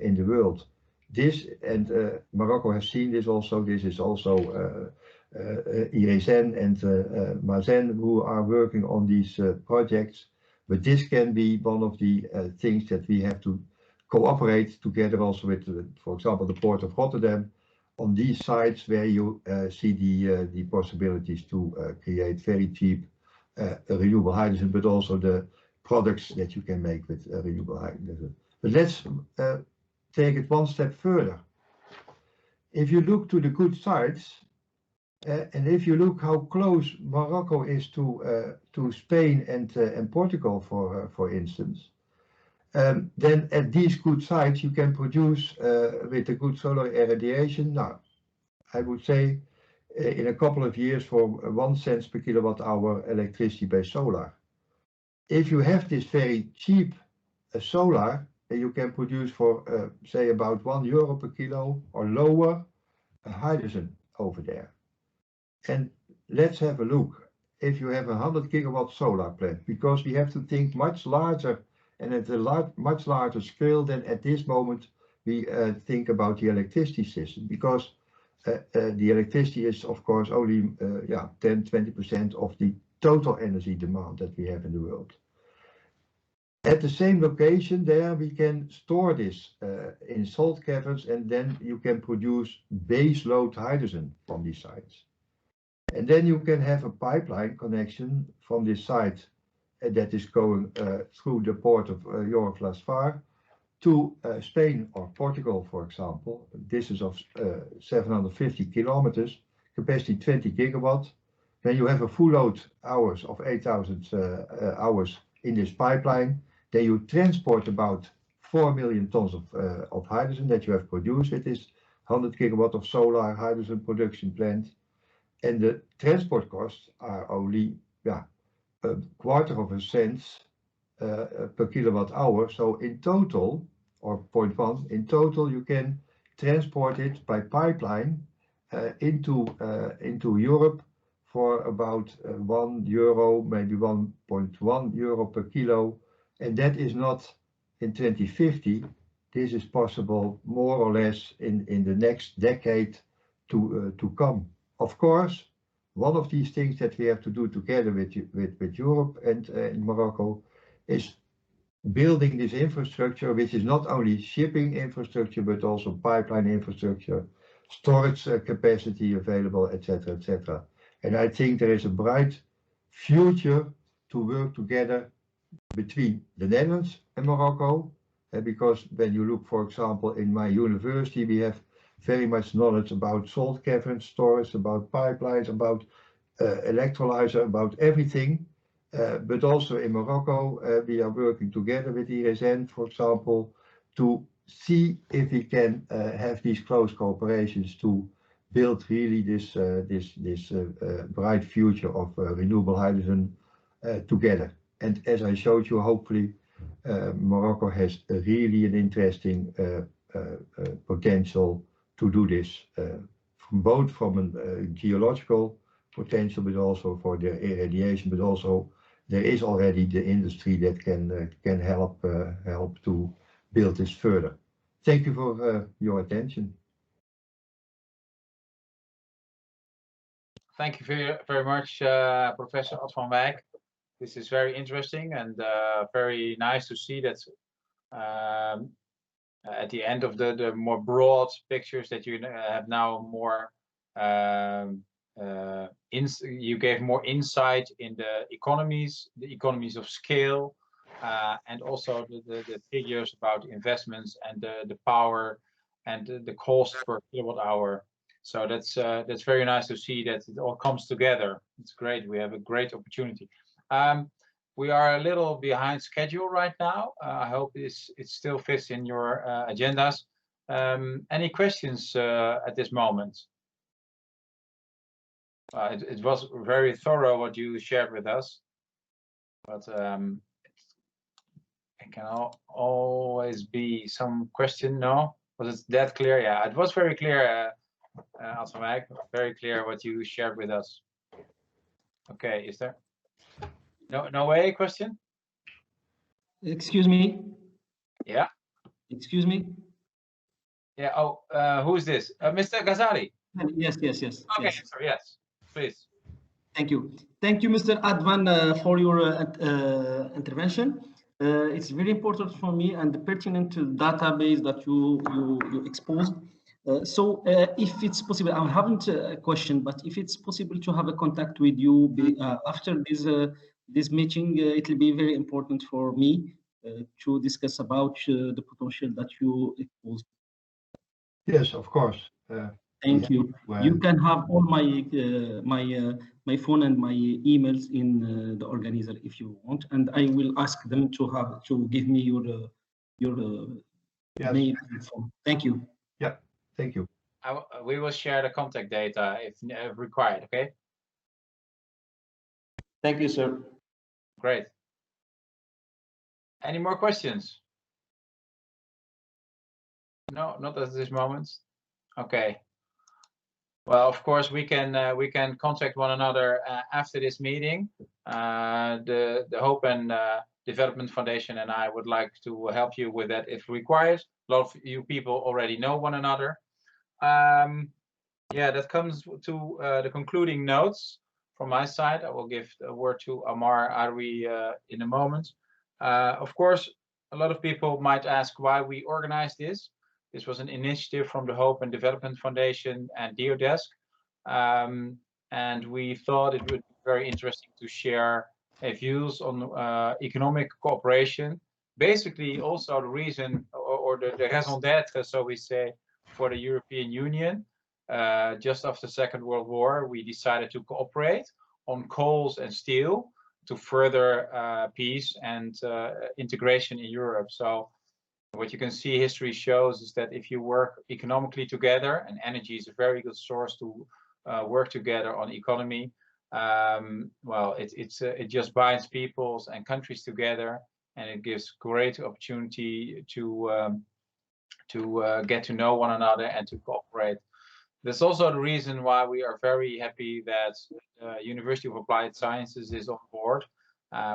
in the world. This, and Morocco has seen this also. This is also IRSN and Mazen who are working on these projects. But this can be one of the things that we have to cooperate together also with, for example, the port of Rotterdam, on these sites where you see the possibilities to create very cheap renewable hydrogen, but also the products that you can make with renewable hydrogen. But let's take it one step further. If you look to the good sites, and if you look how close Morocco is to Spain and Portugal, for instance, then at these good sites you can produce with a good solar irradiation. Now, I would say in a couple of years for 1 cent per kilowatt hour electricity by solar. If you have this very cheap solar, you can produce for say about €1 per kilo or lower hydrogen over there. And let's have a look. If you have a 100 gigawatt solar plant, because we have to think much larger and at a much larger scale than at this moment we think about the electricity system, because the electricity is, of course, only 10-20% of the total energy demand that we have in the world. At the same location there, we can store this in salt caverns, and then you can produce base load hydrogen from these sites. And then you can have a pipeline connection from this site that is going through the port of Jorf-las-Var to Spain or Portugal, for example. Distance of 750 kilometers, capacity 20 gigawatt. Then you have a full load hours of 8,000 hours in this pipeline. Then you transport about 4 million tons of hydrogen that you have produced with this 100 gigawatt of solar hydrogen production plant. And the transport costs are only a quarter of a cent per kilowatt hour. So in total, or 0.1, in total you can transport it by pipeline into Europe for about €1, maybe 1.1 euro per kilo. And that is not in 2050. This is possible more or less in the next decade to come. Of course, one of these things that we have to do together with Europe and Morocco is building this infrastructure, which is not only shipping infrastructure, but also pipeline infrastructure, storage capacity available, etc., etc. And I think there is a bright future to work together between the Netherlands and Morocco, because when you look, for example, in my university, we have very much knowledge about salt caverns, storage, about pipelines, about electrolyzer, about everything. But also in Morocco, we are working together with IRSN, for example, to see if we can have these close cooperations to build really this bright future of renewable hydrogen together. And as I showed you, hopefully Morocco has really an interesting potential to do this, both from a geological potential, but also for the irradiation, but also there is already the industry that can help to build this further. Thank you for your attention. Thank you very much, Professor Ad van Wijk. This is very interesting and very nice to see that at the end of the more broad pictures that you have now more you gave more insight in the economies of scale, and also the figures about investments and the power and the cost per kilowatt hour. So that's very nice to see that it all comes together. It's great. We have a great opportunity. We are a little behind schedule right now. I hope it still fits in your agendas. Any questions at this moment? It was very thorough what you shared with us, but it can always be some question. No, was it that clear? Yeah, it was very clear, Ad van Wijk, very clear what you shared with us. Okay, is there no way question? Excuse me. Yeah. Excuse me. Yeah. Oh, who is this? Mr. Ghazali. Yes. Okay. Yes. Sorry, yes. Please. Thank you. Thank you, Mr. Advan, for your intervention. It's very important for me and pertinent to the database that you exposed. So if it's possible, I haven't a question, but if it's possible to have a contact with you after this meeting, it will be very important for me to discuss about the potential that you exposed. Yes, of course. Thank you. You can have all my my phone and my emails in the organizer if you want, and I will ask them to give me your yes. mail phone. Thank you. Yeah, thank you. We will share the contact data if required. Okay. Thank you, sir. Great. Any more questions? No, not at this moment. Okay. Well, of course, we can contact one another after this meeting. The Hope and Development Foundation and I would like to help you with that if required. A lot of you people already know one another. Yeah, that comes to the concluding notes from my side. I will give the word to Amar Harroui in a moment. Of course, a lot of people might ask why we organized this. This was an initiative from the Hope and Development Foundation and Geodesk. And we thought it would be very interesting to share views on economic cooperation. Basically, also the reason or the raison d'etre, so we say, for the European Union. Just after the Second World War, we decided to cooperate on coals and steel to further peace and integration in Europe. So what you can see history shows is that if you work economically together, and energy is a very good source to work together on economy, well, it just binds peoples and countries together, and it gives great opportunity to get to know one another and to cooperate. That's also the reason why we are very happy that University of Applied Sciences is on board.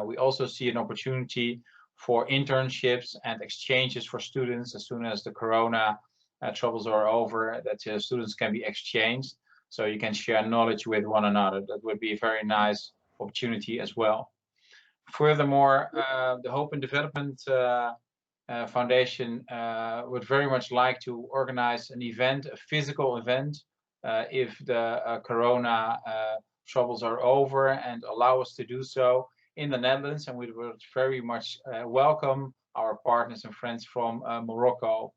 We also see an opportunity for internships and exchanges for students as soon as the corona troubles are over, that students can be exchanged, so you can share knowledge with one another. That would be a very nice opportunity as well. Furthermore, the Hope and Development Foundation would very much like to organize an event, a physical event, if the corona troubles are over, and allow us to do so in the Netherlands. And we would very much welcome our partners and friends from Morocco.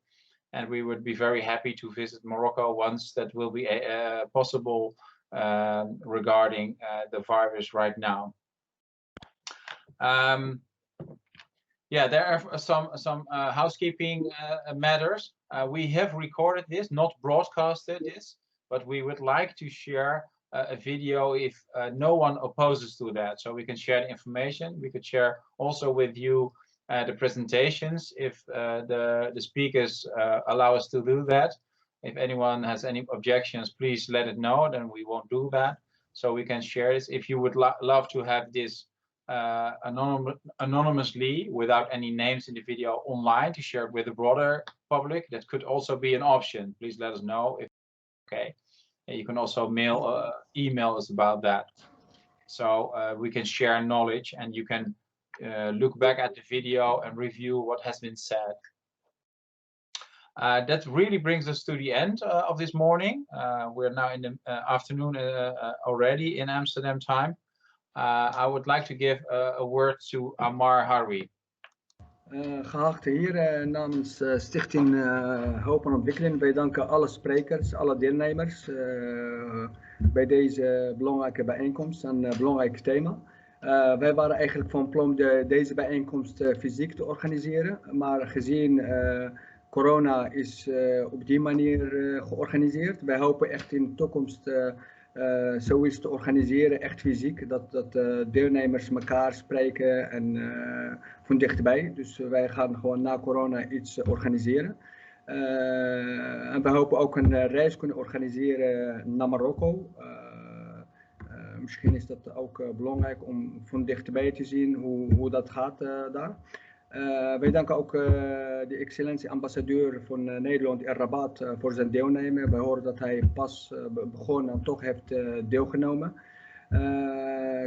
And we would be very happy to visit Morocco once that will be possible regarding the virus right now. Yeah, there are some housekeeping matters. We have recorded this, not broadcasted this, but we would like to share a video if no one opposes to that, so we can share the information. We could share also with you the presentations if the speakers allow us to do that. If anyone has any objections, please let it know, then we won't do that. So we can share this. If you would love to have this anonymously without any names in the video online to share it with the broader public, that could also be an option. Please let us know if okay. And you can also email us about that, so we can share knowledge and you can look back at the video and review what has been said. That really brings us to the end of this morning. We're now in the afternoon already in Amsterdam time. I would like to give a word to Amar Harroui. Geachte hier namens Stichting Hoop en Ontwikkeling, wij danken alle sprekers, alle deelnemers bij deze belangrijke bijeenkomst en belangrijk thema. Wij waren eigenlijk van plan deze bijeenkomst fysiek te organiseren, maar gezien corona is op die manier georganiseerd. Wij hopen echt in de toekomst zoiets te organiseren, echt fysiek, dat deelnemers elkaar spreken en van dichtbij. Dus wij gaan gewoon na corona iets organiseren. En we hopen ook een reis kunnen organiseren naar Marokko. Misschien is dat ook belangrijk om van dichtbij te zien hoe dat gaat daar. Wij danken ook de excellentie-ambassadeur van Nederland in Rabat voor zijn deelnemen. Wij horen dat hij pas begonnen en toch heeft deelgenomen.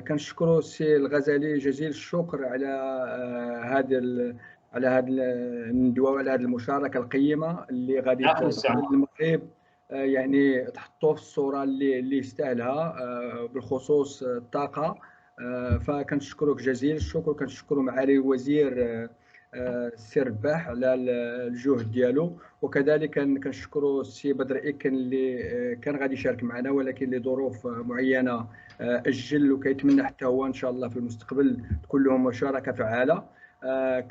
كنشكروا السي الغزالي جزيل الشكر على هذا الندوة وعلى هذه المشاركة القيمة اللي غادي تخلي المغرب يعني تحطوه في الصورة اللي يستاهلها بالخصوص الطاقة. فكنشكرك جزيل الشكر، كنشكروا معالي الوزير السي رباح على الجهد ديالو، وكذلك كنشكروا السي بدر إكن اللي كان غادي يشارك معنا ولكن لظروف معينة أجل، وكيتمنى حتى هو إن شاء الله في المستقبل تكون لهم مشاركة فعالة.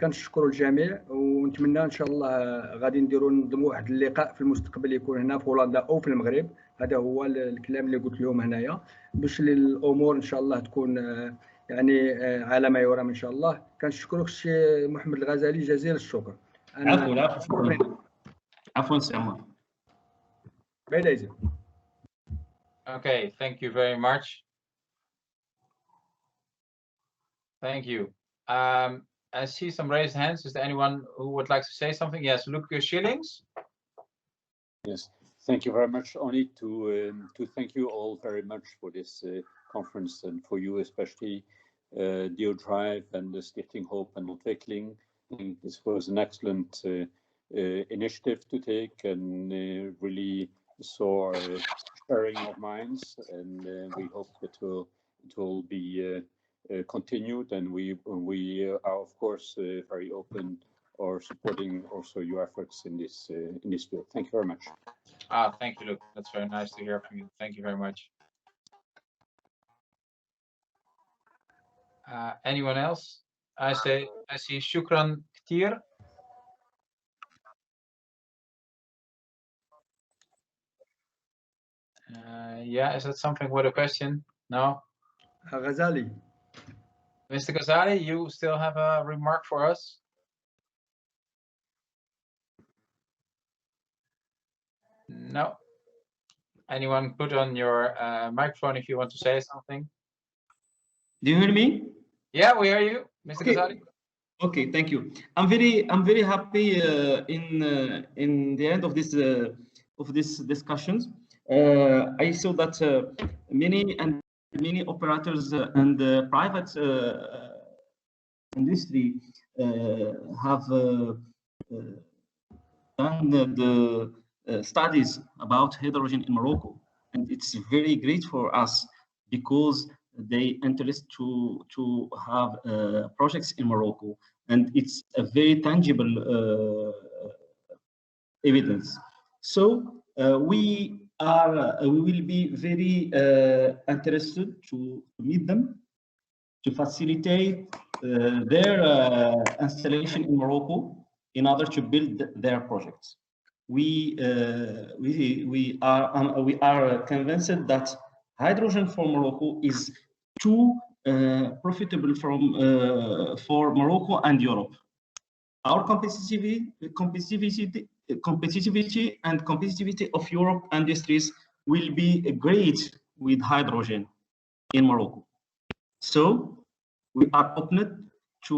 كنشكروا الجميع ونتمنى إن شاء الله غادي ننظموا واحد اللقاء في المستقبل يكون هنا في هولندا أو في المغرب. هذا هو الكلام اللي قلت لهم هنايا باش الأمور إن شاء الله تكون يعني على ما يرام إن شاء الله. كنشكرك الشيخ محمد الغزالي جزيل الشكر. عفوا سي عمار. Okay, thank you very much. Thank you. I see some raised hands. Is there anyone who would like to say something? Yes, Luc Schillings. Yes, thank you very much. Only to thank you all very much for this conference, and for you especially, Diederik and the Stichting Hoop en Ontwikkeling. I think this was an excellent initiative to take, and really saw sharing of minds, and we hope that it will be continued, and we are of course very open or supporting also your efforts in this field. Thank you very much. Thank you, Luc. That's very nice to hear from you. Thank you very much. Anyone else? I see Shukran Ktir. Yeah, is that something with a question? No? Ghazali. Mr. Ghazali, you still have a remark for us? No. Anyone put on your microphone if you want to say something? Do you hear me? Yeah, we hear you, Mr. Okay. Ghazali. Okay, thank you. I'm very happy in the end of this discussions. I saw that many operators and private industry have done the studies about hydrogen in Morocco, and it's very great for us because they interest to have projects in Morocco, and it's a very tangible evidence. So we will be very interested to meet them, to facilitate their installation in Morocco in order to build their projects. We are convinced that hydrogen for Morocco is too profitable for Morocco and Europe. Our competitivity and competitivity of Europe industries will be great with hydrogen in Morocco. So we are open to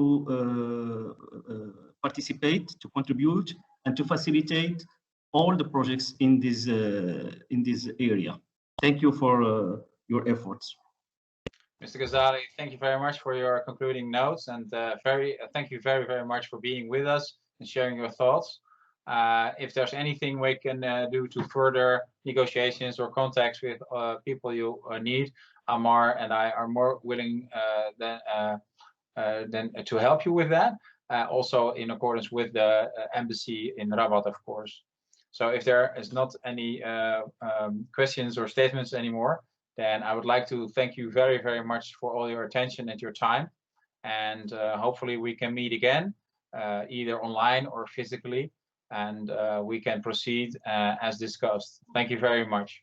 participate, to contribute, and to facilitate all the projects in this area. Thank you for your efforts. Mr. Ghazali, thank you very much for your concluding notes, and thank you very much for being with us and sharing your thoughts. If there's anything we can do to further negotiations or contacts with people you need, Amar and I are more willing than to help you with that. Also in accordance with the embassy in Rabat, of course. So if there is not any questions or statements anymore, then I would like to thank you very much for all your attention and your time. And hopefully we can meet again, either online or physically, and we can proceed as discussed. Thank you very much.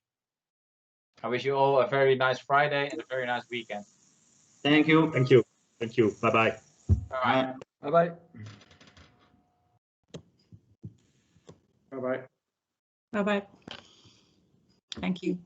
I wish you all a very nice Friday and a very nice weekend. Thank you. Thank you. Thank you. Bye-bye. Bye-bye. Bye-bye. Bye-bye. Bye-bye. Thank you.